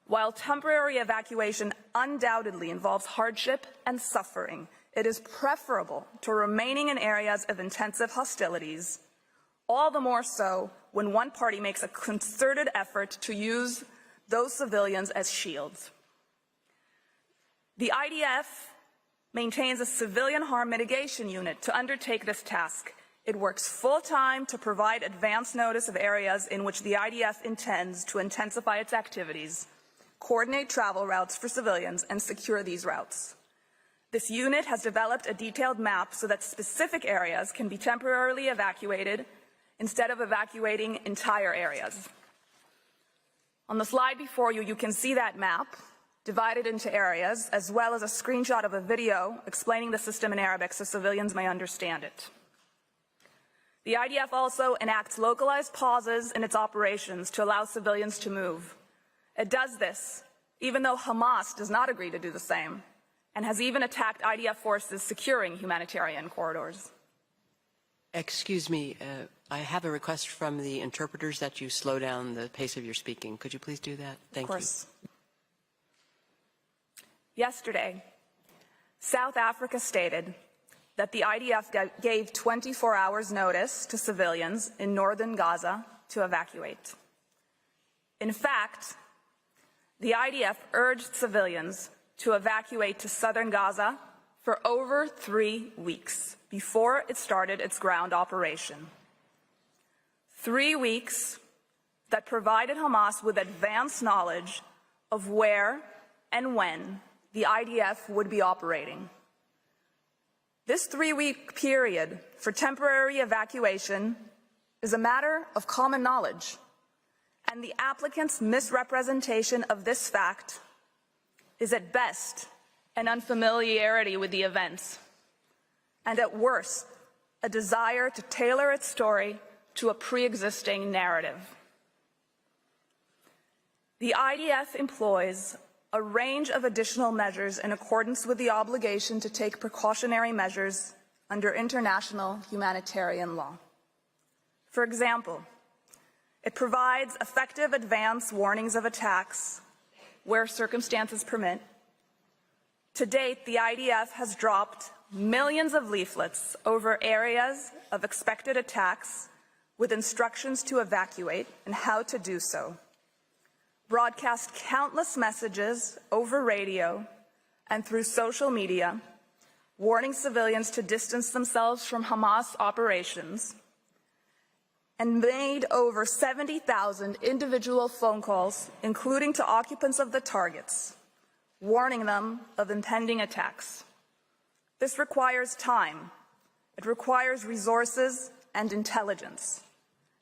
While temporary evacuation undoubtedly involves hardship and suffering, it is preferable to remaining in areas of intensive hostilities, all the more so when one party makes a concerted effort to use those civilians as shields. The IDF maintains a civilian harm mitigation unit to undertake this task. It works full-time to provide advance notice of areas in which the IDF intends to intensify its activities, coordinate travel routes for civilians, and secure these routes. This unit has developed a detailed map so that specific areas can be temporarily evacuated instead of evacuating entire areas. On the slide before you, you can see that map divided into areas, as well as a screenshot of a video explaining the system in Arabic so civilians may understand it. The IDF also enacts localized pauses in its operations to allow civilians to move. It does this even though Hamas does not agree to do the same, and has even attacked IDF forces securing humanitarian corridors. Excuse me, I have a request from the interpreters that you slow down the pace of your speaking. Could you please do that? Thank you. Of course. Yesterday, South Africa stated that the IDF gave 24 hours notice to civilians in northern Gaza to evacuate. In fact, the IDF urged civilians to evacuate to southern Gaza for over 3 weeks before it started its ground operation. 3 weeks that provided Hamas with advance knowledge of where and when the IDF would be operating. This 3-week period for temporary evacuation is a matter of common knowledge, and the applicant's misrepresentation of this fact is at best an unfamiliarity with the events, and at worst, a desire to tailor its story to a pre-existing narrative. The IDF employs a range of additional measures in accordance with the obligation to take precautionary measures under international humanitarian law. For example, it provides effective advance warnings of attacks where circumstances permit. To date, the IDF has dropped millions of leaflets over areas of expected attacks with instructions to evacuate and how to do so, broadcast countless messages over radio and through social media, warning civilians to distance themselves from Hamas operations, and made over 70,000 individual phone calls, including to occupants of the targets, warning them of impending attacks. This requires time, it requires resources and intelligence,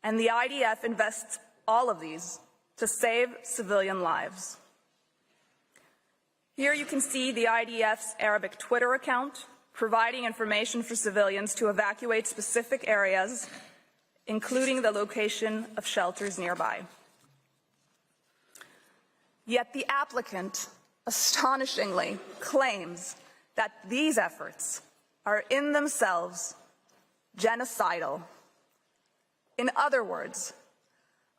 and the IDF invests all of these to save civilian lives. Here you can see the IDF's Arabic Twitter account providing information for civilians to evacuate specific areas, including the location of shelters nearby. Yet the applicant astonishingly claims that these efforts are in themselves genocidal. In other words,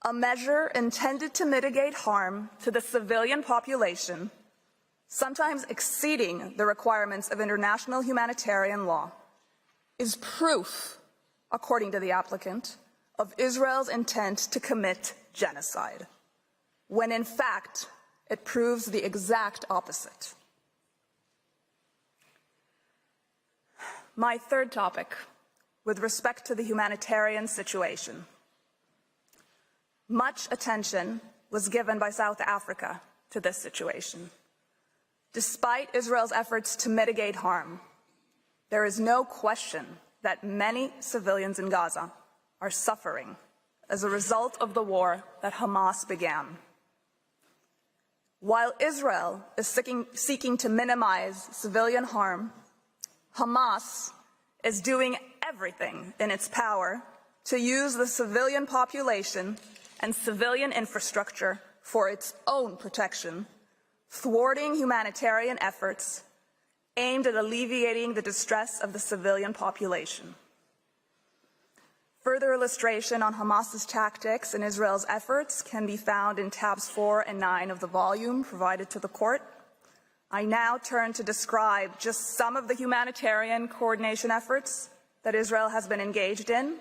a measure intended to mitigate harm to the civilian population, sometimes exceeding the requirements of international humanitarian law, is proof, according to the applicant, of Israel's intent to commit genocide, when in fact it proves the exact opposite. My third topic, with respect to the humanitarian situation. Much attention was given by South Africa to this situation. Despite Israel's efforts to mitigate harm, there is no question that many civilians in Gaza are suffering as a result of the war that Hamas began. While Israel is seeking to minimize civilian harm, Hamas is doing everything in its power to use the civilian population and civilian infrastructure for its own protection, thwarting humanitarian efforts aimed at alleviating the distress of the civilian population. Further illustration on Hamas's tactics and Israel's efforts can be found in tabs 4 and 9 of the volume provided to the court. I now turn to describe just some of the humanitarian coordination efforts that Israel has been engaged in,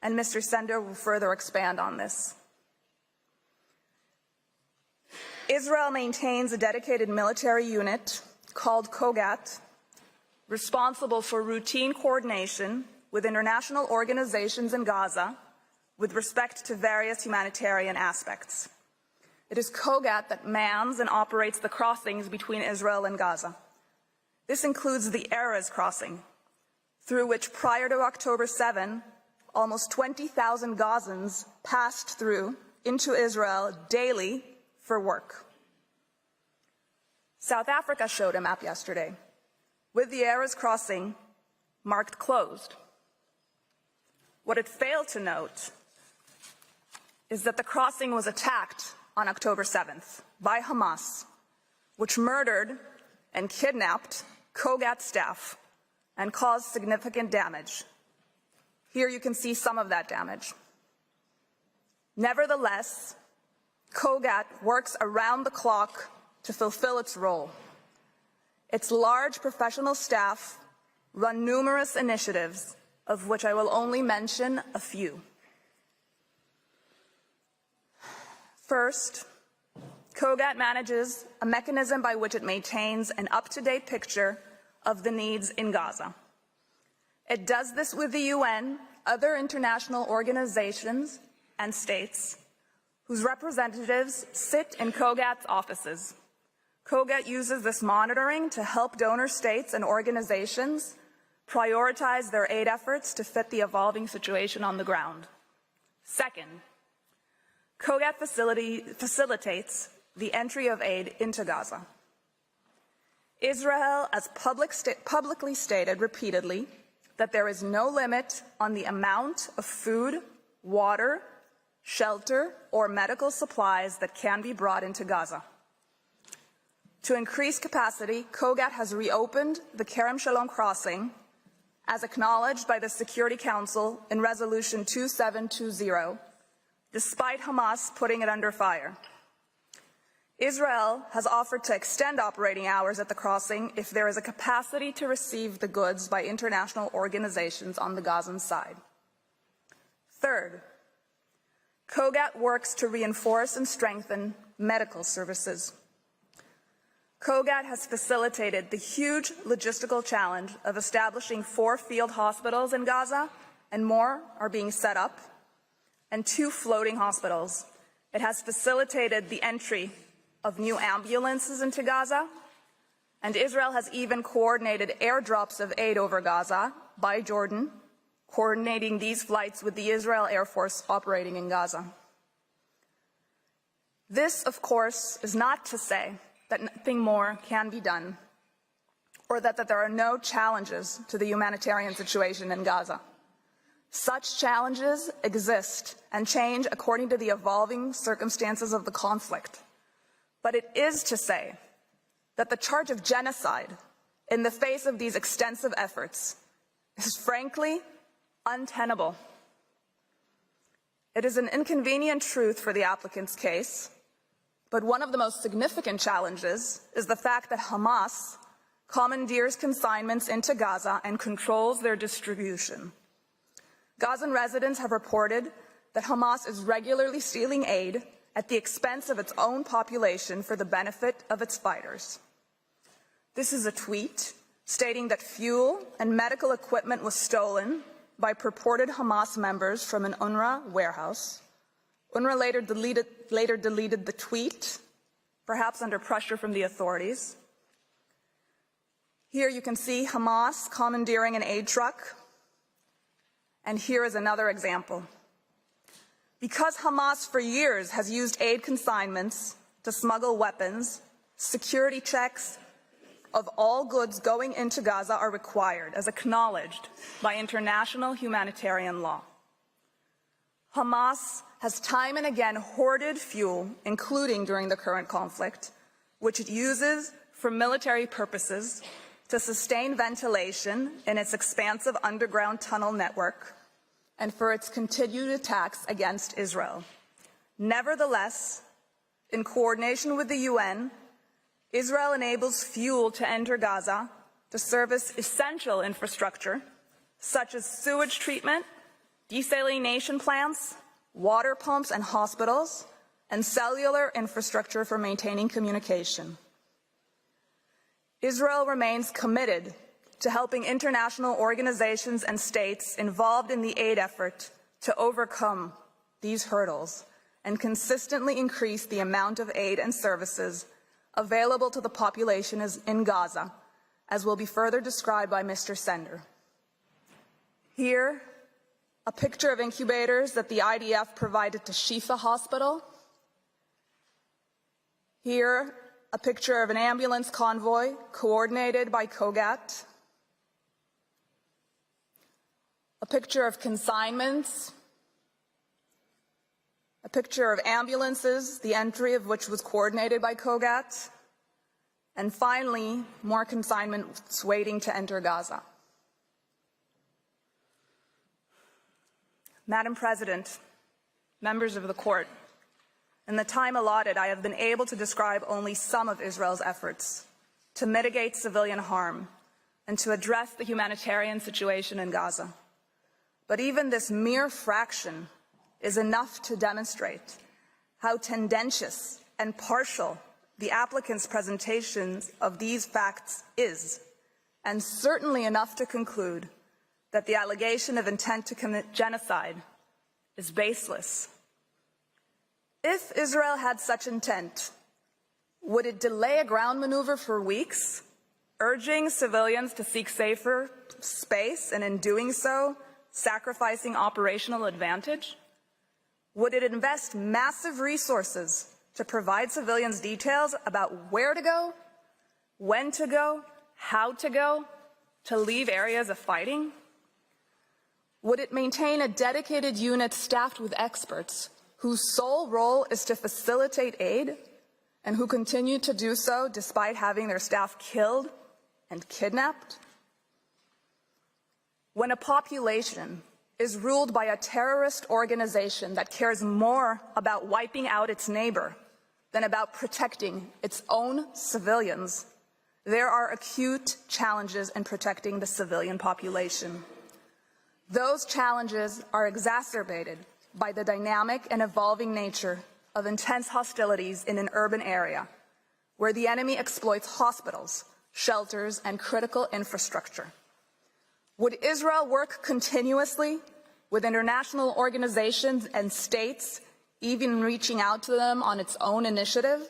and Mr. Sender will further expand on this. Israel maintains a dedicated military unit called Kogat, responsible for routine coordination with international organizations in Gaza with respect to various humanitarian aspects. It is Kogat that mans and operates the crossings between Israel and Gaza. This includes the Erez crossing, through which prior to October 7, almost 20,000 Gazans passed through into Israel daily for work. South Africa showed a map yesterday, with the Erez crossing marked closed. What it failed to note is that the crossing was attacked on October 7th by Hamas, which murdered and kidnapped Kogat staff and caused significant damage. Here you can see some of that damage. Nevertheless, Kogat works around the clock to fulfill its role. Its large professional staff run numerous initiatives, of which I will only mention a few. First, Kogat manages a mechanism by which it maintains an up-to-date picture of the needs in Gaza. It does this with the UN, other international organizations, and states, whose representatives sit in Kogat's offices. Kogat uses this monitoring to help donor states and organizations prioritize their aid efforts to fit the evolving situation on the ground. Second, Kogat facilitates the entry of aid into Gaza. Israel has publicly stated repeatedly that there is no limit on the amount of food, water, shelter, or medical supplies that can be brought into Gaza. To increase capacity, Kogat has reopened the Kerem Shalom crossing, as acknowledged by the Security Council in Resolution 2720, despite Hamas putting it under fire. Israel has offered to extend operating hours at the crossing if there is a capacity to receive the goods by international organizations on the Gazan side. Third, Kogat works to reinforce and strengthen medical services. Kogat has facilitated the huge logistical challenge of establishing 4 field hospitals in Gaza, and more are being set up, and 2 floating hospitals. It has facilitated the entry of new ambulances into Gaza, and Israel has even coordinated airdrops of aid over Gaza by Jordan, coordinating these flights with the Israel Air Force operating in Gaza. This, of course, is not to say that nothing more can be done, or that there are no challenges to the humanitarian situation in Gaza. Such challenges exist and change according to the evolving circumstances of the conflict. But it is to say that the charge of genocide in the face of these extensive efforts is frankly untenable. It is an inconvenient truth for the applicant's case, but one of the most significant challenges is the fact that Hamas commandeers consignments into Gaza and controls their distribution. Gazan residents have reported that Hamas is regularly stealing aid at the expense of its own population for the benefit of its fighters. This is a tweet stating that fuel and medical equipment was stolen by purported Hamas members from an UNRWA warehouse. UNRWA later deleted the tweet, perhaps under pressure from the authorities. Here you can see Hamas commandeering an aid truck. And here is another example. Because Hamas for years has used aid consignments to smuggle weapons, security checks of all goods going into Gaza are required, as acknowledged by international humanitarian law. Hamas has time and again hoarded fuel, including during the current conflict, which it uses for military purposes to sustain ventilation in its expansive underground tunnel network and for its continued attacks against Israel. Nevertheless, in coordination with the UN, Israel enables fuel to enter Gaza to service essential infrastructure such as sewage treatment, desalination plants, water pumps and hospitals, and cellular infrastructure for maintaining communication. Israel remains committed to helping international organizations and states involved in the aid effort to overcome these hurdles and consistently increase the amount of aid and services available to the population in Gaza, as will be further described by Mr. Sender. Here, a picture of incubators that the IDF provided to Shifa Hospital. Here, a picture of an ambulance convoy coordinated by COGAT. A picture of consignments. A picture of ambulances, the entry of which was coordinated by COGAT. And finally, more consignments waiting to enter Gaza. Madam President, members of the court, in the time allotted, I have been able to describe only some of Israel's efforts to mitigate civilian harm and to address the humanitarian situation in Gaza. But even this mere fraction is enough to demonstrate how tendentious and partial the applicant's presentation of these facts is, and certainly enough to conclude that the allegation of intent to commit genocide is baseless. If Israel had such intent, would it delay a ground maneuver for weeks, urging civilians to seek safer space, and in doing so, sacrificing operational advantage? Would it invest massive resources to provide civilians details about where to go, when to go, how to go, to leave areas of fighting? Would it maintain a dedicated unit staffed with experts whose sole role is to facilitate aid and who continue to do so despite having their staff killed and kidnapped? When a population is ruled by a terrorist organization that cares more about wiping out its neighbor than about protecting its own civilians, there are acute challenges in protecting the civilian population. Those challenges are exacerbated by the dynamic and evolving nature of intense hostilities in an urban area, where the enemy exploits hospitals, shelters, and critical infrastructure. Would Israel work continuously with international organizations and states, even reaching out to them on its own initiative,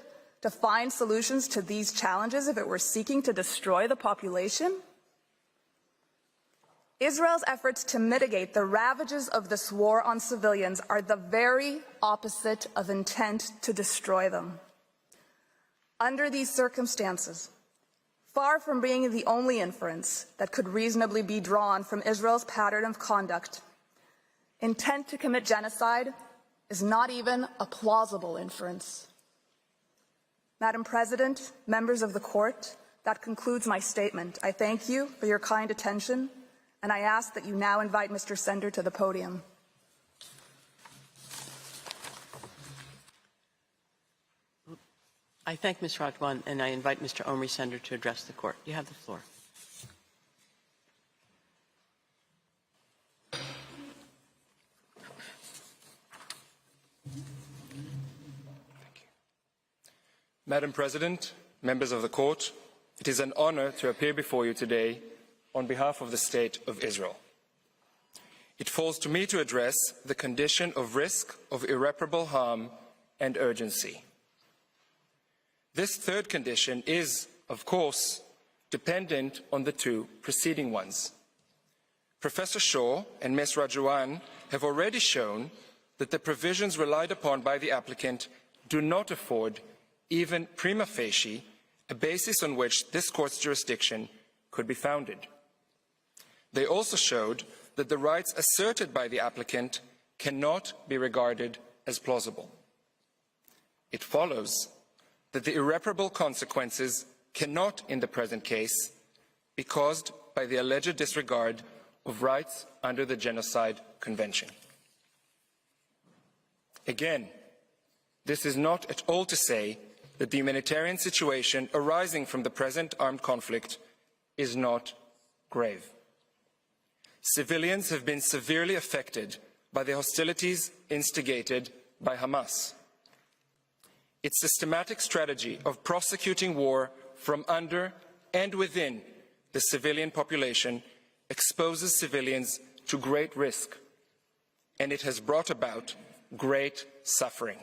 to find solutions to these challenges if it were seeking to destroy the population? Israel's efforts to mitigate the ravages of this war on civilians are the very opposite of intent to destroy them. Under these circumstances, far from being the only inference that could reasonably be drawn from Israel's pattern of conduct, intent to commit genocide is not even a plausible inference. Madam President, members of the court, that concludes my statement. I thank you for your kind attention, and I ask that you now invite Mr. Sender to the podium. I thank Ms. Radwan, and I invite Mr. Omri Sender to address the court. You have the floor. Madam President, members of the court, it is an honor to appear before you today on behalf of the State of Israel. It falls to me to address the condition of risk of irreparable harm and urgency. This third condition is, of course, dependent on the two preceding ones. Professor Shaw and Ms. Radwan have already shown that the provisions relied upon by the applicant do not afford even prima facie, a basis on which this court's jurisdiction could be founded. They also showed that the rights asserted by the applicant cannot be regarded as plausible. It follows that the irreparable consequences cannot, in the present case, be caused by the alleged disregard of rights under the Genocide Convention. Again, this is not at all to say that the humanitarian situation arising from the present armed conflict is not grave. Civilians have been severely affected by the hostilities instigated by Hamas. Its systematic strategy of prosecuting war from under and within the civilian population exposes civilians to great risk, and it has brought about great suffering.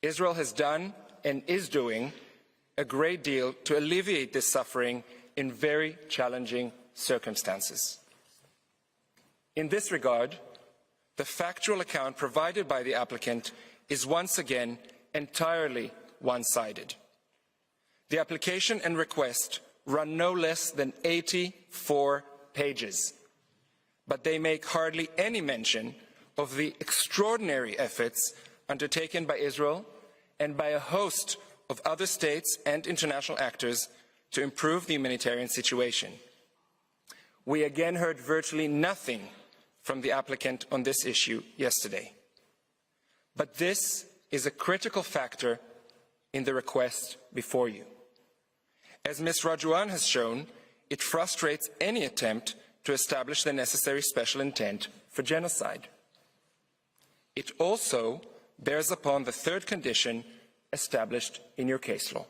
Israel has done and is doing a great deal to alleviate this suffering in very challenging circumstances. In this regard, the factual account provided by the applicant is once again entirely one-sided. The application and request run no less than 84 pages, but they make hardly any mention of the extraordinary efforts undertaken by Israel and by a host of other states and international actors to improve the humanitarian situation. We again heard virtually nothing from the applicant on this issue yesterday. But this is a critical factor in the request before you. As Ms. Rajuan has shown, it frustrates any attempt to establish the necessary special intent for genocide. It also bears upon the third condition established in your case law.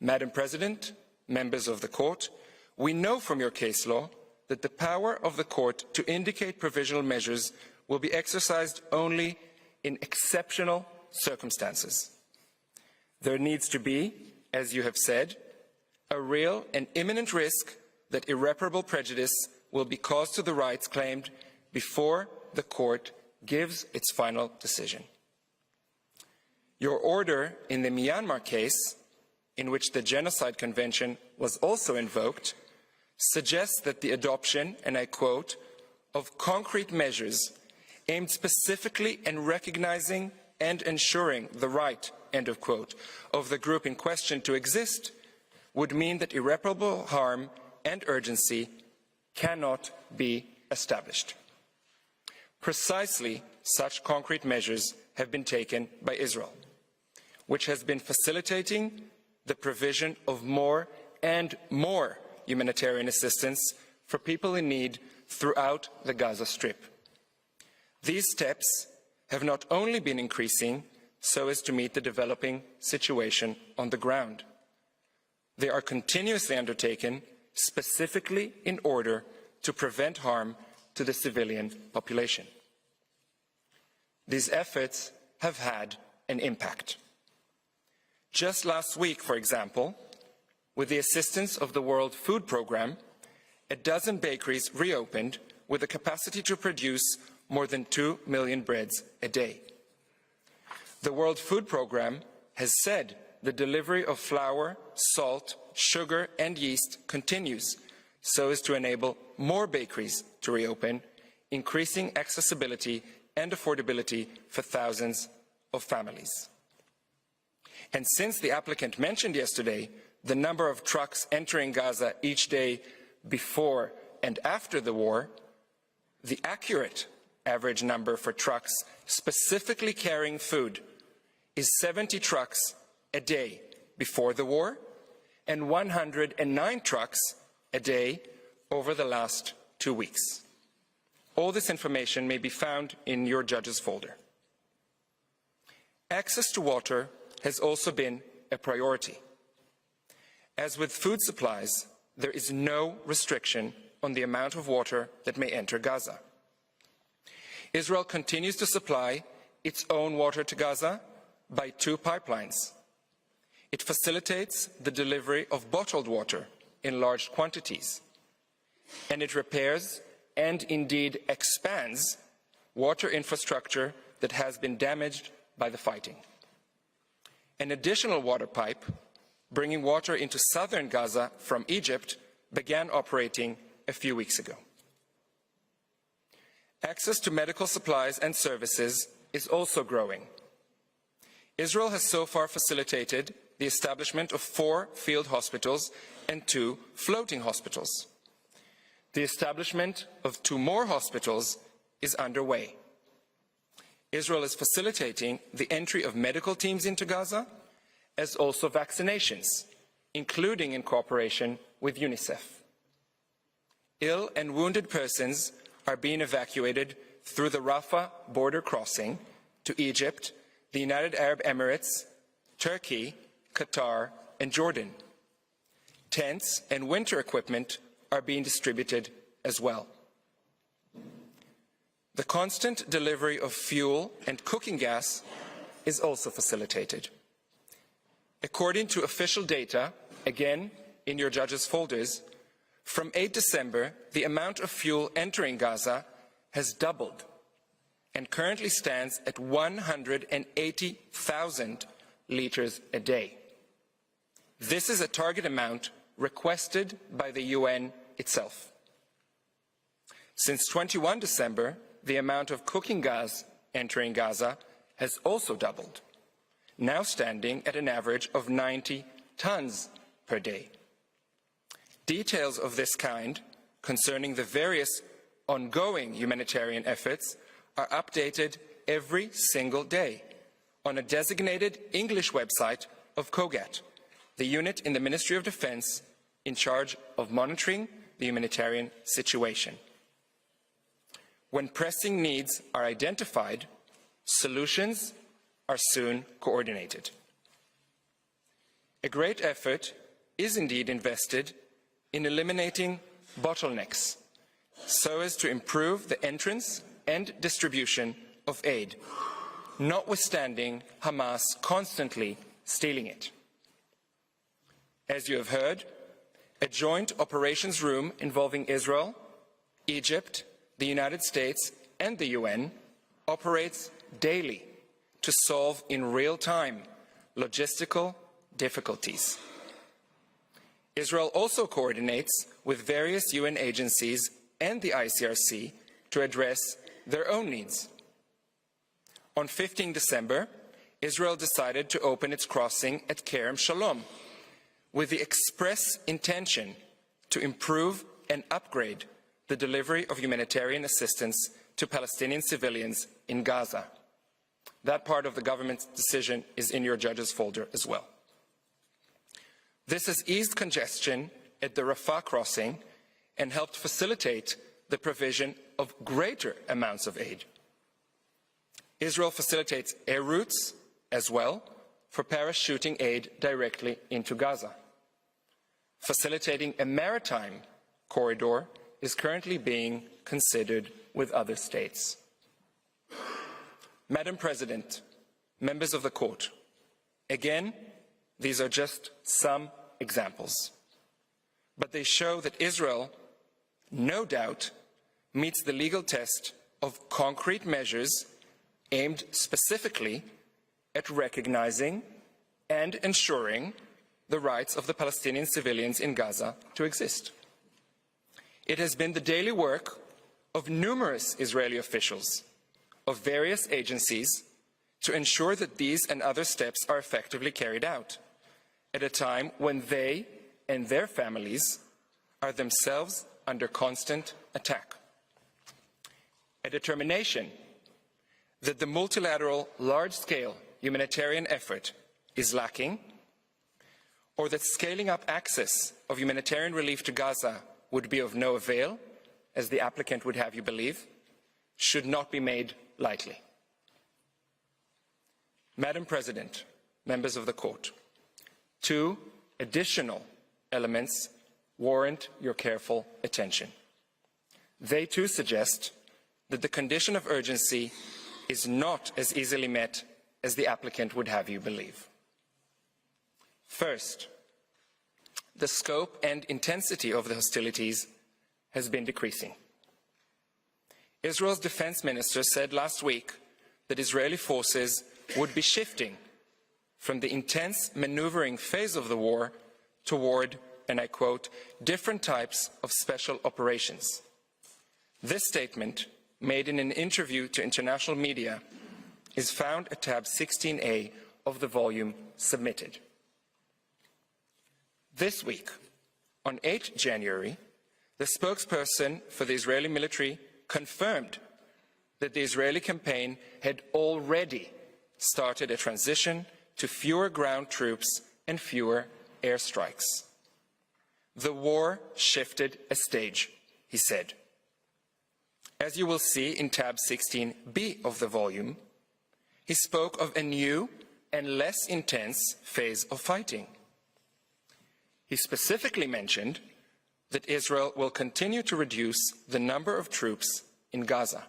Madam President, members of the Court, we know from your case law that the power of the Court to indicate provisional measures will be exercised only in exceptional circumstances. There needs to be, as you have said, a real and imminent risk that irreparable prejudice will be caused to the rights claimed before the Court gives its final decision. Your order in the Myanmar case, in which the Genocide Convention was also invoked, suggests that the adoption, and I quote, of concrete measures aimed specifically at recognizing and ensuring the right, end of quote, of the group in question to exist would mean that irreparable harm and urgency cannot be established. Precisely such concrete measures have been taken by Israel, which has been facilitating the provision of more and more humanitarian assistance for people in need throughout the Gaza Strip. These steps have not only been increasing so as to meet the developing situation on the ground. They are continuously undertaken specifically in order to prevent harm to the civilian population. These efforts have had an impact. Just last week, for example, with the assistance of the World Food Programme, a dozen bakeries reopened with the capacity to produce more than 2 million breads a day. The World Food Programme has said the delivery of flour, salt, sugar and yeast continues so as to enable more bakeries to reopen, increasing accessibility and affordability for thousands of families. And since the applicant mentioned yesterday the number of trucks entering Gaza each day before and after the war, the accurate average number for trucks specifically carrying food is 70 trucks a day before the war and 109 trucks a day over the last 2 weeks. All this information may be found in your judge's folder. Access to water has also been a priority. As with food supplies, there is no restriction on the amount of water that may enter Gaza. Israel continues to supply its own water to Gaza by 2 pipelines. It facilitates the delivery of bottled water in large quantities, and it repairs and indeed expands water infrastructure that has been damaged by the fighting. An additional water pipe, bringing water into southern Gaza from Egypt, began operating a few weeks ago. Access to medical supplies and services is also growing. Israel has so far facilitated the establishment of 4 field hospitals and 2 floating hospitals. The establishment of 2 more hospitals is underway. Israel is facilitating the entry of medical teams into Gaza, as also vaccinations, including in cooperation with UNICEF. Ill and wounded persons are being evacuated through the Rafah border crossing to Egypt, the United Arab Emirates, Turkey, Qatar, and Jordan. Tents and winter equipment are being distributed as well. The constant delivery of fuel and cooking gas is also facilitated. According to official data, again in your judges' folders, from 8 December, the amount of fuel entering Gaza has doubled and currently stands at 180,000 liters a day. This is a target amount requested by the UN itself. Since 21 December, the amount of cooking gas entering Gaza has also doubled, now standing at an average of 90 tons per day. Details of this kind concerning the various ongoing humanitarian efforts are updated every single day on a designated English website of COGAT, the unit in the Ministry of Defense in charge of monitoring the humanitarian situation. When pressing needs are identified, solutions are soon coordinated. A great effort is indeed invested in eliminating bottlenecks so as to improve the entrance and distribution of aid, notwithstanding Hamas constantly stealing it. As you have heard, a joint operations room involving Israel, Egypt, the United States, and the UN operates daily to solve in real time logistical difficulties. Israel also coordinates with various UN agencies and the ICRC to address their own needs. On 15 December, Israel decided to open its crossing at Kerem Shalom with the express intention to improve and upgrade the delivery of humanitarian assistance to Palestinian civilians in Gaza. That part of the government's decision is in your judges' folder as well. This has eased congestion at the Rafah crossing and helped facilitate the provision of greater amounts of aid. Israel facilitates air routes as well for parachuting aid directly into Gaza. Facilitating a maritime corridor is currently being considered with other states. Madam President, members of the court, again, these are just some examples, but they show that Israel, no doubt, meets the legal test of concrete measures aimed specifically at recognizing and ensuring the rights of the Palestinian civilians in Gaza to exist. It has been the daily work of numerous Israeli officials, of various agencies, to ensure that these and other steps are effectively carried out at a time when they and their families are themselves under constant attack. A determination that the multilateral, large-scale humanitarian effort is lacking, or that scaling up access of humanitarian relief to Gaza would be of no avail, as the applicant would have you believe, should not be made lightly. Madam President, members of the court, 2 additional elements warrant your careful attention. They too suggest that the condition of urgency is not as easily met as the applicant would have you believe. First, the scope and intensity of the hostilities has been decreasing. Israel's defense minister said last week that Israeli forces would be shifting from the intense maneuvering phase of the war toward, and I quote, different types of special operations. This statement, made in an interview to international media, is found at tab 16A of the volume submitted. This week, on 8 January, the spokesperson for the Israeli military confirmed that the Israeli campaign had already started a transition to fewer ground troops and fewer airstrikes. The war shifted a stage, he said. As you will see in tab 16B of the volume, he spoke of a new and less intense phase of fighting. He specifically mentioned that Israel will continue to reduce the number of troops in Gaza.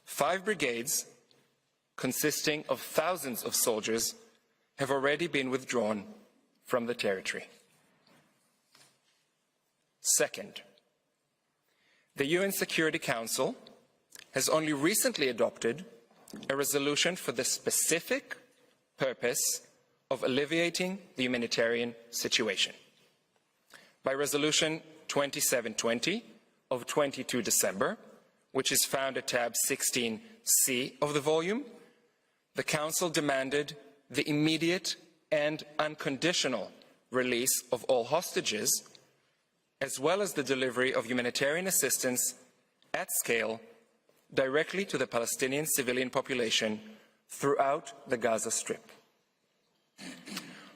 5 brigades, consisting of thousands of soldiers, have already been withdrawn from the territory. Second, the UN Security Council has only recently adopted a resolution for the specific purpose of alleviating the humanitarian situation. By Resolution 2720 of 22 December, which is found at tab 16C of the volume, the Council demanded the immediate and unconditional release of all hostages, as well as the delivery of humanitarian assistance at scale directly to the Palestinian civilian population throughout the Gaza Strip.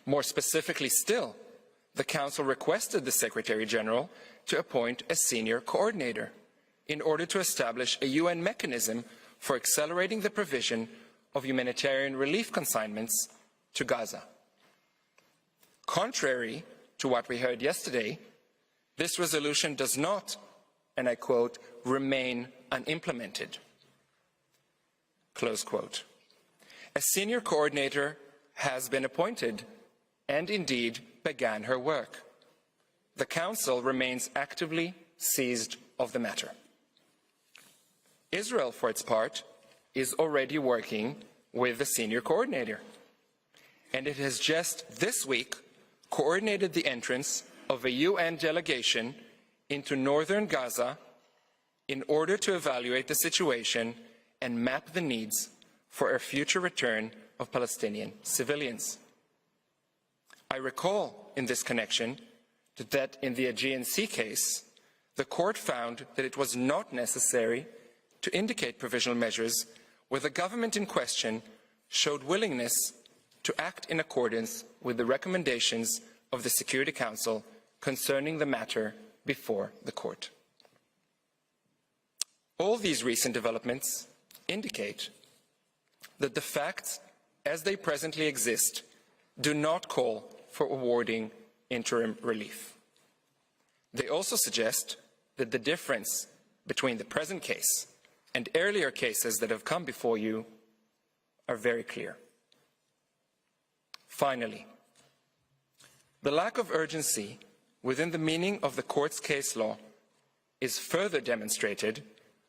More specifically still, the Council requested the Secretary General to appoint a senior coordinator in order to establish a UN mechanism for accelerating the provision of humanitarian relief consignments to Gaza. Contrary to what we heard yesterday, this resolution does not, and I quote, remain unimplemented, close quote. A senior coordinator has been appointed and indeed began her work. The Council remains actively seized of the matter. Israel, for its part, is already working with the senior coordinator, and it has just this week coordinated the entrance of a UN delegation into northern Gaza in order to evaluate the situation and map the needs for a future return of Palestinian civilians. I recall in this connection that in the Aegean Sea case, the court found that it was not necessary to indicate provisional measures where the government in question showed willingness to act in accordance with the recommendations of the Security Council concerning the matter before the court. All these recent developments indicate that the facts as they presently exist do not call for awarding interim relief. They also suggest that the difference between the present case and earlier cases that have come before you are very clear. Finally, the lack of urgency within the meaning of the court's case law is further demonstrated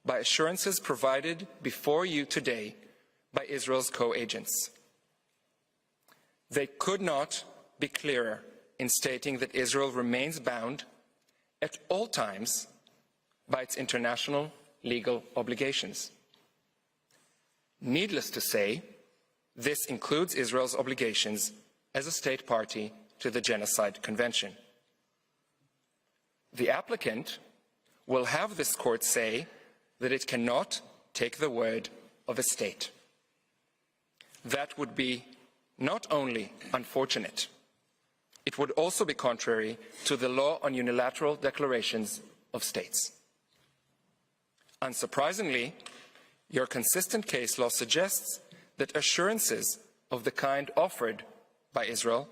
by assurances provided before you today by Israel's co-agents. They could not be clearer in stating that Israel remains bound at all times by its international legal obligations. Needless to say, this includes Israel's obligations as a state party to the Genocide Convention. The applicant will have this court say that it cannot take the word of a state. That would be not only unfortunate, it would also be contrary to the law on unilateral declarations of states. Unsurprisingly, your consistent case law suggests that assurances of the kind offered by Israel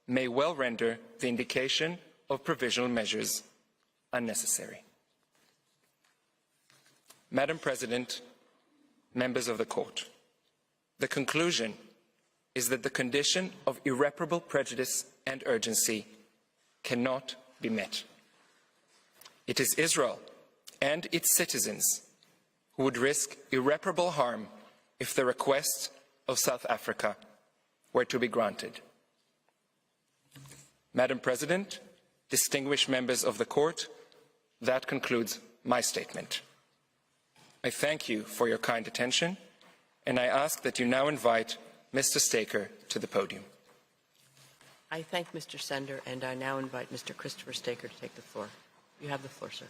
may well render the indication of provisional measures unnecessary. Madam President, members of the court, the conclusion is that the condition of irreparable prejudice and urgency cannot be met. It is Israel and its citizens who would risk irreparable harm if the request of South Africa were to be granted. Madam President, distinguished members of the Court, that concludes my statement. I thank you for your kind attention, and I ask that you now invite Mr. Staker to the podium. I thank Mr. Sender, and I now invite Mr. Christopher Staker to take the floor. You have the floor, sir.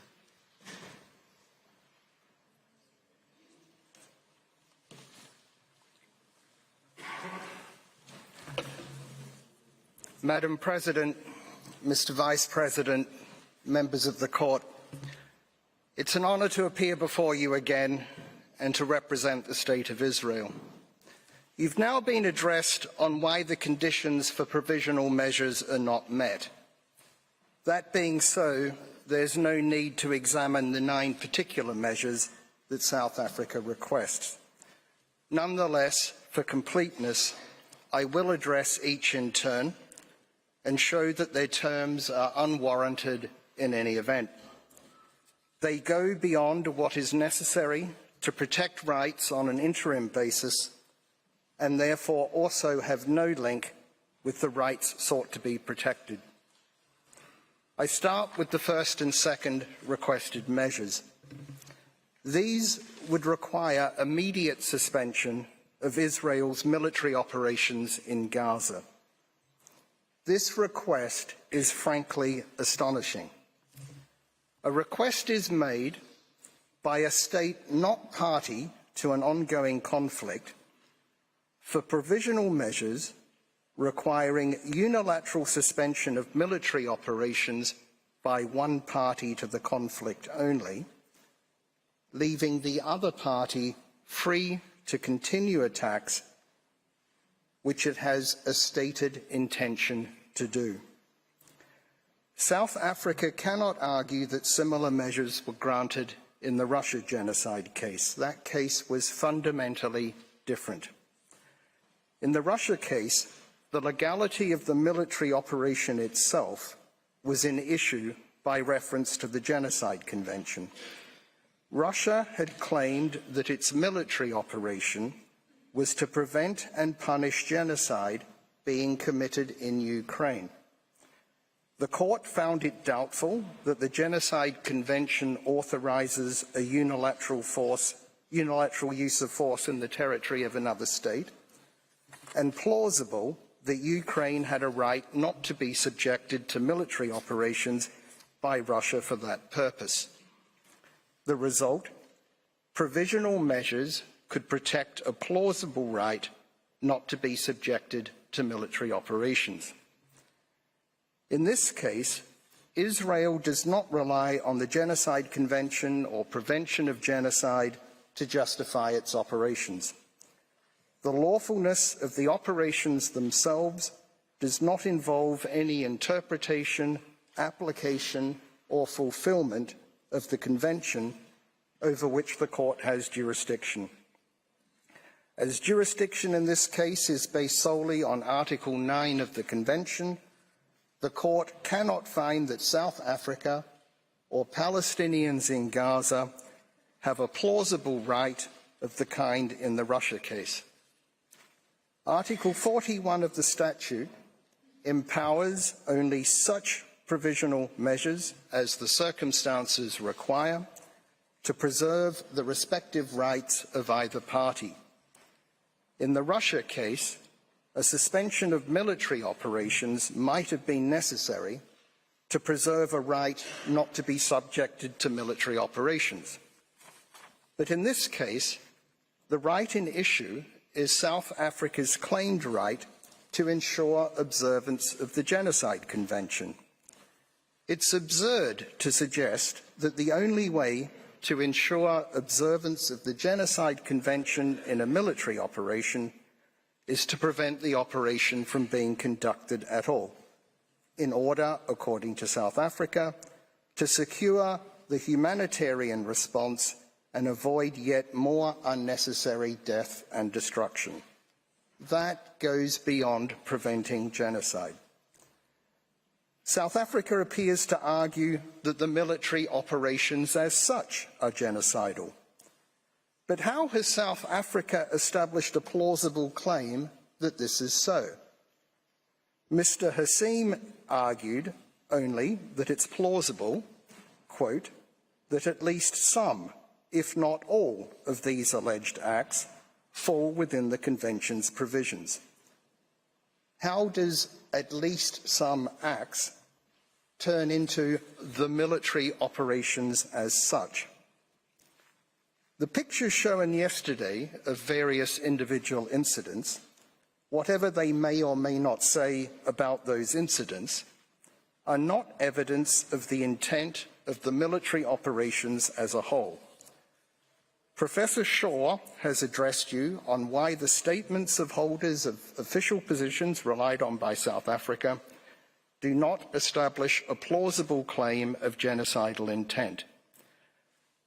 Madam President, Mr. Vice President, members of the Court, it's an honor to appear before you again and to represent the State of Israel. You've now been addressed on why the conditions for provisional measures are not met. That being so, there's no need to examine the 9 particular measures that South Africa requests. Nonetheless, for completeness, I will address each in turn and show that their terms are unwarranted in any event. They go beyond what is necessary to protect rights on an interim basis and therefore also have no link with the rights sought to be protected. I start with the first and second requested measures. These would require immediate suspension of Israel's military operations in Gaza. This request is frankly astonishing. A request is made by a state not party to an ongoing conflict for provisional measures requiring unilateral suspension of military operations by one party to the conflict only, leaving the other party free to continue attacks which it has a stated intention to do. South Africa cannot argue that similar measures were granted in the Russia genocide case. That case was fundamentally different. In the Russia case, the legality of the military operation itself was in issue by reference to the Genocide Convention. Russia had claimed that its military operation was to prevent and punish genocide being committed in Ukraine. The court found it doubtful that the Genocide Convention authorizes a unilateral use of force in the territory of another state, and plausible that Ukraine had a right not to be subjected to military operations by Russia for that purpose. The result? Provisional measures could protect a plausible right not to be subjected to military operations. In this case, Israel does not rely on the Genocide Convention or prevention of genocide to justify its operations. The lawfulness of the operations themselves does not involve any interpretation, application, or fulfillment of the Convention over which the court has jurisdiction. As jurisdiction in this case is based solely on Article 9 of the Convention, the court cannot find that South Africa or Palestinians in Gaza have a plausible right of the kind in the Russia case. Article 41 of the statute empowers only such provisional measures as the circumstances require to preserve the respective rights of either party. In the Russia case, a suspension of military operations might have been necessary to preserve a right not to be subjected to military operations. But in this case, the right in issue is South Africa's claimed right to ensure observance of the Genocide Convention. It's absurd to suggest that the only way to ensure observance of the Genocide Convention in a military operation is to prevent the operation from being conducted at all, in order, according to South Africa, to secure the humanitarian response and avoid yet more unnecessary death and destruction. That goes beyond preventing genocide. South Africa appears to argue that the military operations as such are genocidal. But how has South Africa established a plausible claim that this is so. Mr. Hassim argued only that it's plausible, quote, that at least some, if not all, of these alleged acts fall within the Convention's provisions. How does at least some acts turn into the military operations as such? The pictures shown yesterday of various individual incidents, whatever they may or may not say about those incidents, are not evidence of the intent of the military operations as a whole. Professor Shaw has addressed you on why the statements of holders of official positions relied on by South Africa do not establish a plausible claim of genocidal intent.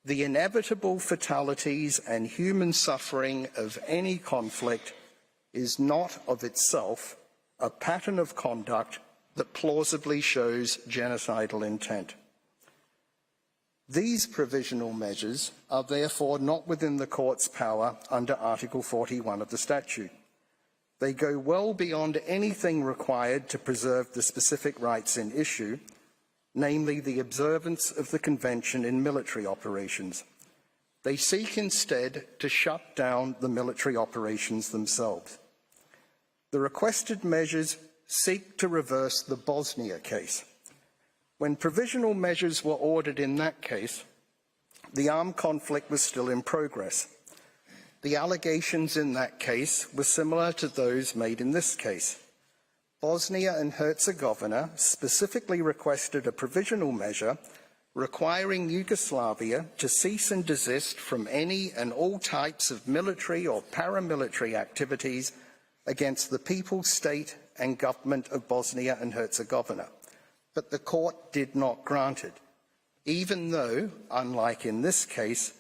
The inevitable fatalities and human suffering of any conflict is not of itself a pattern of conduct that plausibly shows genocidal intent. These provisional measures are therefore not within the Court's power under Article 41 of the statute. They go well beyond anything required to preserve the specific rights in issue, namely the observance of the Convention in military operations. They seek instead to shut down the military operations themselves. The requested measures seek to reverse the Bosnia case. When provisional measures were ordered in that case, the armed conflict was still in progress. The allegations in that case were similar to those made in this case. Bosnia and Herzegovina specifically requested a provisional measure requiring Yugoslavia to cease and desist from any and all types of military or paramilitary activities against the people, state and government of Bosnia and Herzegovina. But the Court did not grant it, even though, unlike in this case,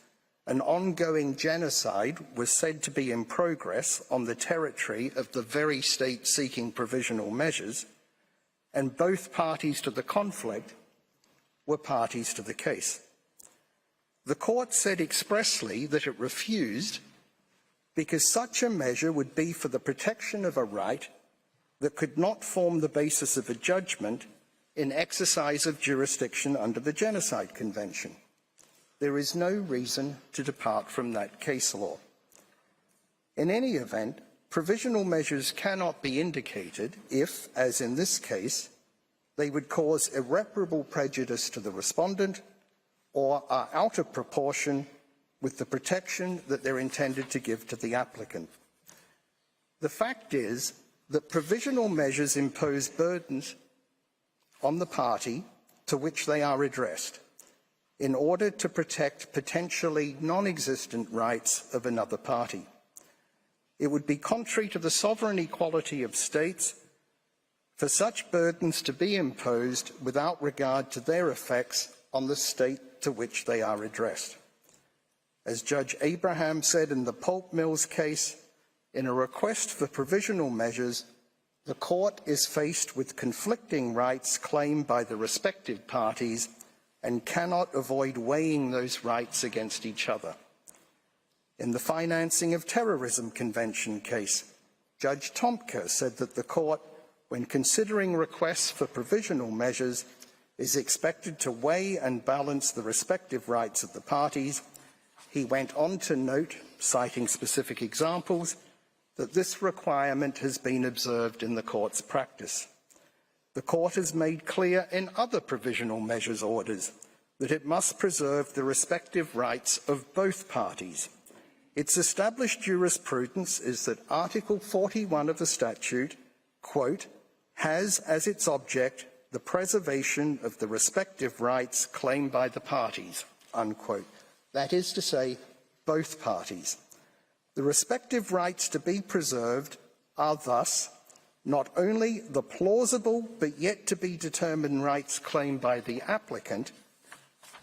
an ongoing genocide was said to be in progress on the territory of the very state seeking provisional measures, and both parties to the conflict were parties to the case. The Court said expressly that it refused because such a measure would be for the protection of a right that could not form the basis of a judgment in exercise of jurisdiction under the Genocide Convention. There is no reason to depart from that case law. In any event, provisional measures cannot be indicated if, as in this case, they would cause irreparable prejudice to the respondent or are out of proportion with the protection that they're intended to give to the applicant. The fact is that provisional measures impose burdens on the party to which they are addressed in order to protect potentially non-existent rights of another party. It would be contrary to the sovereign equality of states for such burdens to be imposed without regard to their effects on the state to which they are addressed. As Judge Abraham said in the Pulp Mills case, in a request for provisional measures, the Court is faced with conflicting rights claimed by the respective parties and cannot avoid weighing those rights against each other. In the Financing of Terrorism Convention case, Judge Tomka said that the Court, when considering requests for provisional measures, is expected to weigh and balance the respective rights of the parties. He went on to note, citing specific examples, that this requirement has been observed in the Court's practice. The Court has made clear in other provisional measures orders that it must preserve the respective rights of both parties. Its established jurisprudence is that Article 41 of the statute, quote, has as its object the preservation of the respective rights claimed by the parties, unquote. That is to say, both parties. The respective rights to be preserved are thus not only the plausible but yet to be determined rights claimed by the applicant,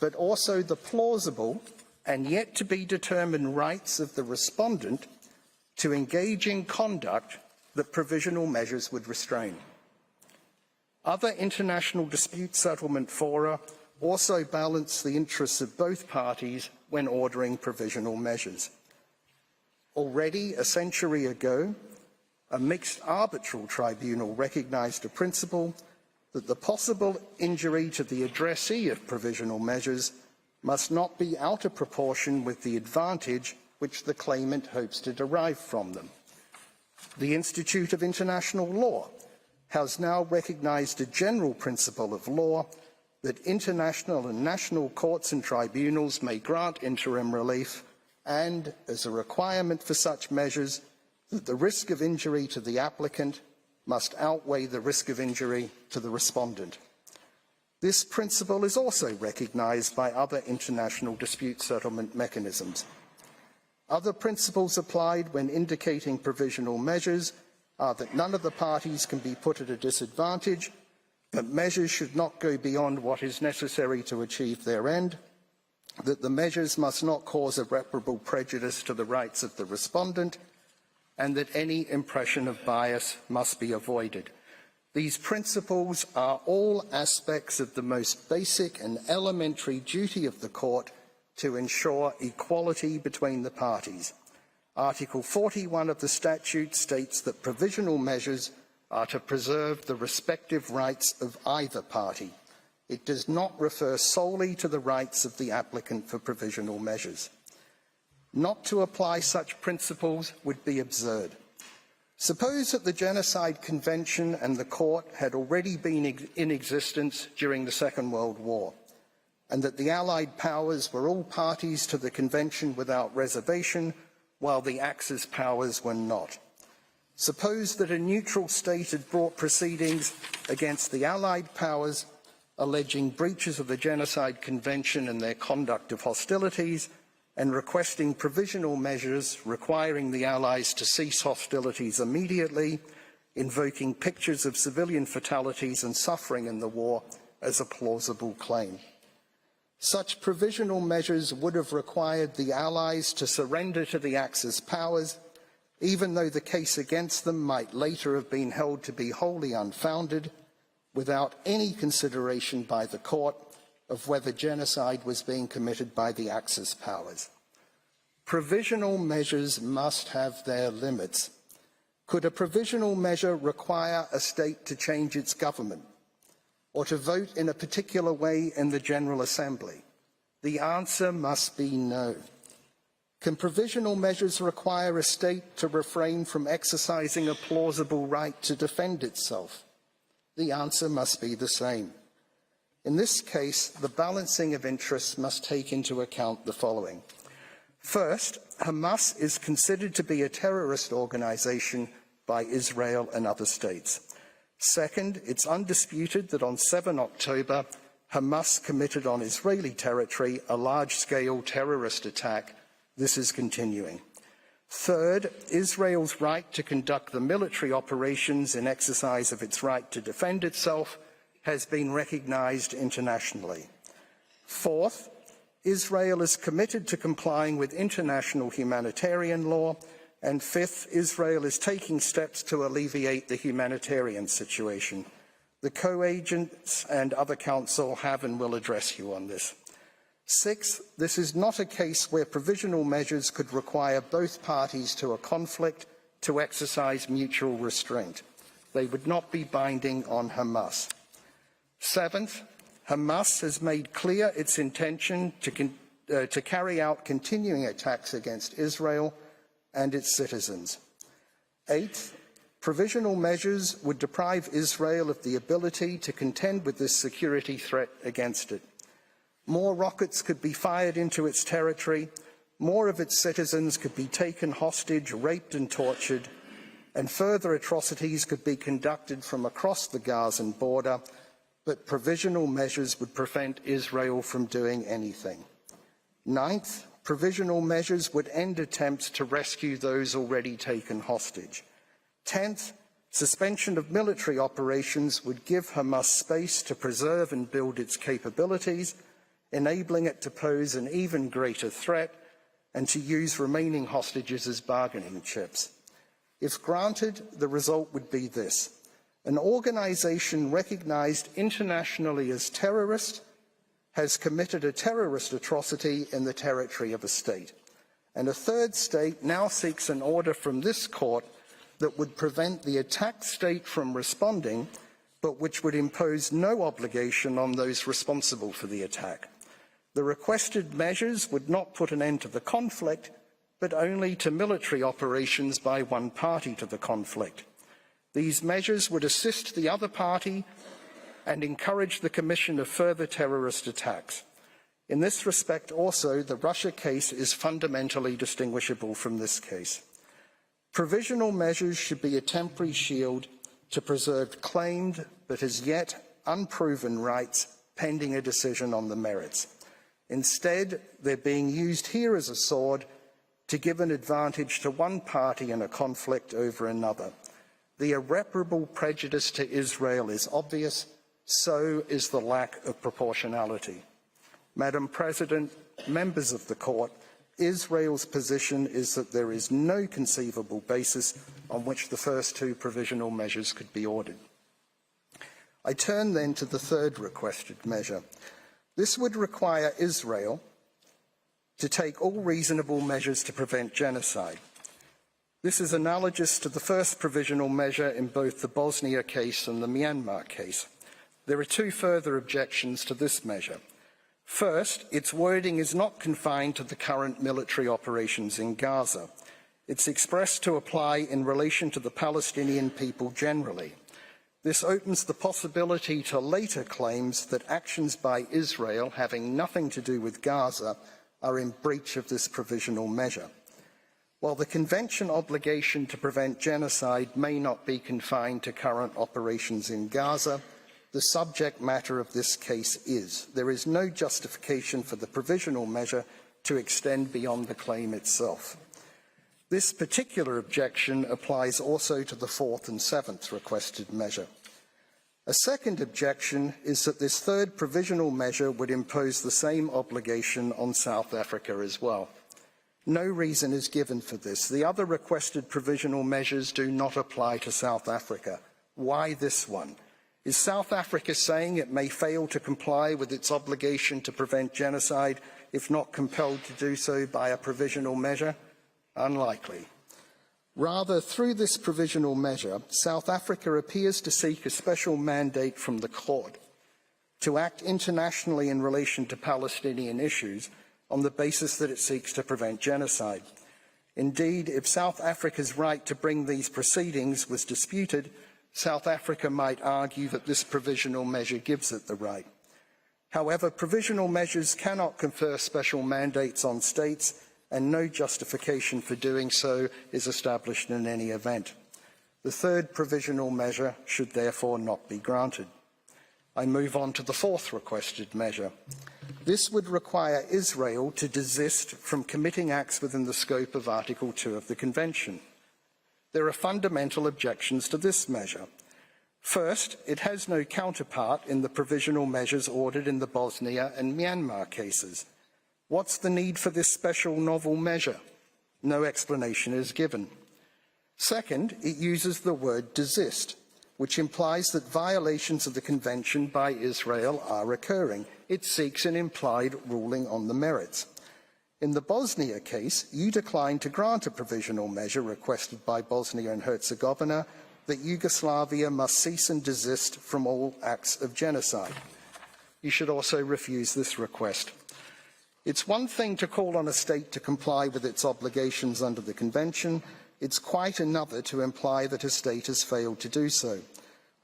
but also the plausible and yet to be determined rights of the respondent to engage in conduct that provisional measures would restrain. Other international dispute settlement fora also balance the interests of both parties when ordering provisional measures. Already a century ago, a mixed arbitral tribunal recognised a principle that the possible injury to the addressee of provisional measures must not be out of proportion with the advantage which the claimant hopes to derive from them. The Institute of International Law has now recognised a general principle of law that international and national courts and tribunals may grant interim relief, and, as a requirement for such measures, that the risk of injury to the applicant must outweigh the risk of injury to the respondent. This principle is also recognised by other international dispute settlement mechanisms. Other principles applied when indicating provisional measures are that none of the parties can be put at a disadvantage, that measures should not go beyond what is necessary to achieve their end, that the measures must not cause irreparable prejudice to the rights of the respondent, and that any impression of bias must be avoided. These principles are all aspects of the most basic and elementary duty of the court to ensure equality between the parties. Article 41 of the statute states that provisional measures are to preserve the respective rights of either party. It does not refer solely to the rights of the applicant for provisional measures. Not to apply such principles would be absurd. Suppose that the Genocide Convention and the Court had already been in existence during the Second World War, and that the Allied powers were all parties to the Convention without reservation, while the Axis powers were not. Suppose that a neutral state had brought proceedings against the Allied powers, alleging breaches of the Genocide Convention and their conduct of hostilities, and requesting provisional measures requiring the Allies to cease hostilities immediately, invoking pictures of civilian fatalities and suffering in the war as a plausible claim. Such provisional measures would have required the Allies to surrender to the Axis powers, even though the case against them might later have been held to be wholly unfounded, without any consideration by the court of whether genocide was being committed by the Axis powers. Provisional measures must have their limits. Could a provisional measure require a state to change its government, or to vote in a particular way in the General Assembly? The answer must be no. Can provisional measures require a state to refrain from exercising a plausible right to defend itself? The answer must be the same. In this case, the balancing of interests must take into account the following. First, Hamas is considered to be a terrorist organization by Israel and other states. Second, it's undisputed that on 7 October, Hamas committed on Israeli territory a large-scale terrorist attack. This is continuing. Third, Israel's right to conduct the military operations in exercise of its right to defend itself has been recognized internationally. Fourth, Israel is committed to complying with international humanitarian law. And fifth, Israel is taking steps to alleviate the humanitarian situation. The co-agents and other counsel have and will address you on this. Sixth, this is not a case where provisional measures could require both parties to a conflict to exercise mutual restraint. They would not be binding on Hamas. Seventh, Hamas has made clear its intention to carry out continuing attacks against Israel and its citizens. Eighth, provisional measures would deprive Israel of the ability to contend with this security threat against it. More rockets could be fired into its territory, more of its citizens could be taken hostage, raped and tortured, and further atrocities could be conducted from across the Gazan border, but provisional measures would prevent Israel from doing anything. Ninth, provisional measures would end attempts to rescue those already taken hostage. 10th, suspension of military operations would give Hamas space to preserve and build its capabilities, enabling it to pose an even greater threat and to use remaining hostages as bargaining chips. If granted, the result would be this: an organization recognized internationally as terrorist has committed a terrorist atrocity in the territory of a state, and a third state now seeks an order from this court that would prevent the attacked state from responding, but which would impose no obligation on those responsible for the attack. The requested measures would not put an end to the conflict, but only to military operations by one party to the conflict. These measures would assist the other party and encourage the commission of further terrorist attacks. In this respect also, the Russia case is fundamentally distinguishable from this case. Provisional measures should be a temporary shield to preserve claimed but as yet unproven rights pending a decision on the merits. Instead, they're being used here as a sword to give an advantage to one party in a conflict over another. The irreparable prejudice to Israel is obvious, so is the lack of proportionality. Madam President, members of the Court, Israel's position is that there is no conceivable basis on which the first two provisional measures could be ordered. I turn then to the third requested measure. This would require Israel to take all reasonable measures to prevent genocide. This is analogous to the first provisional measure in both the Bosnia case and the Myanmar case. There are two further objections to this measure. First, its wording is not confined to the current military operations in Gaza. It's expressed to apply in relation to the Palestinian people generally. This opens the possibility to later claims that actions by Israel having nothing to do with Gaza are in breach of this provisional measure. While the Convention obligation to prevent genocide may not be confined to current operations in Gaza, the subject matter of this case is. There is no justification for the provisional measure to extend beyond the claim itself. This particular objection applies also to the fourth and seventh requested measure. A second objection is that this third provisional measure would impose the same obligation on South Africa as well. No reason is given for this. The other requested provisional measures do not apply to South Africa. Why this one? Is South Africa saying it may fail to comply with its obligation to prevent genocide if not compelled to do so by a provisional measure? Unlikely. Rather, through this provisional measure, South Africa appears to seek a special mandate from the court to act internationally in relation to Palestinian issues on the basis that it seeks to prevent genocide. Indeed, if South Africa's right to bring these proceedings was disputed, South Africa might argue that this provisional measure gives it the right. However, provisional measures cannot confer special mandates on states, and no justification for doing so is established in any event. The third provisional measure should therefore not be granted. I move on to the fourth requested measure. This would require Israel to desist from committing acts within the scope of Article 2 of the Convention. There are fundamental objections to this measure. First, it has no counterpart in the provisional measures ordered in the Bosnia and Myanmar cases. What's the need for this special novel measure? No explanation is given. Second, it uses the word desist, which implies that violations of the Convention by Israel are occurring. It seeks an implied ruling on the merits. In the Bosnia case, you declined to grant a provisional measure requested by Bosnia and Herzegovina that Yugoslavia must cease and desist from all acts of genocide. You should also refuse this request. It's one thing to call on a state to comply with its obligations under the Convention. It's quite another to imply that a state has failed to do so.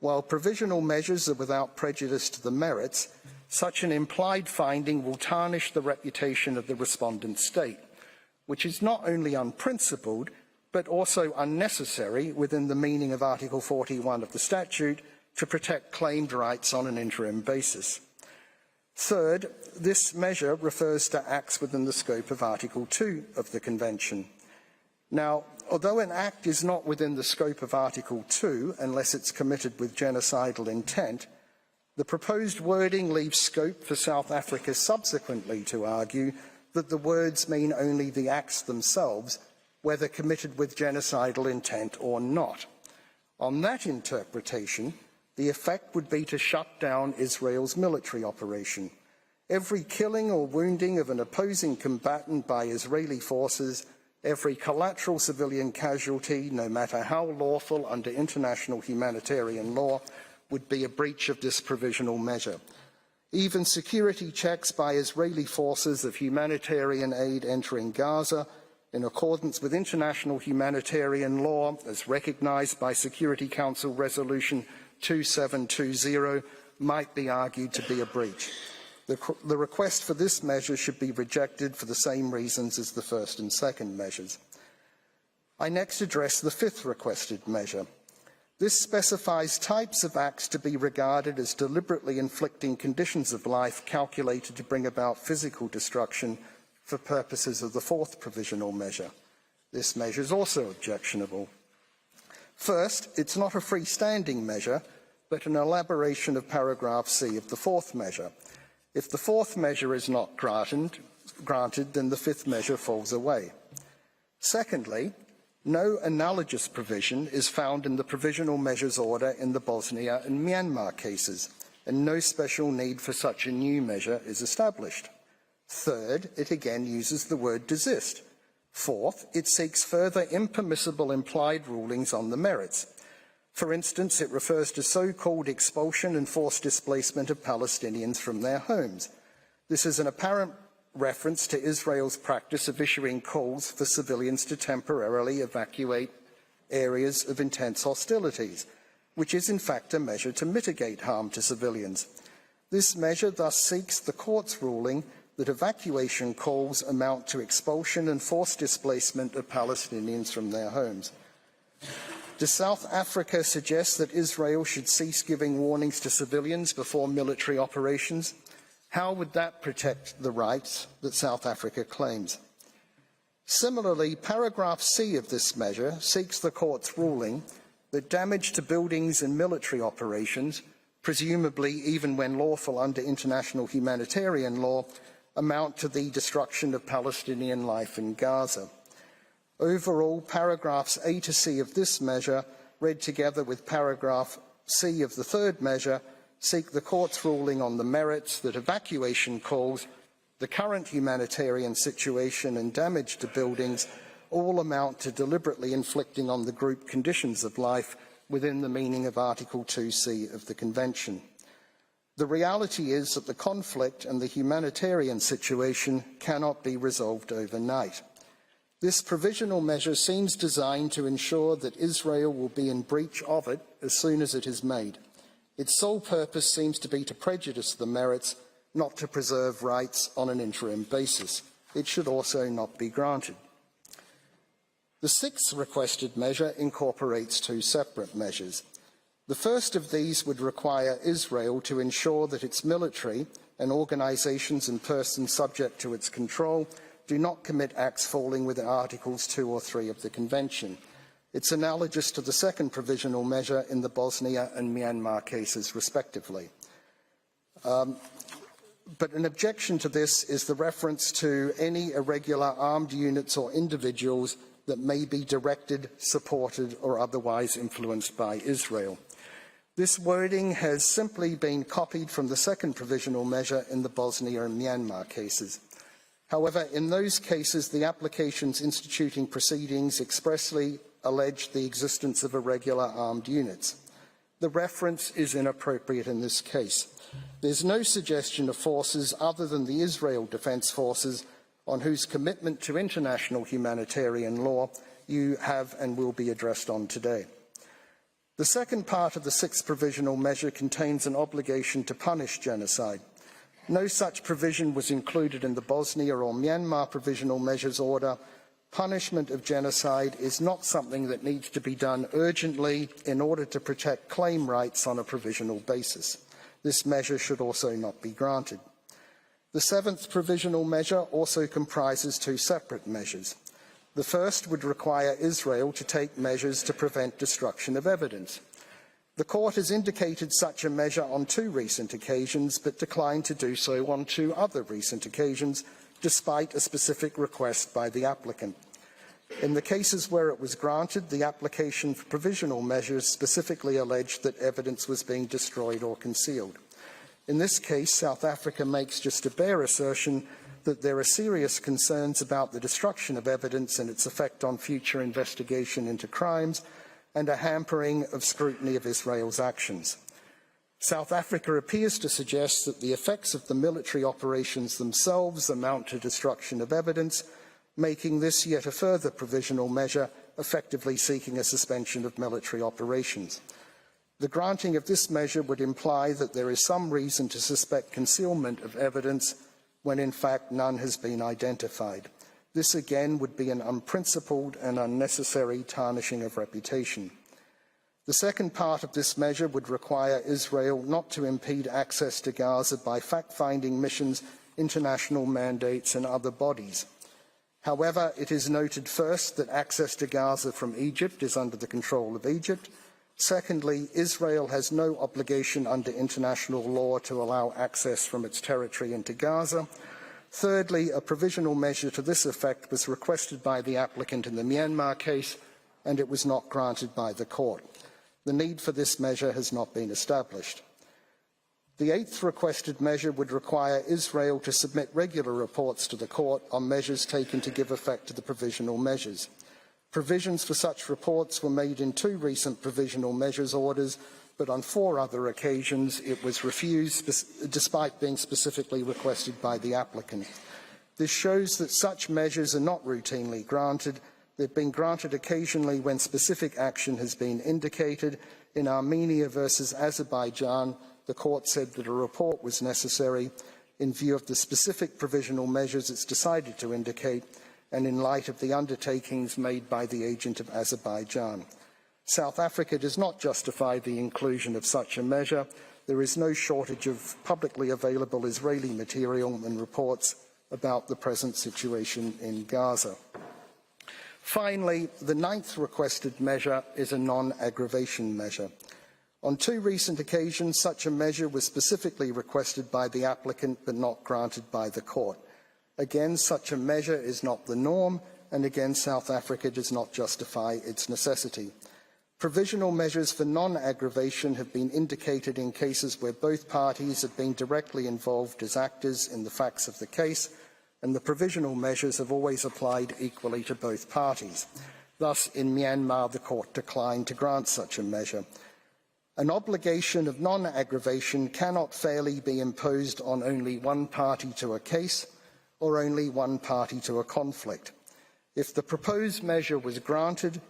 While provisional measures are without prejudice to the merits, such an implied finding will tarnish the reputation of the respondent state, which is not only unprincipled, but also unnecessary within the meaning of Article 41 of the statute to protect claimed rights on an interim basis. Third, this measure refers to acts within the scope of Article 2 of the Convention. Now, although an act is not within the scope of Article 2 unless it's committed with genocidal intent, the proposed wording leaves scope for South Africa subsequently to argue that the words mean only the acts themselves, whether committed with genocidal intent or not. On that interpretation, the effect would be to shut down Israel's military operation. Every killing or wounding of an opposing combatant by Israeli forces Every collateral civilian casualty, no matter how lawful under international humanitarian law, would be a breach of this provisional measure. Even security checks by Israeli forces of humanitarian aid entering Gaza, in accordance with international humanitarian law as recognised by Security Council Resolution 2720, might be argued to be a breach. The request for this measure should be rejected for the same reasons as the first and second measures. I next address the fifth requested measure. This specifies types of acts to be regarded as deliberately inflicting conditions of life calculated to bring about physical destruction for purposes of the fourth provisional measure. This measure is also objectionable. First, it's not a freestanding measure, but an elaboration of paragraph C of the fourth measure. If the fourth measure is not granted, then the fifth measure falls away. Secondly, no analogous provision is found in the provisional measures order in the Bosnia and Myanmar cases, and no special need for such a new measure is established. Third, it again uses the word desist. Fourth, it seeks further impermissible implied rulings on the merits. For instance, it refers to so-called expulsion and forced displacement of Palestinians from their homes. This is an apparent reference to Israel's practice of issuing calls for civilians to temporarily evacuate areas of intense hostilities, which is in fact a measure to mitigate harm to civilians. This measure thus seeks the court's ruling that evacuation calls amount to expulsion and forced displacement of Palestinians from their homes. Does South Africa suggest that Israel should cease giving warnings to civilians before military operations? How would that protect the rights that South Africa claims? Similarly, paragraph C of this measure seeks the court's ruling that damage to buildings in military operations, presumably even when lawful under international humanitarian law, amount to the destruction of Palestinian life in Gaza. Overall, paragraphs A to C of this measure, read together with paragraph C of the third measure, seek the court's ruling on the merits that evacuation calls, the current humanitarian situation and damage to buildings all amount to deliberately inflicting on the group conditions of life within the meaning of Article 2C of the Convention. The reality is that the conflict and the humanitarian situation cannot be resolved overnight. This provisional measure seems designed to ensure that Israel will be in breach of it as soon as it is made. Its sole purpose seems to be to prejudice the merits, not to preserve rights on an interim basis. It should also not be granted. The sixth requested measure incorporates two separate measures. The first of these would require Israel to ensure that its military and organisations and persons subject to its control do not commit acts falling within Articles 2 or 3 of the Convention. It's analogous to the second provisional measure in the Bosnia and Myanmar cases, respectively. But an objection to this is the reference to any irregular armed units or individuals that may be directed, supported, or otherwise influenced by Israel. This wording has simply been copied from the second provisional measure in the Bosnia and Myanmar cases. However, in those cases, the applications instituting proceedings expressly allege the existence of irregular armed units. The reference is inappropriate in this case. There's no suggestion of forces other than the Israel Defence Forces on whose commitment to international humanitarian law you have and will be addressed on today. The second part of the sixth provisional measure contains an obligation to punish genocide. No such provision was included in the Bosnia or Myanmar provisional measures order. Punishment of genocide is not something that needs to be done urgently in order to protect claim rights on a provisional basis. This measure should also not be granted. The seventh provisional measure also comprises two separate measures. The first would require Israel to take measures to prevent destruction of evidence. The court has indicated such a measure on two recent occasions, but declined to do so on two other recent occasions, despite a specific request by the applicant. In the cases where it was granted, the application for provisional measures specifically alleged that evidence was being destroyed or concealed. In this case, South Africa makes just a bare assertion that there are serious concerns about the destruction of evidence and its effect on future investigation into crimes, and a hampering of scrutiny of Israel's actions. South Africa appears to suggest that the effects of the military operations themselves amount to destruction of evidence, making this yet a further provisional measure, effectively seeking a suspension of military operations. The granting of this measure would imply that there is some reason to suspect concealment of evidence when in fact none has been identified. This again would be an unprincipled and unnecessary tarnishing of reputation. The second part of this measure would require Israel not to impede access to Gaza by fact-finding missions, international mandates and other bodies. However, it is noted first that access to Gaza from Egypt is under the control of Egypt. Secondly, Israel has no obligation under international law to allow access from its territory into Gaza. Thirdly, a provisional measure to this effect was requested by the applicant in the Myanmar case, and it was not granted by the court. The need for this measure has not been established. The eighth requested measure would require Israel to submit regular reports to the court on measures taken to give effect to the provisional measures. Provisions for such reports were made in 2 recent provisional measures orders, but on 4 other occasions it was refused, despite being specifically requested by the applicant. This shows that such measures are not routinely granted. They've been granted occasionally when specific action has been indicated. In Armenia versus Azerbaijan, the court said that a report was necessary in view of the specific provisional measures it's decided to indicate, and in light of the undertakings made by the agent of Azerbaijan. South Africa does not justify the inclusion of such a measure. There is no shortage of publicly available Israeli material and reports about the present situation in Gaza. Finally, the 9th requested measure is a non-aggravation measure. On 2 recent occasions, such a measure was specifically requested by the applicant but not granted by the court. Again, such a measure is not the norm, and again, South Africa does not justify its necessity. Provisional measures for non-aggravation have been indicated in cases where both parties have been directly involved as actors in the facts of the case, and the provisional measures have always applied equally to both parties. Thus, in Myanmar, the court declined to grant such a measure. An obligation of non-aggravation cannot fairly be imposed on only one party to a case, or only one party to a conflict. If the proposed measure was granted,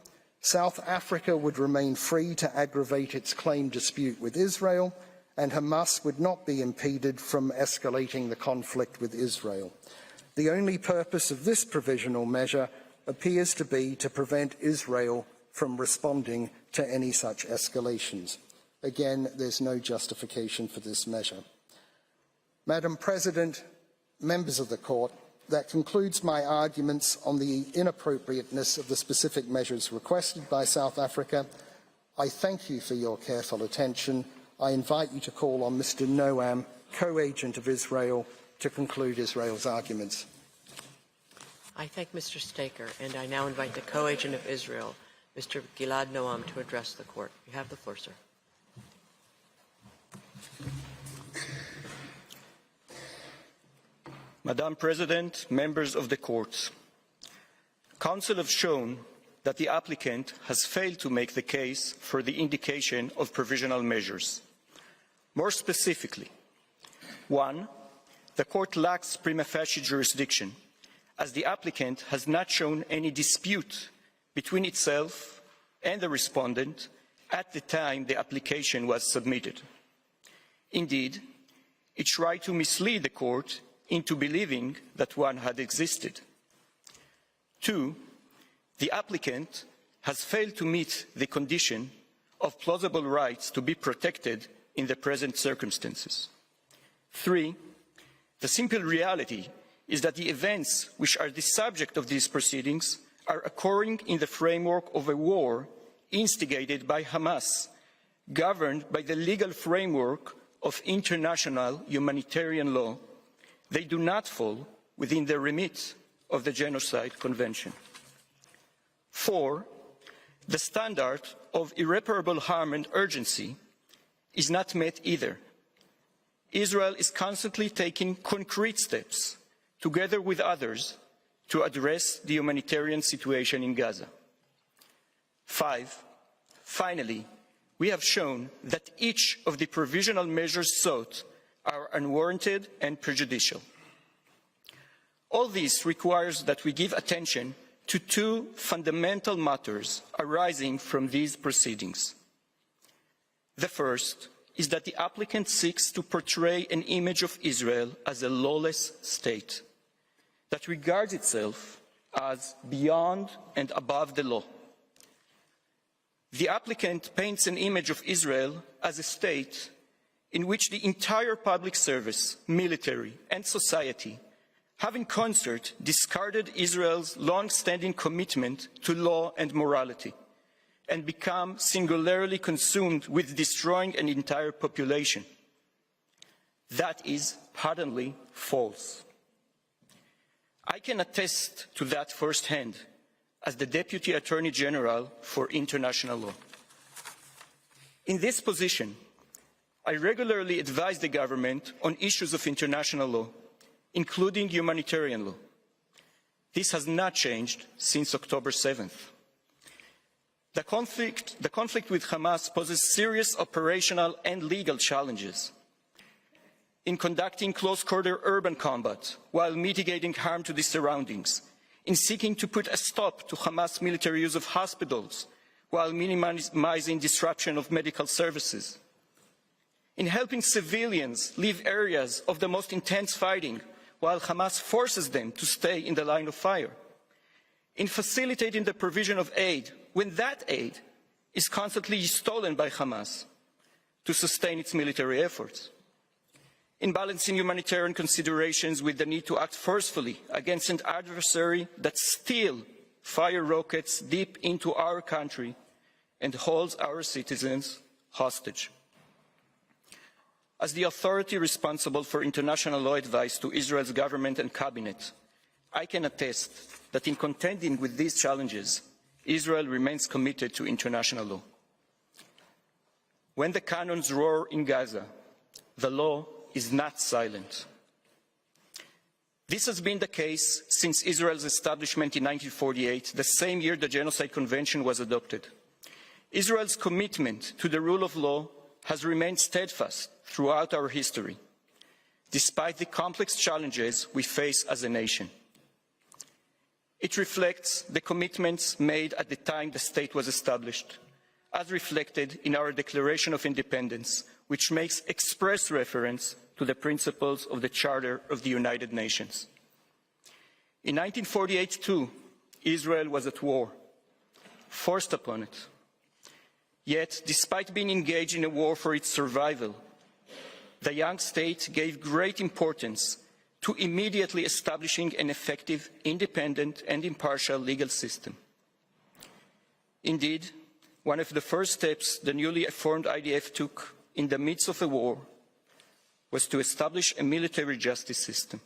South Africa would remain free to aggravate its claim dispute with Israel, and Hamas would not be impeded from escalating the conflict with Israel. The only purpose of this provisional measure appears to be to prevent Israel from responding to any such escalations. Again, there's no justification for this measure. Madam President, members of the court, that concludes my arguments on the inappropriateness of the specific measures requested by South Africa. I thank you for your careful attention. I invite you to call on Mr. Noam, co-agent of Israel, to conclude Israel's arguments. I thank Mr. Staker, and I now invite the co-agent of Israel, Mr. Gilad Noam, to address the court. You have the floor, sir. Madam President, members of the court, Counsel have shown that the applicant has failed to make the case for the indication of provisional measures. More specifically, 1, the court lacks prima facie jurisdiction, as the applicant has not shown any dispute between itself and the respondent at the time the application was submitted. Indeed, it tried to mislead the court into believing that one had existed. 2, the applicant has failed to meet the condition of plausible rights to be protected in the present circumstances. 3, the simple reality is that the events which are the subject of these proceedings are occurring in the framework of a war instigated by Hamas, governed by the legal framework of international humanitarian law. They do not fall within the remit of the Genocide Convention. 4, the standard of irreparable harm and urgency is not met either. Israel is constantly taking concrete steps together with others, to address the humanitarian situation in Gaza. 5. Finally, we have shown that each of the provisional measures sought are unwarranted and prejudicial. All this requires that we give attention to two fundamental matters arising from these proceedings. The first is that the applicant seeks to portray an image of Israel as a lawless state that regards itself as beyond and above the law. The applicant paints an image of Israel as a state in which the entire public service, military, and society have in concert discarded Israel's long-standing commitment to law and morality and become singularly consumed with destroying an entire population. That is patently false. I can attest to that firsthand as the Deputy Attorney General for International Law. In this position, I regularly advise the government on issues of international law, including humanitarian law. This has not changed since October 7th. The conflict with Hamas poses serious operational and legal challenges. In conducting close-quarter urban combat while mitigating harm to the surroundings, in seeking to put a stop to Hamas military use of hospitals while minimizing disruption of medical services, in helping civilians leave areas of the most intense fighting while Hamas forces them to stay in the line of fire, in facilitating the provision of aid when that aid is constantly stolen by Hamas to sustain its military efforts, in balancing humanitarian considerations with the need to act forcefully against an adversary that still fires rockets deep into our country and holds our citizens hostage. As the authority responsible for international law advice to Israel's government and cabinet, I can attest that in contending with these challenges, Israel remains committed to international law. When the cannons roar in Gaza, the law is not silent. This has been the case since Israel's establishment in 1948, the same year the Genocide Convention was adopted. Israel's commitment to the rule of law has remained steadfast throughout our history, despite the complex challenges we face as a nation. It reflects the commitments made at the time the state was established, as reflected in our Declaration of Independence, which makes express reference to the principles of the Charter of the United Nations. In 1948, too, Israel was at war, forced upon it. Yet, despite being engaged in a war for its survival, the young state gave great importance to immediately establishing an effective, independent, and impartial legal system. Indeed, one of the first steps the newly formed IDF took in the midst of a war was to establish a military justice system.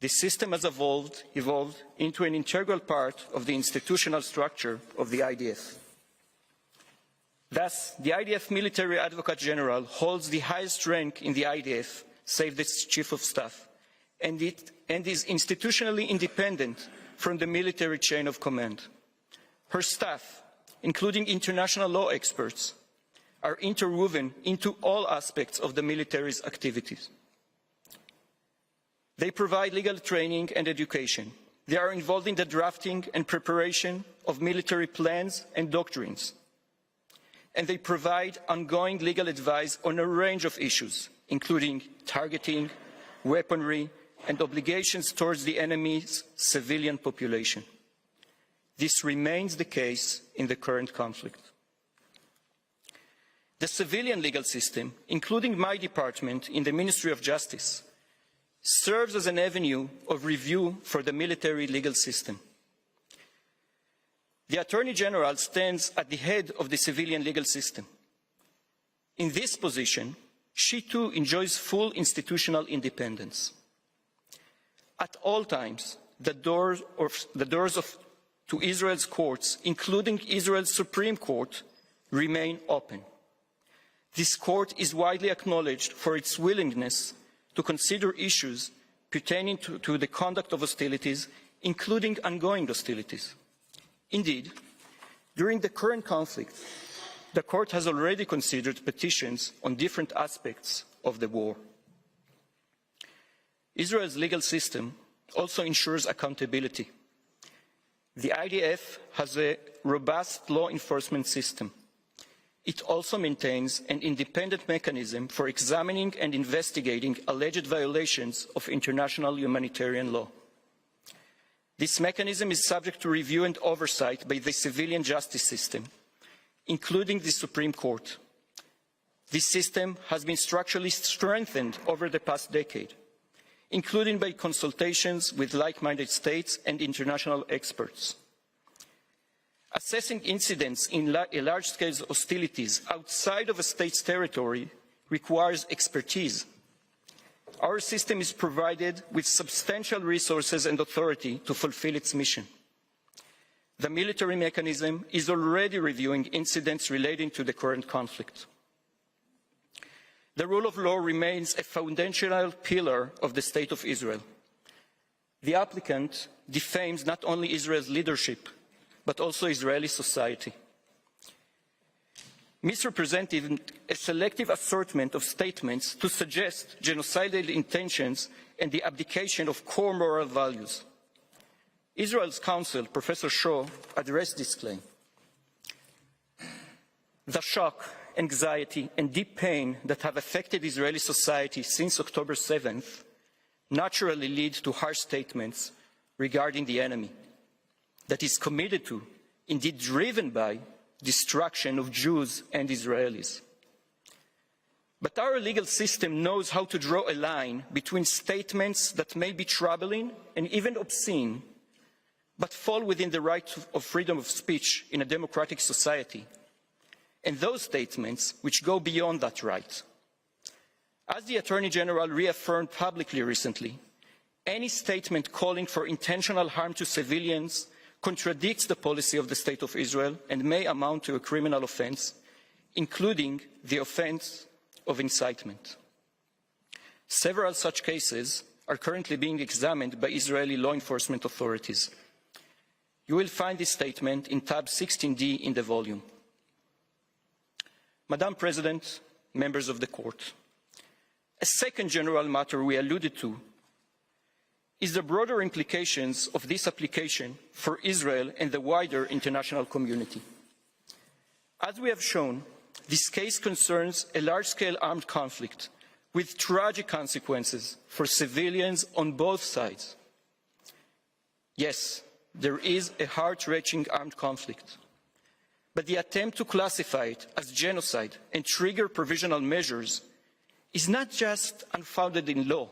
This system has evolved into an integral part of the institutional structure of the IDF. Thus, the IDF Military Advocate General holds the highest rank in the IDF, save the Chief of Staff, and is institutionally independent from the military chain of command. Her staff, including international law experts, are interwoven into all aspects of the military's activities. They provide legal training and education. They are involved in the drafting and preparation of military plans and doctrines. And they provide ongoing legal advice on a range of issues, including targeting, weaponry, and obligations towards the enemy's civilian population. This remains the case in the current conflict. The civilian legal system, including my department in the Ministry of Justice, serves as an avenue of review for the military legal system. The Attorney General stands at the head of the civilian legal system. In this position, she too enjoys full institutional independence. At all times, the doors to Israel's courts, including Israel's Supreme Court, remain open. This court is widely acknowledged for its willingness to consider issues pertaining to the conduct of hostilities, including ongoing hostilities. Indeed, during the current conflict, the Court has already considered petitions on different aspects of the war. Israel's legal system also ensures accountability. The IDF has a robust law enforcement system. It also maintains an independent mechanism for examining and investigating alleged violations of international humanitarian law. This mechanism is subject to review and oversight by the civilian justice system, including the Supreme Court. This system has been structurally strengthened over the past decade, including by consultations with like-minded states and international experts. Assessing incidents in large-scale hostilities outside of a state's territory requires expertise. Our system is provided with substantial resources and authority to fulfill its mission. The military mechanism is already reviewing incidents relating to the current conflict. The rule of law remains a foundational pillar of the State of Israel. The applicant defames not only Israel's leadership, but also Israeli society. Misrepresenting a selective assortment of statements to suggest genocidal intentions and the abdication of core moral values. Israel's counsel, Professor Shaw, addressed this claim. The shock, anxiety, and deep pain that have affected Israeli society since October 7th naturally lead to harsh statements regarding the enemy that is committed to, indeed driven by, destruction of Jews and Israelis. But our legal system knows how to draw a line between statements that may be troubling and even obscene, but fall within the right of freedom of speech in a democratic society, and those statements which go beyond that right. As the Attorney General reaffirmed publicly recently, any statement calling for intentional harm to civilians contradicts the policy of the State of Israel and may amount to a criminal offense, including the offense of incitement. Several such cases are currently being examined by Israeli law enforcement authorities. You will find this statement in tab 16D in the volume. Madam President, members of the Court, a second general matter we alluded to is the broader implications of this application for Israel and the wider international community. As we have shown, this case concerns a large-scale armed conflict with tragic consequences for civilians on both sides. Yes, there is a heart-wrenching armed conflict, but the attempt to classify it as genocide and trigger provisional measures is not just unfounded in law.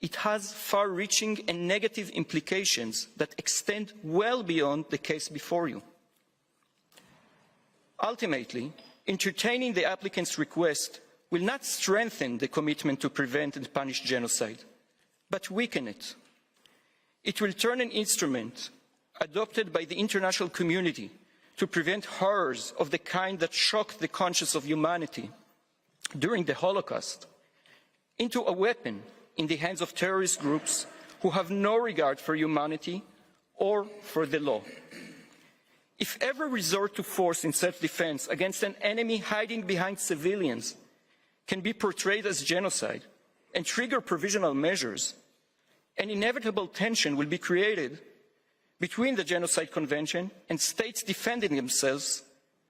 It has far-reaching and negative implications that extend well beyond the case before you. Ultimately, entertaining the applicant's request will not strengthen the commitment to prevent and punish genocide, but weaken it. It will turn an instrument adopted by the international community to prevent horrors of the kind that shocked the conscience of humanity during the Holocaust into a weapon in the hands of terrorist groups who have no regard for humanity or for the law. If ever resort to force in self-defense against an enemy hiding behind civilians can be portrayed as genocide and trigger provisional measures, an inevitable tension will be created between the Genocide Convention and states defending themselves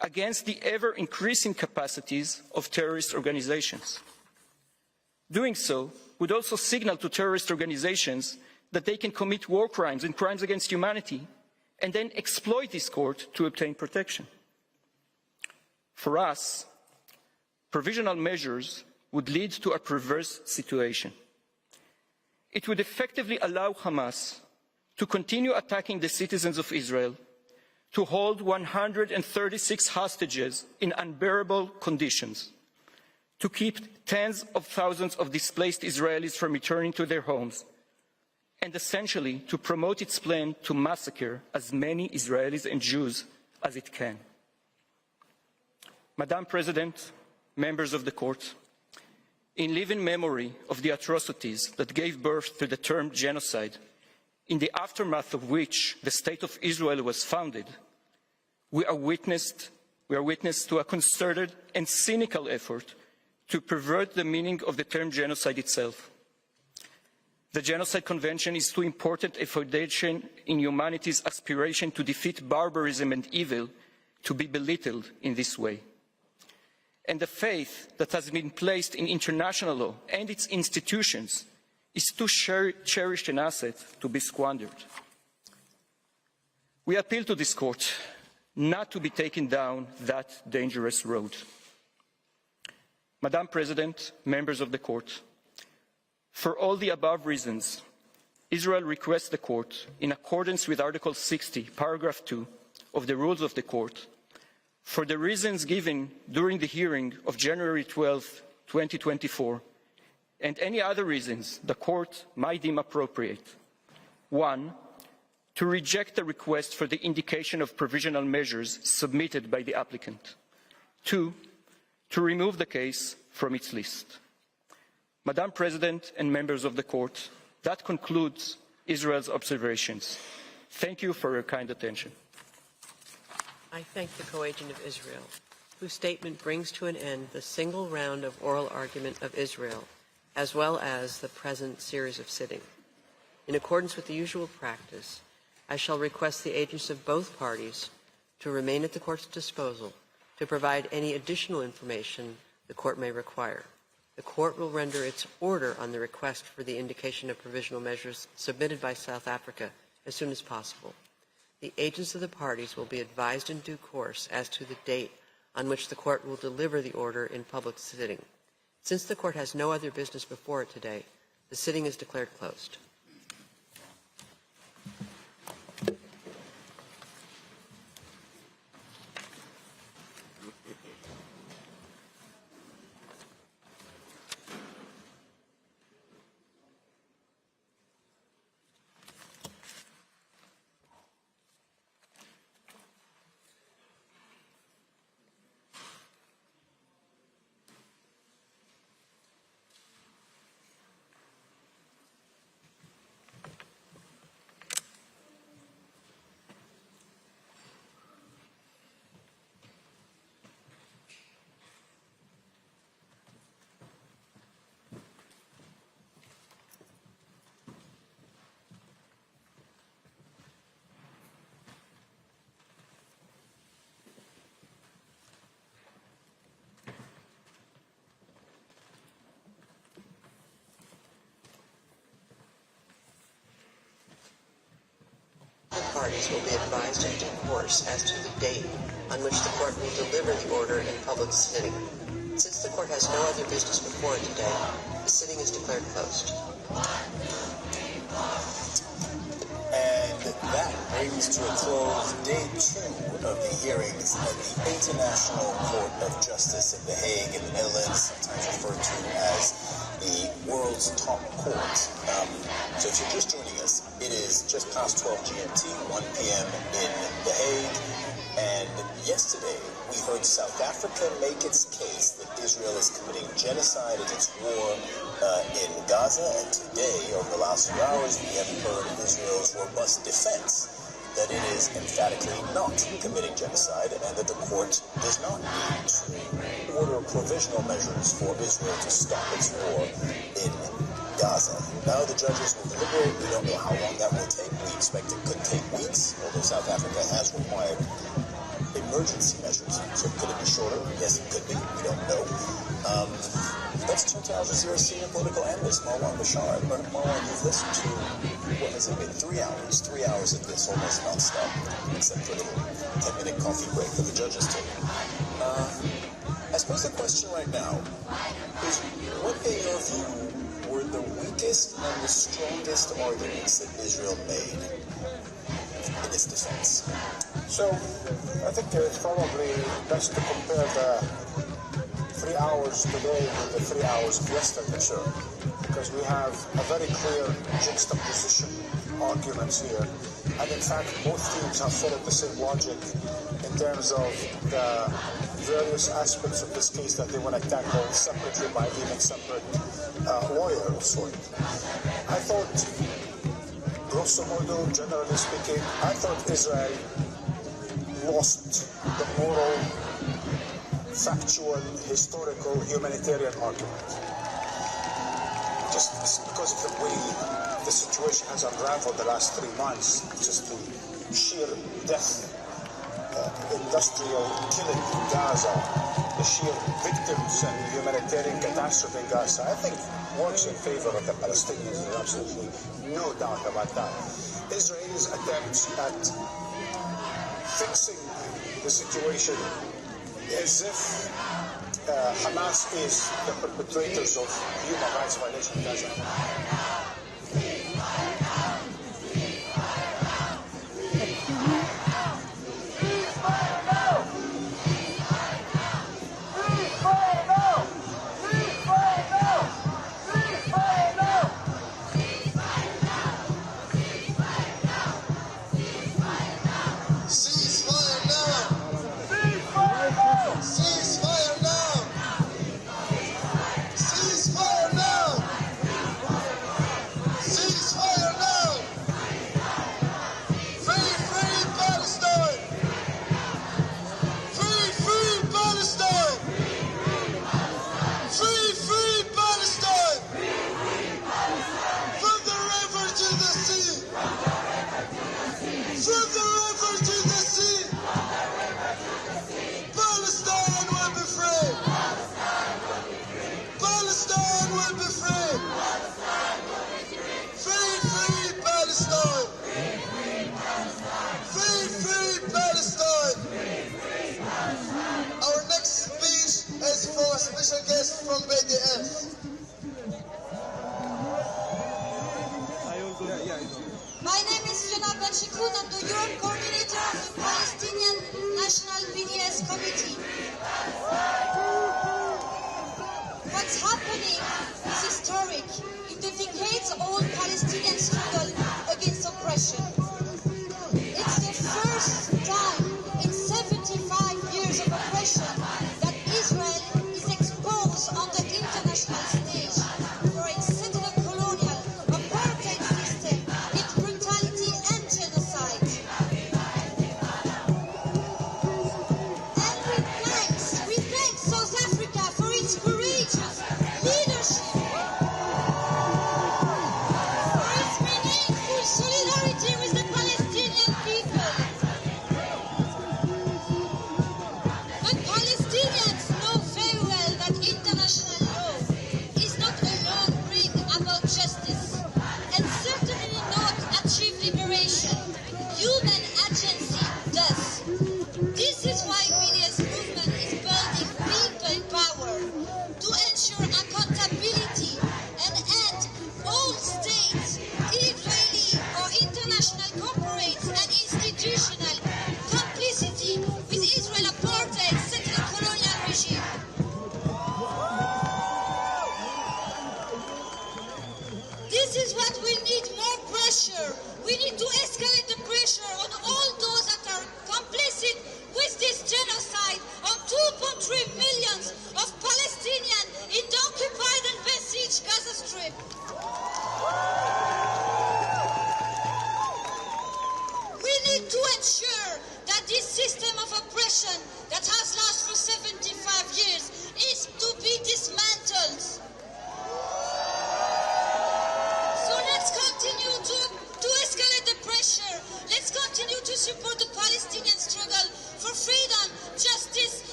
against the ever-increasing capacities of terrorist organizations. Doing so would also signal to terrorist organizations that they can commit war crimes and crimes against humanity and then exploit this court to obtain protection. For us, provisional measures would lead to a perverse situation. It would effectively allow Hamas to continue attacking the citizens of Israel, to hold 136 hostages in unbearable conditions, to keep tens of thousands of displaced Israelis from returning to their homes, and essentially to promote its plan to massacre as many Israelis and Jews as it can. Madam President, members of the Court, In living memory of the atrocities that gave birth to the term genocide, in the aftermath of which the State of Israel was founded, we are witness to a concerted and cynical effort to pervert the meaning of the term genocide itself. The Genocide Convention is too important a foundation in humanity's aspiration to defeat barbarism and evil to be belittled in this way. And the faith that has been placed in international law and its institutions is too cherished an asset to be squandered. We appeal to this court not to be taken down that dangerous road. Madam President, members of the court, for all the above reasons, Israel requests the court, in accordance with Article 60, paragraph 2 of the rules of the court, for the reasons given during the hearing of January 12, 2024, and any other reasons the court might deem appropriate. 1, to reject the request for the indication of provisional measures submitted by the applicant. 2, to remove the case from its list. Madam President and members of the court, that concludes Israel's observations. Thank you for your kind attention. I thank the co-agent of Israel, whose statement brings to an end the single round of oral argument of Israel, as well as the present series of sitting. In accordance with the usual practice, I shall request the agents of both parties to remain at the court's disposal to provide any additional information the court may require. The court will render its order on the request for the indication of provisional measures submitted by South Africa as soon as possible. The agents of the parties will be advised in due course as to the date on which the court will deliver the order in public sitting. Since the court has no other business before it today, the sitting is declared closed. Parties will be advised in due course as to the date on which the court will deliver the order in public sitting. Since the court has no other business before it today, the sitting is declared closed. And that brings to a close day 2 of the hearings at the International Court of Justice in The Hague in the Netherlands, sometimes referred to as the world's top court. So if you're just joining us, it is just past 12 GMT, 1 p.m. in The Hague, and yesterday we heard South Africa make its case that Israel is committing genocide in its war in Gaza, and today, over the last few hours, we have heard Israel's robust defense that it is emphatically not committing genocide and that the court does not need to order provisional measures for Israel to stop its war in Gaza. Now the judges will deliberate. We don't know how long that will take. We expect it could take weeks, although South Africa has required emergency measures. So could it be shorter? Yes, it could be. We don't know. Let's turn to Al Jazeera senior political analyst Marwan Bashar. Marwan, you've listened to, what has it been, 3 hours? 3 hours of this almost non-stop, except for a little 10-minute coffee break for the judges too. I suppose the question right now is, what in your view were the weakest and the strongest arguments that Israel made in its defense? So, I think it's probably best to compare the 3 hours today with the 3 hours of yesterday, sir, because we have a very clear juxtaposition arguments here, and in fact both teams have followed the same logic in terms of the various aspects of this case that they want to tackle separately by even separate lawyer of sort. I thought, grosso modo, generally speaking, I thought Israel lost the moral, factual, historical, humanitarian argument. Just because of the way the situation has unraveled the last 3 months, just the sheer death, industrial killing in Gaza, the sheer victims and humanitarian catastrophe in Gaza, I think works in favor of the Palestinians. There's absolutely no doubt about that. Israel's attempts at fixing the situation as if Hamas is the perpetrators of human rights violations in Gaza.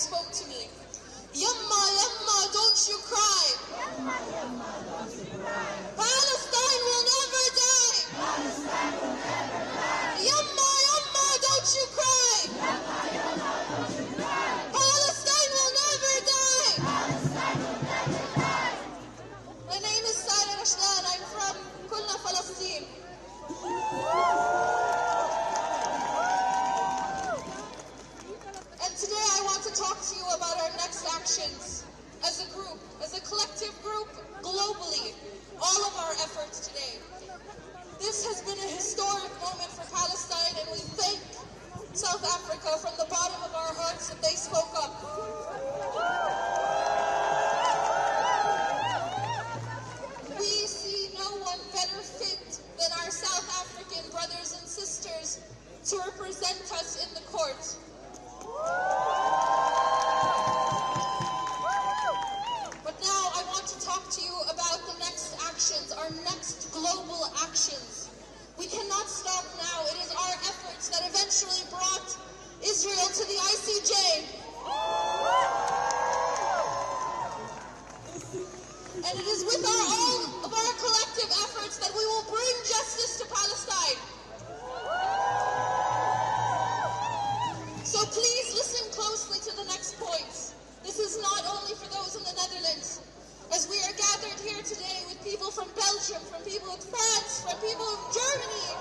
spoke to me. Yamma, yamma, don't you cry. Palestine will never die. Yamma, yamma, don't you cry. Palestine will never die. My name is Sarah Rashdan. I'm from Kulna, Palestine. And today I want to talk to you about our next actions as a group, as a collective group, globally, all of our efforts today. This has been a historic moment for Palestine, and we thank South Africa from the bottom of our hearts that they spoke up. We see no one better fit than our South African brothers and sisters to represent us in the court. But now I want to talk to you about the next actions, our next global actions. We cannot stop now. It is our efforts that eventually brought Israel to the ICJ. And it is with all of our collective efforts that we will bring justice to Palestine. So please listen closely to the next points. This is not only for those in the Netherlands. As we are gathered here today with people from Belgium, from people in France, from people in Germany,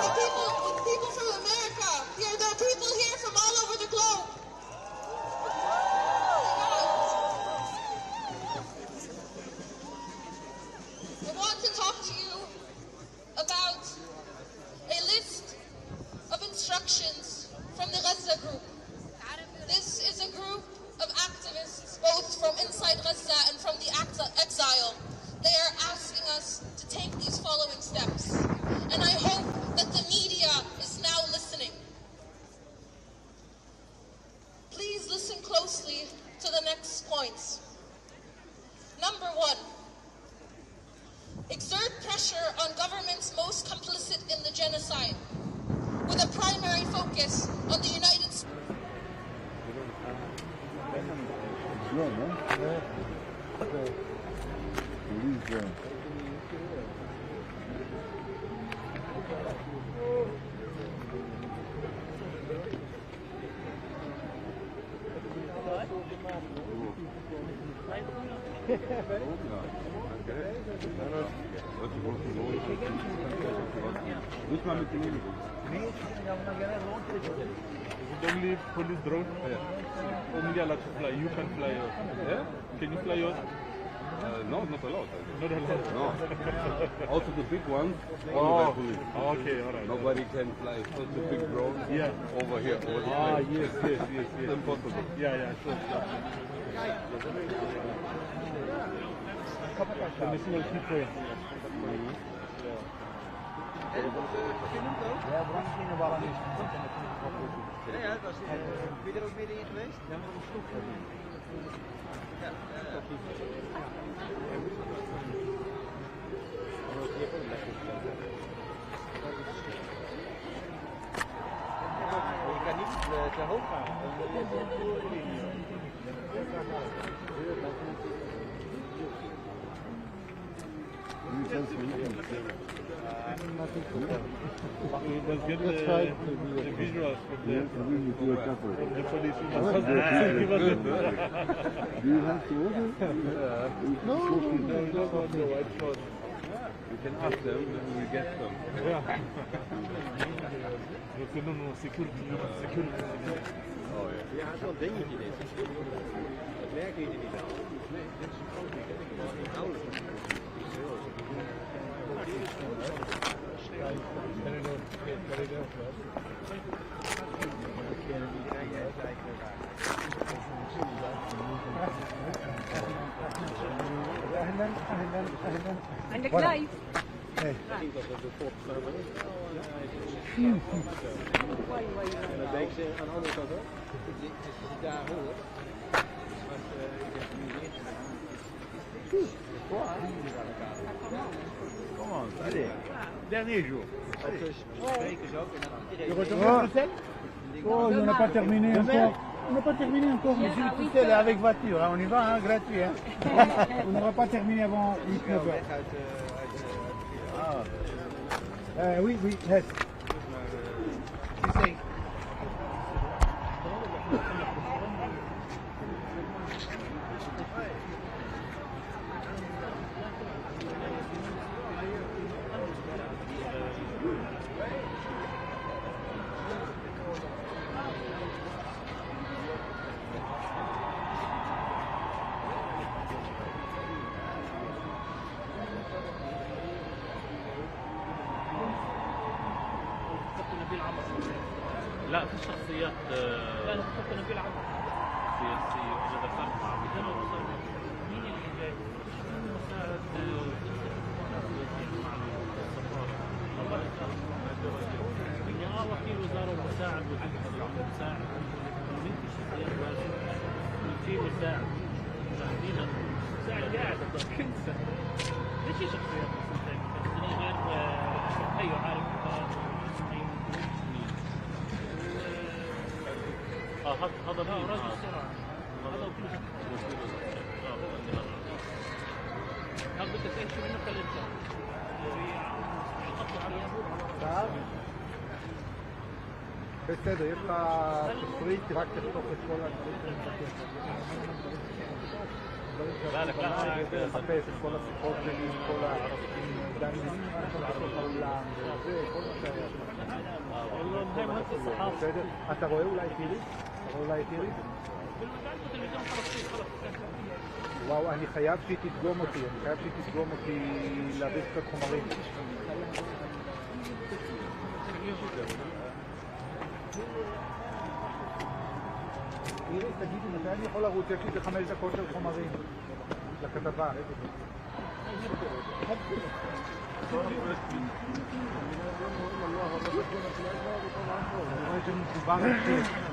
with people from America. There are people here from all over the globe. I want to talk to you about a list of instructions from the Gaza group. This is a group of activists, both from inside Gaza and from the exile. They are asking us to take these following steps. And I hope that the media is now listening. Please listen closely to the next points. Number 1, exert pressure on governments most complicit in the genocide, with a primary focus on the United States. Only police drone? Yeah. Only allowed to fly. You can fly yours. Yeah? Can you fly yours? No, not allowed. Not allowed? No. Also the big ones, only by police. Okay, all right. Nobody can fly. So the big drone over here. Over the yes. It's impossible. Yeah, sure. The national key train. Ja, dat is. Ben je er ook middenin geweest? Ja, maar dat is toch. Ja, je kan niet te hoog gaan. Let's get the visuals from the police. Do you have to order? No, You can ask them and we get them. No, security. Oh yeah. Ja, zo'n dingetje dit. Het werkt niet ideaal. Nee, dit is een groot ding. Het is inhoudelijk. En de knijp. Nee. Ik dat het de volksnaam is. En dan denk ze aan de andere kant ook. Als je daar hoort. Come on, allez. Dernier jour. Allez. Sprekers ook. En dan iedereen. Je retournes à l'hôtel? Oh, on n'a pas terminé encore. On n'a pas terminé encore, monsieur le tutelle, avec voiture. On y va, hein, gratuit. Hein. On n'aura pas terminé avant 8-9 heures. Oui, yes. لا في شخصيات لا انا كنت نبيل عمر سياسيه وانا ذكرت مع مين اللي جاي؟ مساعد وكيل وزاره ومساعد وزير مساعد مين في شخصيات وكيل مساعد مساعد قاعد كنسه ليش شخصيات غير ايوه عارف هذا رجل سرعة هذا وكيل هذا بدك تمشي منه كالإنسان בסדר, יש לך תפריט, רק תכתוב את כל הדברים לחפש את כל השיחות שלי, כל הדנים, כל העולם, כל מה שהיה. אתה רואה אולי טירי? וואו, אני חייב שהיא תדגום אותי, להביא קצת חומרים. איריס, תגידי, מתי אני יכול לרוץ? יש לי 5 דקות של חומרים לכתבה.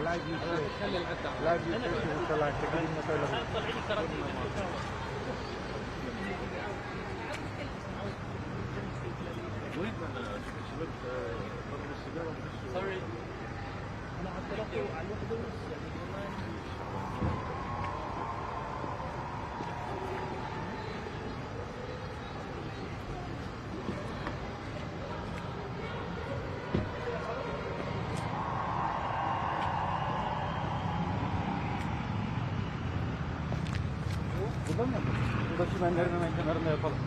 לייב ירושלים, תגידי מתי לרוץ. Sorry. أنا عطلته على الوحدة Burada çimenlerin kenarında yapalım.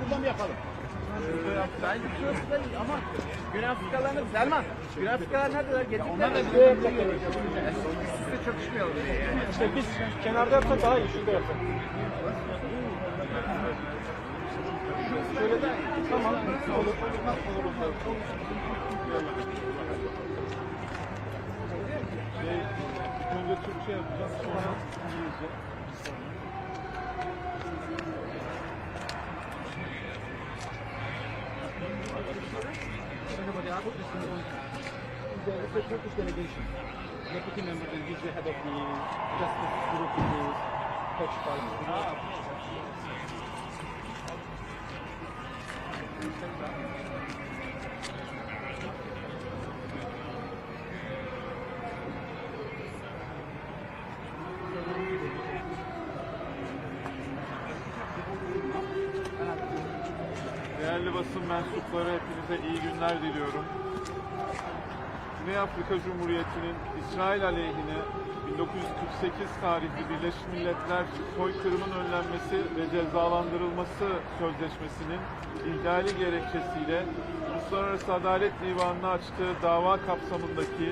Buradan yapalım. Ama Güney Afrikalılar Selman, Güney Afrikalılar neredeler? Getirdiler mi? Siz de çatışmayalım. İşte biz kenarda yapsak daha iyi, şurada yapsak. Şöyle de tamam. Olur. Önce Türkçe yapacağız, sonra İngilizce. The Turkish delegation, deputy member, and he's the head of the justice group in the Turkish parliament. Değerli basın mensupları, hepinize iyi günler diliyorum. Güney Afrika Cumhuriyeti'nin İsrail aleyhine 1948 tarihli Birleşmiş Milletler Soykırımın Önlenmesi ve Cezalandırılması Sözleşmesi'nin ihlali gerekçesiyle Uluslararası Adalet Divanı'na açtığı dava kapsamındaki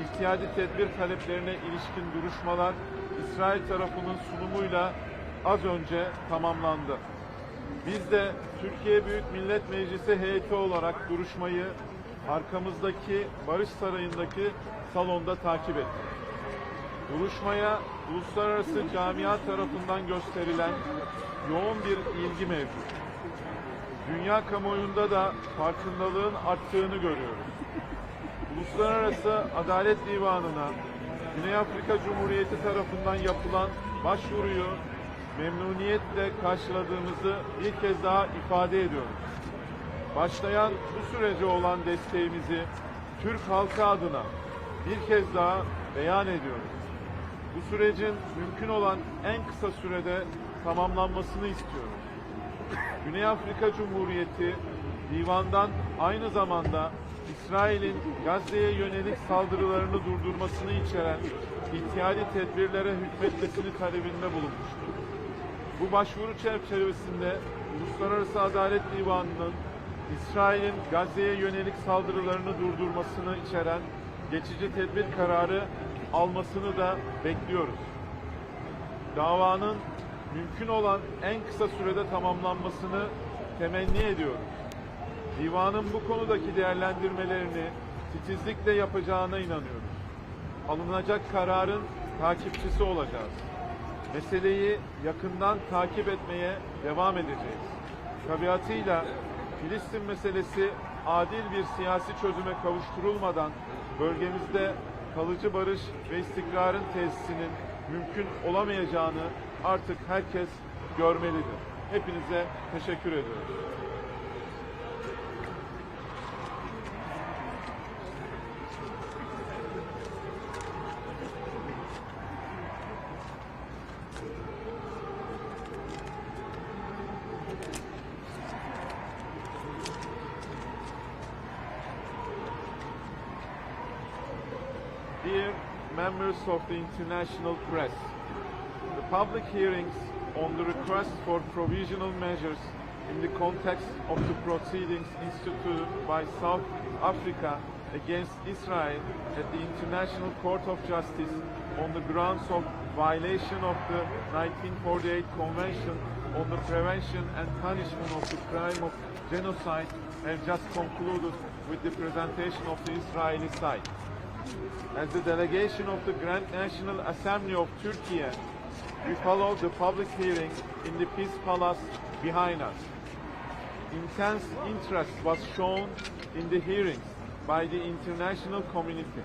ihtiyadi tedbir taleplerine ilişkin duruşmalar İsrail tarafının sunumuyla az önce tamamlandı. Biz de Türkiye Büyük Millet Meclisi heyeti olarak duruşmayı arkamızdaki Barış Sarayı'ndaki salonda takip ettik. Duruşmaya uluslararası camia tarafından gösterilen yoğun bir ilgi mevcut. Dünya kamuoyunda da farkındalığın arttığını görüyoruz. Uluslararası Adalet Divanı'na Güney Afrika Cumhuriyeti tarafından yapılan başvuruyu memnuniyetle karşıladığımızı bir kez daha ifade ediyoruz. Başlayan bu sürece olan desteğimizi Türk halkı adına bir kez daha beyan ediyoruz. Bu sürecin mümkün olan en kısa sürede tamamlanmasını istiyoruz. Güney Afrika Cumhuriyeti divandan aynı zamanda İsrail'in Gazze'ye yönelik saldırılarını durdurmasını içeren ihtiyadi tedbirlere hükmetmesini talebinde bulunmuştur. Bu başvuru çerçevesinde Uluslararası Adalet Divanı'nın İsrail'in Gazze'ye yönelik saldırılarını durdurmasını içeren geçici tedbir kararı almasını da bekliyoruz. Davanın mümkün olan en kısa sürede tamamlanmasını temenni ediyoruz. Divanın bu konudaki değerlendirmelerini titizlikle yapacağına inanıyoruz. Alınacak kararın takipçisi olacağız. Meseleyi yakından takip etmeye devam edeceğiz. Tabiatıyla Filistin meselesi adil bir siyasi çözüme kavuşturulmadan bölgemizde kalıcı barış ve istikrarın tesisinin mümkün olamayacağını artık herkes görmelidir. Hepinize teşekkür ediyorum. Dear members of the international press, the public hearings on the request for provisional measures in the context of the proceedings instituted by South Africa against Israel at the International Court of Justice on the grounds of violation of the 1948 Convention on the Prevention and Punishment of the Crime of Genocide have just concluded with the presentation of the Israeli side. As the delegation of the Grand National Assembly of Turkey, we followed the public hearing in the Peace Palace behind us. Intense interest was shown in the hearings by the international community.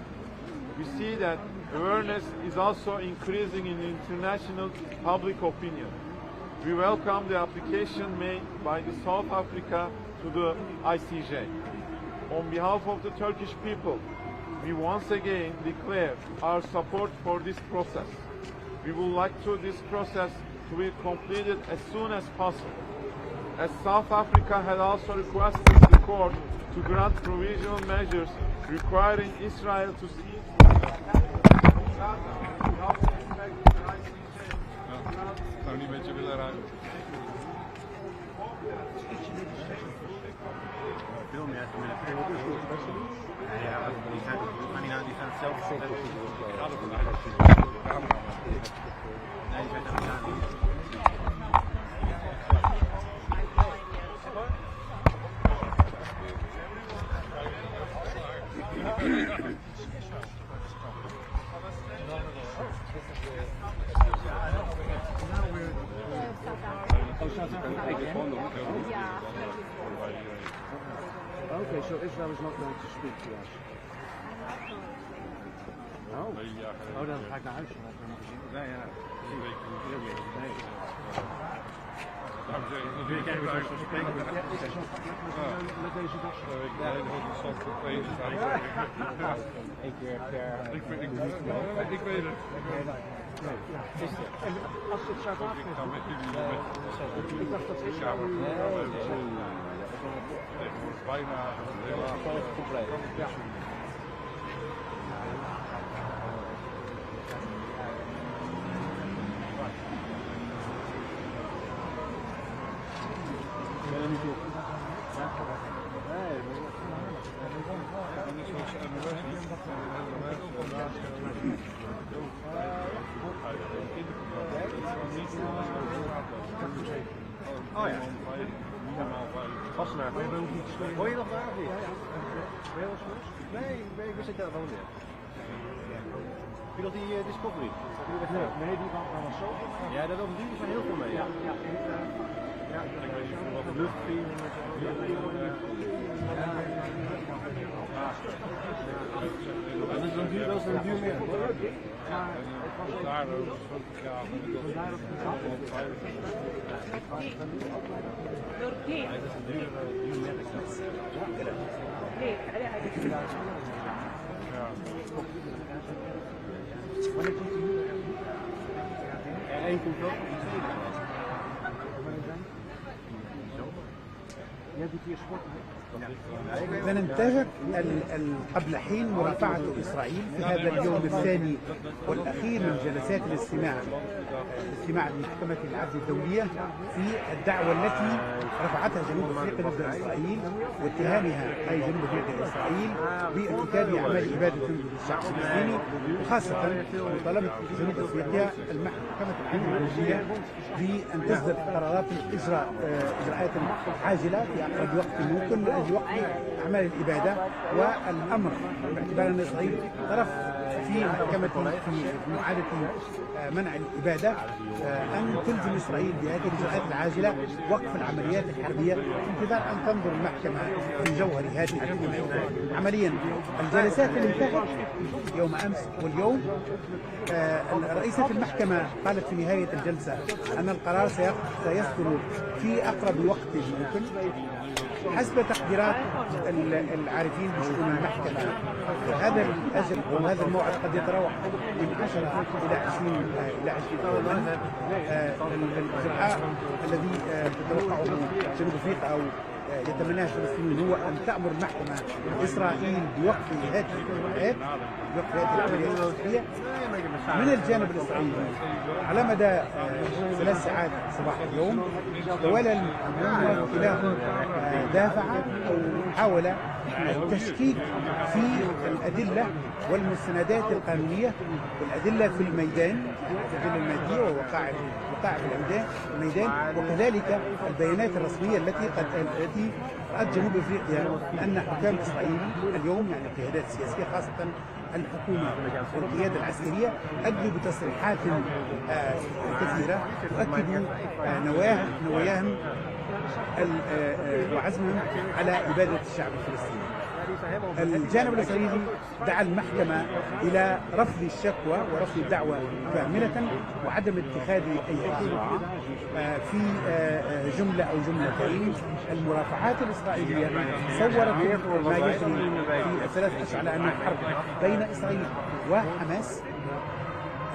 We see that awareness is also increasing in international public opinion. We welcome the application made by the South Africa to the ICJ. On behalf of the Turkish people, we once again declare our support for this process. We would like this process to be completed as soon as possible. As South Africa had also requested the court to grant provisional measures requiring Israel to cease Okay, so Israel is not going to speak to us. Oh, dan ga ik naar huis. Ja, ja. Wil je kijken hoe ze spreken? Met deze dag? Ja, dat is interessant. Eén keer per... Ik weet het. En als het Zuid-Afrika... Ik dacht dat Israël... bijna compleet. Oh ja. Wassenaar, hoor je nog daar of niet? Ben je wel eens geweest? Nee, we zitten er gewoon weer. Heb je nog die Discovery? Nee, die was zo. Ja, daar doen we heel veel mee. Ja, wat de luchtfilm en zo. Dat is een duur meer. Maar het was daar ook één komt wel. سننتهك قبل حين مرافعة إسرائيل في هذا اليوم الثاني والأخير من جلسات الاستماع لمحكمة العدل الدولية في الدعوة التي رفعتها جنوب أفريقيا ضد إسرائيل واتهامها أي جنوب أفريقيا إسرائيل بارتكاب أعمال إبادة للشعب الفلسطيني وخاصة مطالبة جنوب أفريقيا محكمة العدل الدولية بأن تصدر قرارات إجراءات عاجلة في أقرب وقت ممكن لأجل وقت أعمال الإبادة والأمر باعتبار أن إسرائيل طرف في محكمة في معاهدة منع الإبادة أن تلزم إسرائيل بهذه الإجراءات العاجلة وقف العمليات الحربية في انتظار أن تنظر المحكمة في جوهر هذه العملية. عمليا الجلسات اللي انتهت يوم أمس واليوم رئيسة المحكمة قالت في نهاية الجلسة أن القرار سيصدر في أقرب وقت ممكن حسب تقديرات العارفين بشؤون المحكمة. هذا الأجل وهذا الموعد قد يتراوح من 10 إلى 20 يوما. الإجراء الذي تتوقعه جنوب أفريقيا أو يتمناه الفلسطينيون هو أن تأمر المحكمة إسرائيل بوقف هذه العمليات العسكرية من الجانب الإسرائيلي على مدى 3 ساعات صباح اليوم. توالى المنظمة كلاهما دافع أو حاول التشكيك في الأدلة والمستندات القانونية والأدلة في الميدان، الأدلة المادية ووقائع في الميدان وكذلك البيانات الرسمية التي رأت جنوب أفريقيا أن حكام إسرائيل اليوم يعني القيادات السياسية خاصة الحكومة والقيادة العسكرية أدلوا بتصريحات كثيرة تؤكد نواياهم وعزمهم على إبادة الشعب الفلسطيني. الجانب الإسرائيلي دعا المحكمة إلى رفض الشكوى ورفض الدعوة كاملة وعدم اتخاذ أي إجراء. في جملة أو جملتين المرافعات الإسرائيلية صورت ما يجري في 3 أشهر على أنها حرب بين إسرائيل وحماس،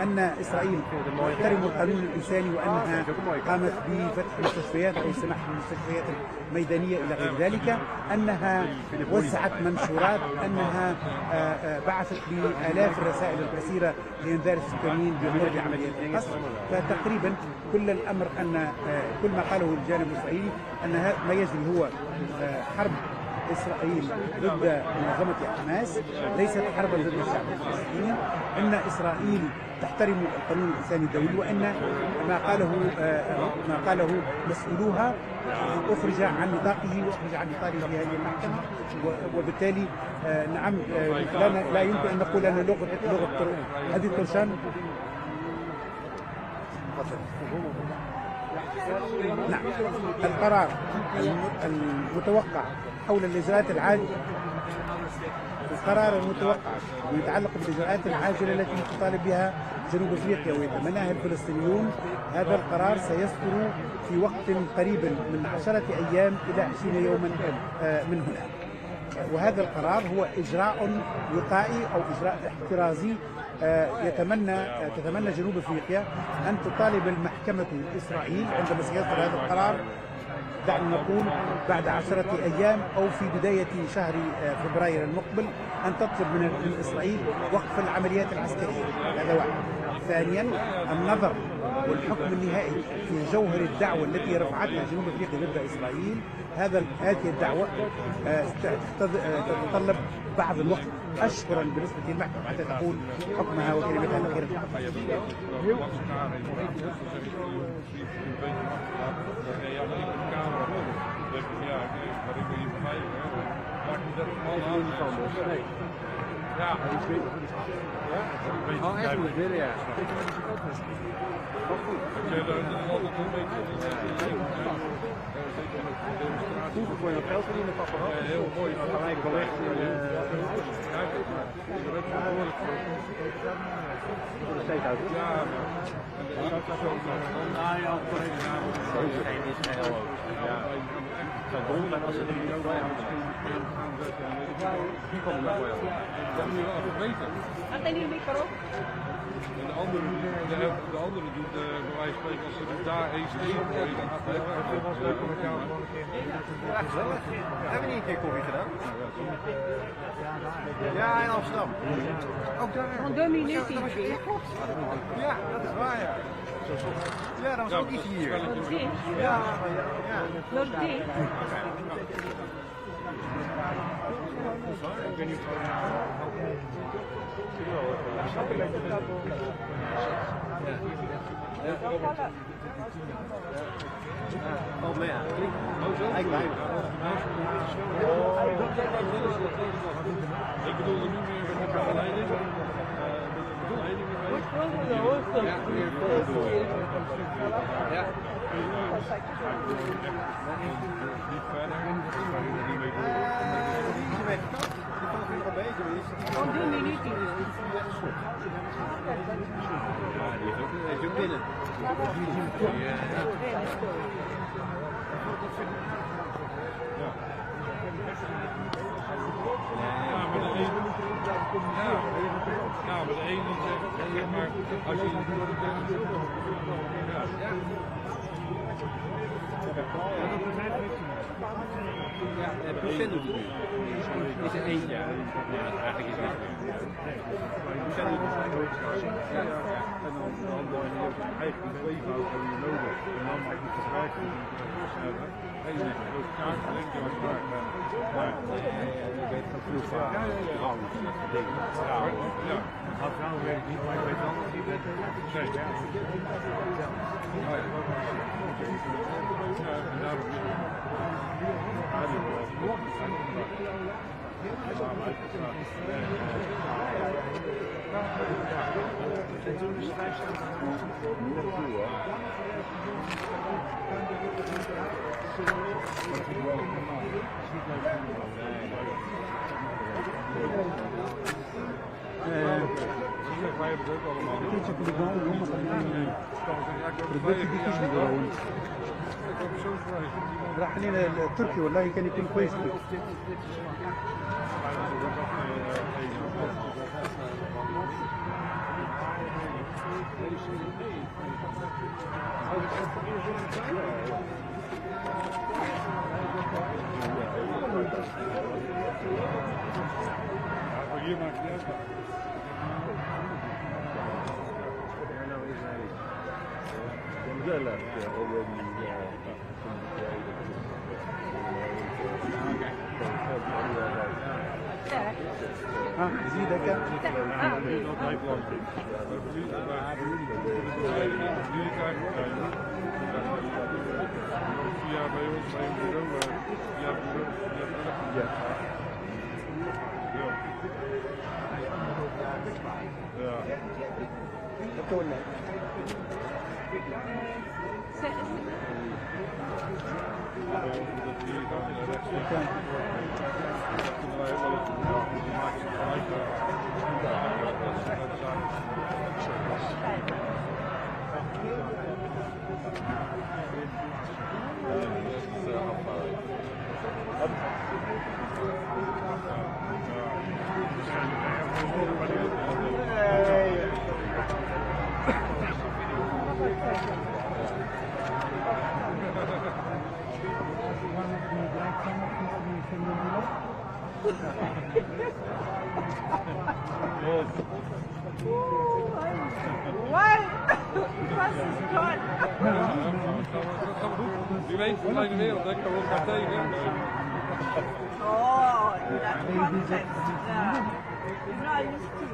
أن إسرائيل تحترم القانون الإنساني وأنها قامت بفتح مستشفيات أو السماح بالمستشفيات الميدانية إلى غير ذلك، أنها وزعت منشورات، أنها بعثت بآلاف الرسائل القصيرة لإنذار السكانيين بموضوع عمليات القصف. فتقريبا كل الأمر أن كل ما قاله الجانب الإسرائيلي أن ما يجري هو حرب إسرائيل ضد منظمة حماس، ليست حربا ضد الشعب الفلسطيني، أن إسرائيل تحترم القانون الإنساني الدولي، وأن ما قاله مسؤولوها أخرج عن نطاقه وأخرج عن نطاقه في هذه المحكمة. وبالتالي نعم لا يمكن أن نقول أن لغة هذه الطرشان. نعم القرار المتوقع حول الإجراءات العاجلة، القرار المتوقع ويتعلق بالإجراءات العاجلة التي تطالب بها جنوب أفريقيا ويتمناها الفلسطينيون، هذا القرار سيصدر في وقت قريب من 10 أيام إلى 20 يوما من هنا. وهذا القرار هو إجراء وقائي أو إجراء احترازي تتمنى جنوب أفريقيا أن تطالب المحكمة إسرائيل عندما سيصدر هذا القرار دعنا نقول بعد 10 أيام أو في بداية شهر فبراير المقبل أن تطلب من إسرائيل وقف العمليات العسكرية. هذا واحد. ثانيا النظر والحكم النهائي في جوهر الدعوة التي رفعتها جنوب أفريقيا ضد إسرائيل. هذه الدعوة تتطلب بعض الوقت أشهرا بالنسبة للمحكمة حتى تقول حكمها وكلمتها الأخيرة. Ja, oh, echt goed willen, ja. Vroeger kon je nog geld verdienen, papa. Heel mooi. Gelijk belegd in de steekhout. Ja, het zou dom zijn als ze er niet zo bij gaan. Die komen nog wel. Dat moet je wel even weten. En de andere doet bij wijze van spreken, als ze er daar heen steken, dan gaat het wel leuk om elkaar. Ja, gezellig. Hebben we niet een keer koffie gedaan? Ja, in Amsterdam. Ook daar. Van de minuut hier. Ja, dat is waar, ja. Ja, dat was ook iets hier. Ja, dat is die. Ik weet niet of oh, maar ja, ik bedoel er nu meer met elkaar leiding. Ja. Niet verder. Van die minuut die is ja, die is ook binnen. Ja, maar de ene niet zegt, maar als je ja, procent doet het nu. Is er eentje? Ja, eigenlijk is het niet. Procent doet het nu. Ja, en dan eigenlijk twee fouten hebben we nodig. En dan mag je het verwerken. Heel lief. Ook kaart, denk je wat maar. Maar je weet dat veel vaak. Ja. Had vrouw werkt niet, maar ik weet wel dat hij bent. Nee. راح علينا تركي والله كان يكون كويس. زيدك Die weet van de wereld, dat kan wel partij vinden. Oh, in that context, yeah. He's not used to.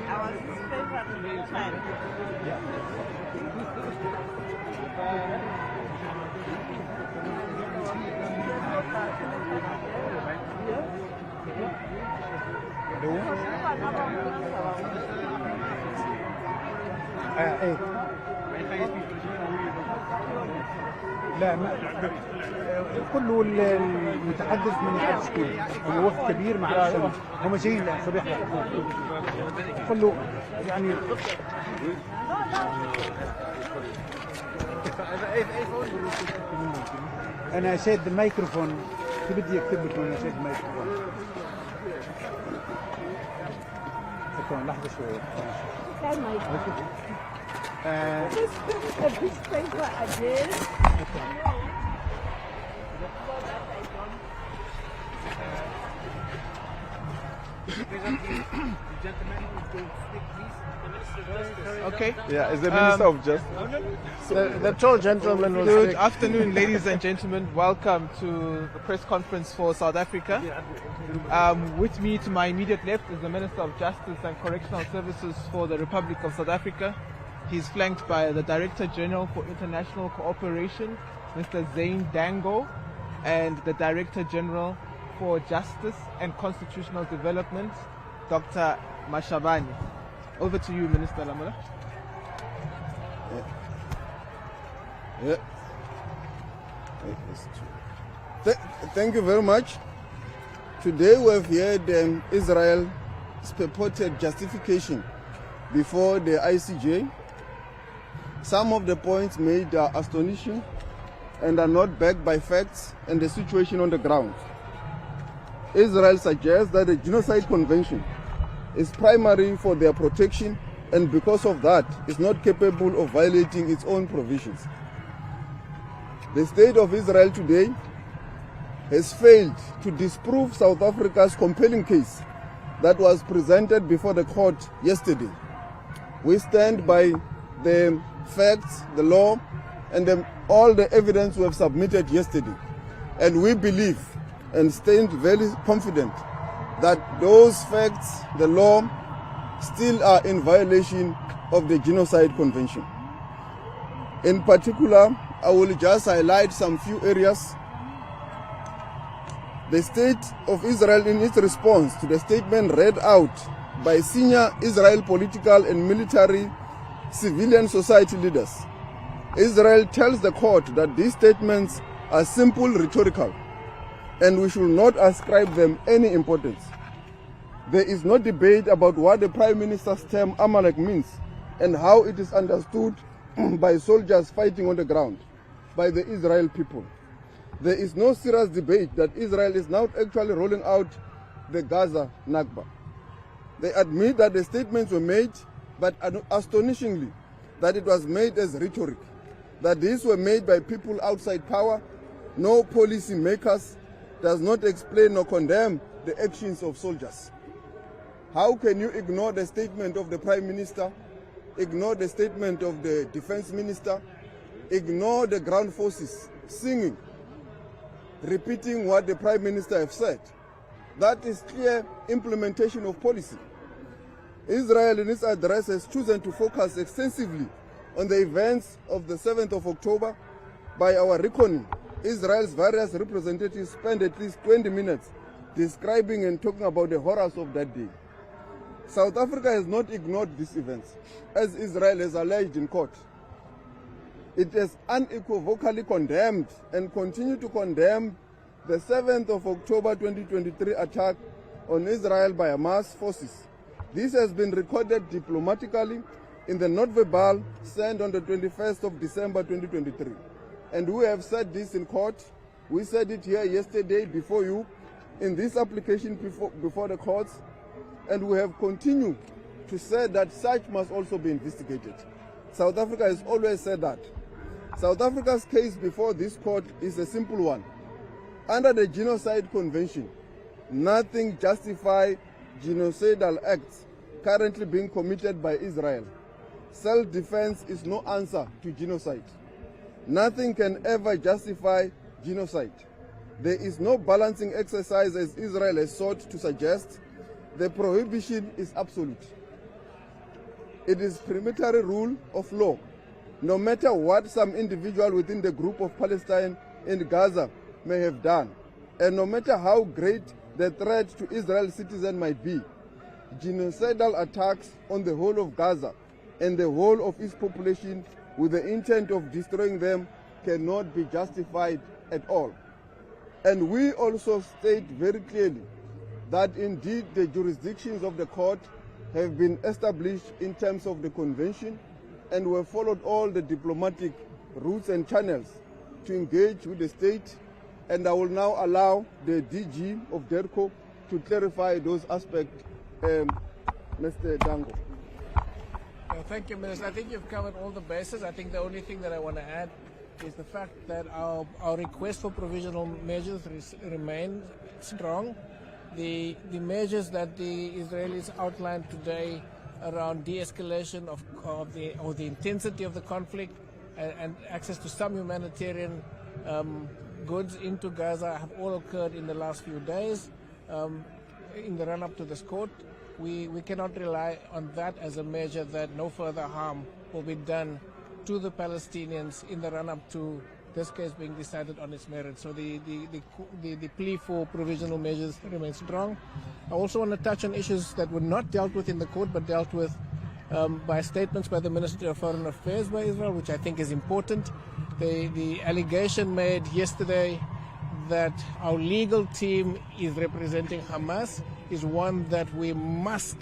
I was his favorite at the time. لا كله المتحدث من حد شكون هو وفد كبير ما عرفش هم جايين صبيح كله يعني انا شاد الميكروفون بدي اكتب لكم انا شاد الميكروفون شكرا لحظه شويه This paper ayer. Okay. Yeah, is the Minister of Justice? The tall gentleman will Good afternoon, ladies and gentlemen. Welcome to the press conference for South Africa. With me to my immediate left is the Minister of Justice and Correctional Services for the Republic of South Africa. He's flanked by the Director General for International Cooperation, Mr. Zane Dango, and the Director General for Justice and Constitutional Development, Dr. Mashabane. Over to you, Minister Lamola. Thank you very much. Today we have heard Israel's purported justification before the ICJ. Some of the points made are astonishing and are not backed by facts and the situation on the ground. Israel suggests that the Genocide Convention is primary for their protection and because of that is not capable of violating its own provisions. The state of Israel today has failed to disprove South Africa's compelling case that was presented before the court yesterday. We stand by the facts, the law, and all the evidence we have submitted yesterday. And we believe and stand very confident that those facts, the law, still are in violation of the Genocide Convention. In particular, I will just highlight some few areas. The state of Israel, in its response to the statement read out by senior Israel political and military civilian society leaders, Israel tells the court that these statements are simple rhetorical and we should not ascribe them any importance. There is no debate about what the Prime Minister's term Amalek means and how it is understood by soldiers fighting on the ground, by the Israel people. There is no serious debate that Israel is now actually rolling out the Gaza Nakba. They admit that the statements were made, but astonishingly, that it was made as rhetoric, that these were made by people outside power, no policy makers, does not explain or condemn the actions of soldiers. How can you ignore the statement of the Prime Minister, ignore the statement of the Defense Minister, ignore the ground forces singing, repeating what the Prime Minister has said? That is clear implementation of policy. Israel in its address has chosen to focus extensively on the events of the 7th of October. By our reckoning, Israel's various representatives spent at least 20 minutes describing and talking about the horrors of that day. South Africa has not ignored these events, as Israel has alleged in court. It has unequivocally condemned and continued to condemn the 7th of October 2023 attack on Israel by Hamas forces. This has been recorded diplomatically in the note verbal sent on the 21st of December 2023. And we have said this in court. We said it here yesterday before you, in this application before the courts, and we have continued to say that such must also be investigated. South Africa has always said that. South Africa's case before this court is a simple one. Under the Genocide Convention, nothing justifies genocidal acts currently being committed by Israel. Self-defense is no answer to genocide. Nothing can ever justify genocide. There is no balancing exercise as Israel has sought to suggest. The prohibition is absolute. It is preliminary rule of law. No matter what some individual within the group of Palestine in Gaza may have done, and no matter how great the threat to Israel's citizens might be, genocidal attacks on the whole of Gaza and the whole of its population with the intent of destroying them cannot be justified at all. And we also state very clearly that indeed the jurisdictions of the court have been established in terms of the convention, and we have followed all the diplomatic routes and channels to engage with the state. And I will now allow the DG of DIRECTO to clarify those aspects, Mr. Dango. Thank you, Minister. I think you've covered all the bases. I think the only thing that I want to add is the fact that our request for provisional measures remain strong. The measures that the Israelis outlined today around de-escalation of the intensity of the conflict and access to some humanitarian goods into Gaza have all occurred in the last few days in the run-up to this court. We cannot rely on that as a measure that no further harm will be done to the Palestinians in the run-up to this case being decided on its merits. So the plea for provisional measures remains strong. I also want to touch on issues that were not dealt with in the court but dealt with by statements by the Ministry of Foreign Affairs by Israel, which I think is important. The allegation made yesterday that our legal team is representing Hamas is one that we must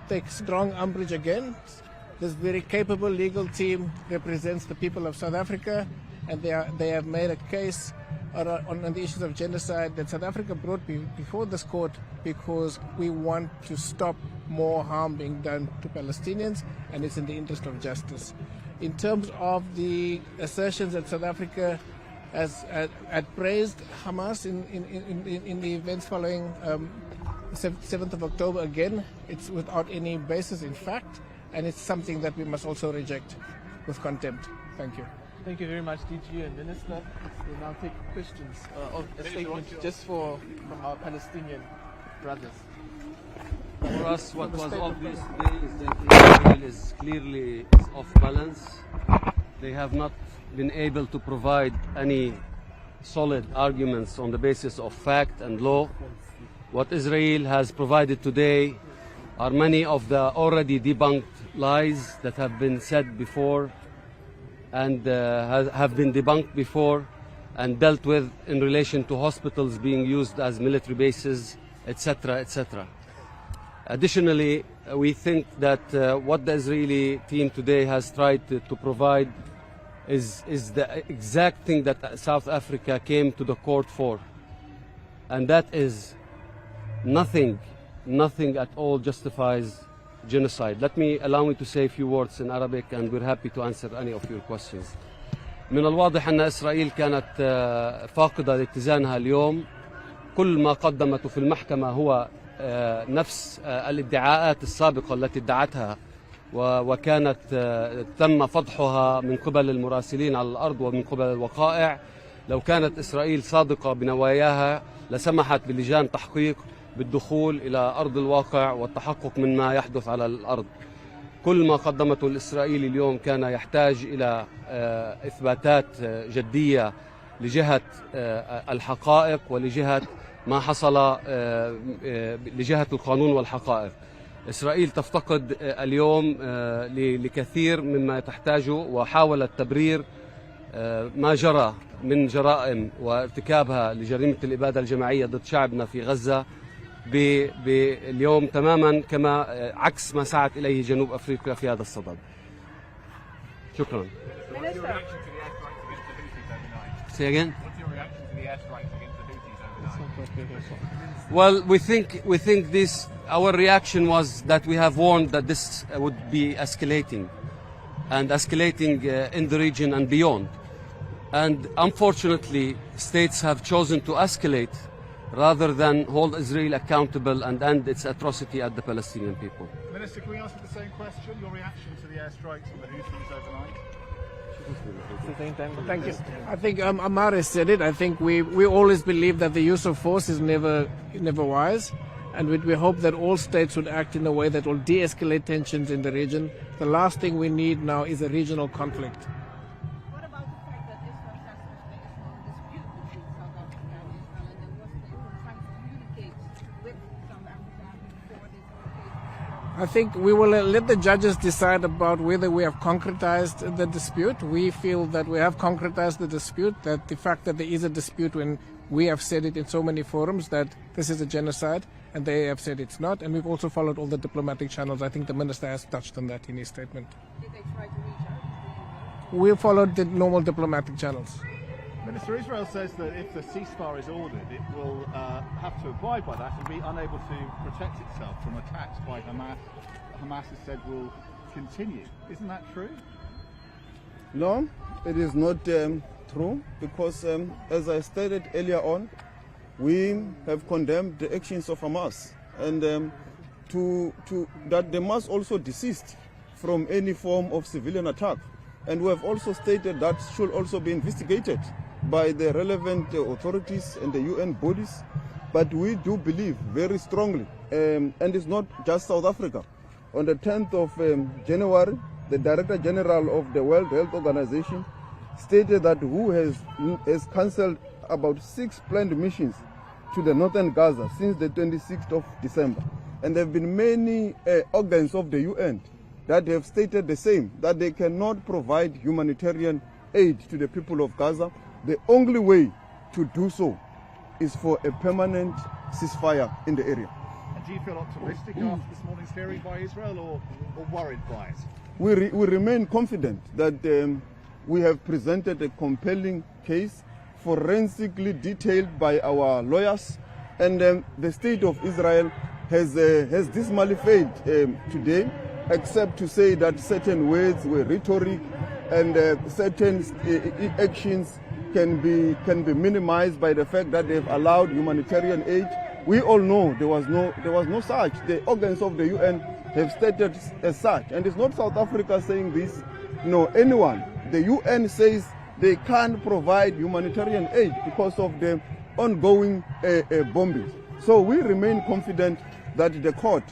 take strong umbrage against. This very capable legal team represents the people of South Africa, and they have made a case on the issues of genocide that South Africa brought before this court because we want to stop more harm being done to Palestinians, and it's in the interest of justice. In terms of the assertions that South Africa had praised Hamas in the events following 7th of October, again, it's without any basis in fact, and it's something that we must also reject with contempt. Thank you. Thank you very much, DG and Minister. We'll now take questions of a statement just from our Palestinian brothers. For us, what was obvious today is that Israel is clearly off balance. They have not been able to provide any solid arguments on the basis of fact and law. What Israel has provided today are many of the already debunked lies that have been said before and have been debunked before and dealt with in relation to hospitals being used as military bases, etc., etc. Additionally, we think that what the Israeli team today has tried to provide is the exact thing that South Africa came to the court for, and that is nothing at all justifies genocide. Allow me to say a few words in Arabic, and we're happy to answer any of your questions. من الواضح أن إسرائيل كانت فاقدة لاتزانها اليوم. كل ما قدمته في المحكمة هو نفس الادعاءات السابقة التي ادعتها وكانت تم فضحها من قبل المراسلين على الأرض ومن قبل الوقائع. لو كانت إسرائيل صادقة بنواياها لسمحت بلجان تحقيق بالدخول إلى أرض الواقع والتحقق من ما يحدث على الأرض. كل ما قدمته الإسرائيلي اليوم كان يحتاج إلى إثباتات جدية لجهة الحقائق ولجهة ما حصل لجهة القانون والحقائق. إسرائيل تفتقد اليوم لكثير مما تحتاجه، وحاولت تبرير ما جرى من جرائم وارتكابها لجريمة الإبادة الجماعية ضد شعبنا في غزة باليوم تماما كما عكس ما سعت إليه جنوب أفريقيا في هذا الصدد. شكرا. Say again? What's your reaction to the airstrikes against the Houthis overnight? Well, we think this. Our reaction was that we have warned that this would be escalating, and escalating in the region and beyond. And unfortunately, states have chosen to escalate rather than hold Israel accountable and end its atrocity at the Palestinian people. Minister, can we ask you the same question? Your reaction to the airstrikes from the Houthis overnight? Thank you. I think Ammar has said it. I think we always believe that the use of force is never wise, and we hope that all states would act in a way that will de-escalate tensions in the region. The last thing we need now is a regional conflict. What about the fact that Israel has a small dispute between South Africa and Israel, and there was trying to communicate with South Africa before this case? I think we will let the judges decide about whether we have concretized the dispute. We feel that we have concretized the dispute, that the fact that there is a dispute when we have said it in so many forums that this is a genocide, and they have said it's not, and we've also followed all the diplomatic channels. I think the minister has touched on that in his statement. Did they try to reach out? We followed the normal diplomatic channels. Minister, Israel says that if the ceasefire is ordered, it will have to abide by that and be unable to protect itself from attacks by Hamas. Hamas has said will continue. Isn't that true? No, it is not true, because as I stated earlier on, we have condemned the actions of Hamas, and that they must also desist from any form of civilian attack. And we have also stated that should also be investigated by the relevant authorities and the UN bodies. But we do believe very strongly, and it's not just South Africa. On the 10th of January, the Director General of the World Health Organization stated that WHO has cancelled about 6 planned missions to the northern Gaza since the 26th of December. And there have been many organs of the UN that have stated the same, that they cannot provide humanitarian aid to the people of Gaza. The only way to do so is for a permanent ceasefire in the area. And do you feel optimistic after this morning's hearing by Israel, or worried by it? We remain confident that we have presented a compelling case, forensically detailed by our lawyers, and the state of Israel has dismallified today, except to say that certain words were rhetoric and certain actions can be minimized by the fact that they've allowed humanitarian aid. We all know there was no such. The organs of the UN have stated as such, and it's not South Africa saying this. No, anyone. The UN says they can't provide humanitarian aid because of the ongoing bombing. So we remain confident that the court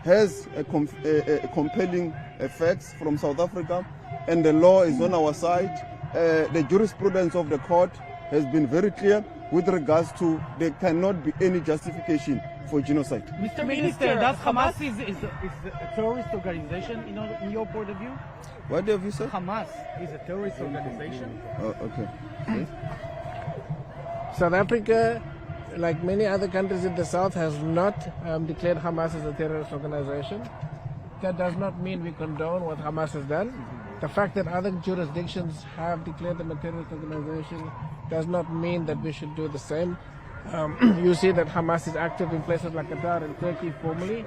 has a compelling facts from South Africa, and the law is on our side. The jurisprudence of the court has been very clear with regards to there cannot be any justification for genocide. Mr. Minister, does Hamas is a terrorist organization in your point of view? What have you said? Hamas is a terrorist organization. Oh, okay. Yes. South Africa, like many other countries in the South, has not declared Hamas as a terrorist organization. That does not mean we condone what Hamas has done. The fact that other jurisdictions have declared them a terrorist organization does not mean that we should do the same. You see that Hamas is active in places like Qatar and Turkey formally.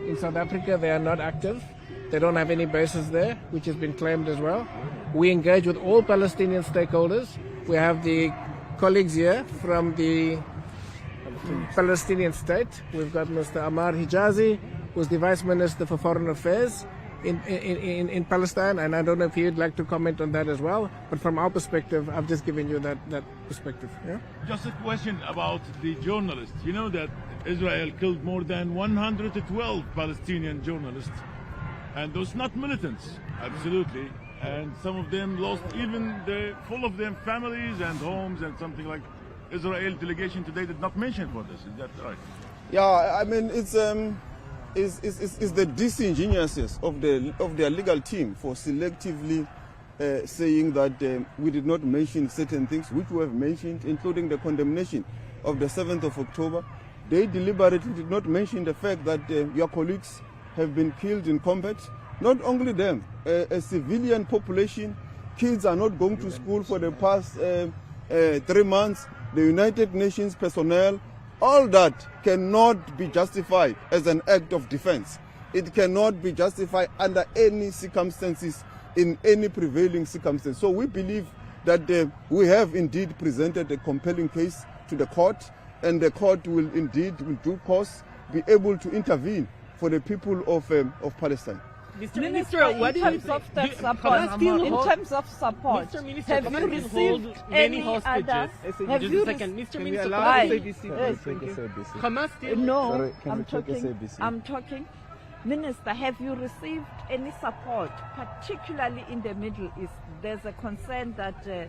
In South Africa, they are not active. They don't have any bases there, which has been claimed as well. We engage with all Palestinian stakeholders. We have the colleagues here from the Palestinian state. We've got Mr. Ammar Hijazi, who's the Vice Minister for Foreign Affairs in Palestine, and I don't know if you'd like to comment on that as well, but from our perspective, I've just given you that perspective. Yeah? Just a question about the journalists. You know that Israel killed more than 112 Palestinian journalists, and those not militants, absolutely, and some of them lost even full of them families and homes and something like. Israel delegation today did not mention for this. Is that right? Yeah, I mean it's the disingenuousness of their legal team for selectively saying that we did not mention certain things which we have mentioned, including the condemnation of the 7th of October. They deliberately did not mention the fact that your colleagues have been killed in combat. Not only them, a civilian population, kids are not going to school for the past 3 months. The United Nations personnel, all that cannot be justified as an act of defense. It cannot be justified under any circumstances, in any prevailing circumstance. So we believe that we have indeed presented a compelling case to the court, and the court will indeed, in due course, be able to intervene for the people of Palestine. Mr. Minister, in terms of support, have you received many hostages? Have you Mr. Minister, No, I'm talking. Minister, have you received any support, particularly in the Middle East? There's a concern that the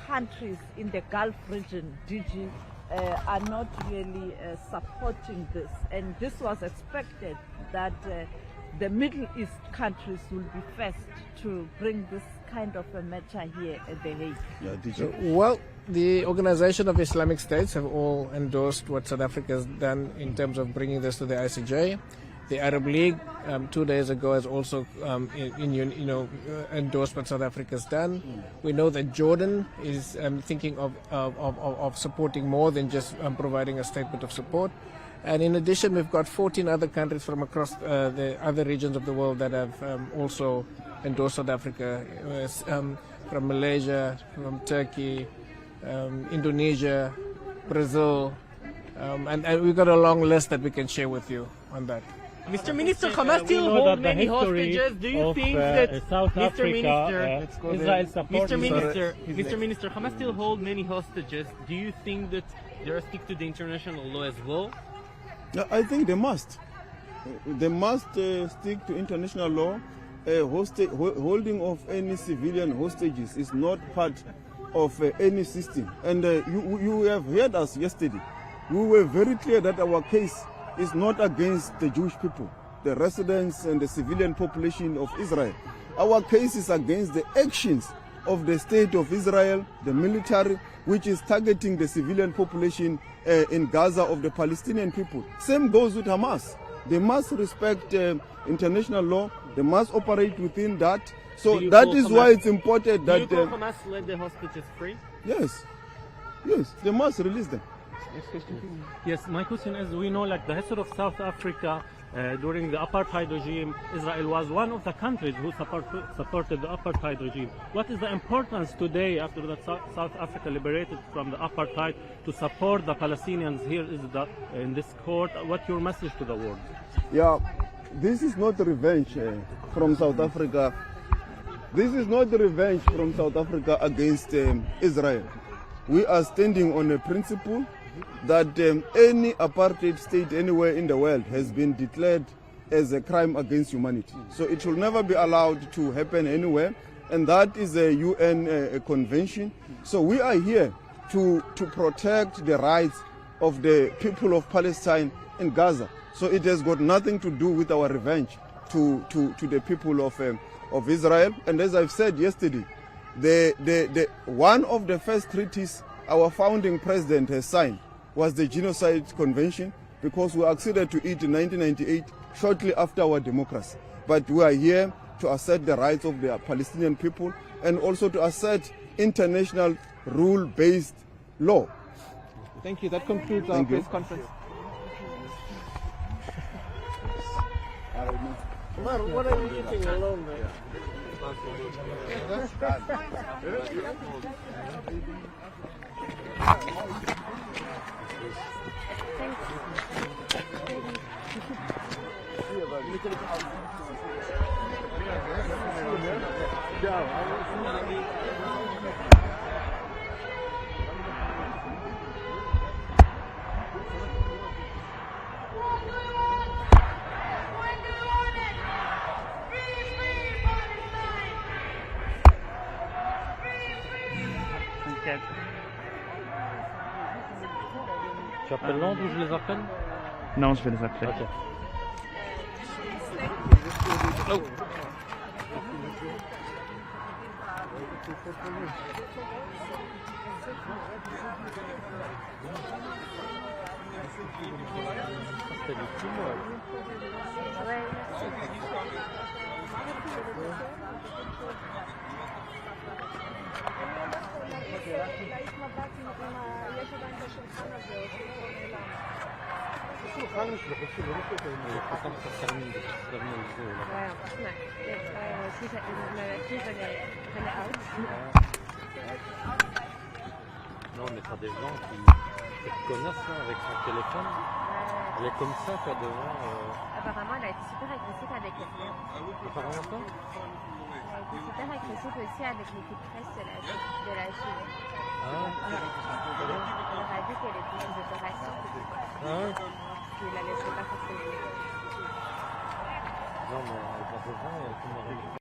countries in the Gulf region, DG, are not really supporting this. And this was expected that the Middle East countries will be first to bring this kind of a matter here at The Hague. Yeah, DG. Well, the Organization of Islamic States have all endorsed what South Africa has done in terms of bringing this to the ICJ. The Arab League 2 days ago has also endorsed what South Africa has done. We know that Jordan is thinking of supporting more than just providing a statement of support. And in addition, we've got 14 other countries from across the other regions of the world that have also endorsed South Africa, from Malaysia, from Turkey, Indonesia, Brazil, and we've got a long list that we can share with you on that. Mr. Minister, Hamas still hold many hostages. Do you think that South Mr. Africa, Israel supports Mr. Minister, Hamas still hold many hostages. Do you think that they are stick to the international law as well? I think they must. They must stick to international law. Holding of any civilian hostages is not part of any system. And you have heard us yesterday. We were very clear that our case is not against the Jewish people, the residents and the civilian population of Israel. Our case is against the actions of the state of Israel, the military, which is targeting the civilian population in Gaza of the Palestinian people. Same goes with Hamas. They must respect international law. They must operate within that. So that is why it's important that... Do you call Hamas let the hostages free? Yes. Yes, they must release them. Yes, my question is, we know like the history of South Africa during the apartheid regime, Israel was one of the countries who supported the apartheid regime. What is the importance today after that South Africa liberated from the apartheid to support the Palestinians here in this court? What's your message to the world? Yeah, this is not revenge from South Africa. This is not revenge from South Africa against Israel. We are standing on a principle that any apartheid state anywhere in the world has been declared as a crime against humanity. So it will never be allowed to happen anywhere, and that is a UN convention. So we are here to protect the rights of the people of Palestine in Gaza. So it has got nothing to do with our revenge to the people of Israel. And as I've said yesterday, the one of the first treaties our founding president has signed was the Genocide Convention, because we acceded to it in 1998, shortly after our democracy. But we are here to assert the rights of the Palestinian people and also to assert international rule-based law. Thank you. That concludes our press conference. Mar, what are you eating alone, man? Tu appelles Londres ou je les appelle? Non, je vais les appeler. Okay. Oh. Non, mais t'as des gens qui... Cette connasse là, avec son téléphone, elle est comme ça quoi devant. Apparemment, elle a été super agressive avec les frères. Apparemment quoi? Elle a été super agressive aussi avec l'équipe presse de la Chine. Ah ouais. Elle leur a dit qu'elle était sous opération. Ah ouais. Puis la laissait pas faire ses yeux. Non mais elle va devant et elle peut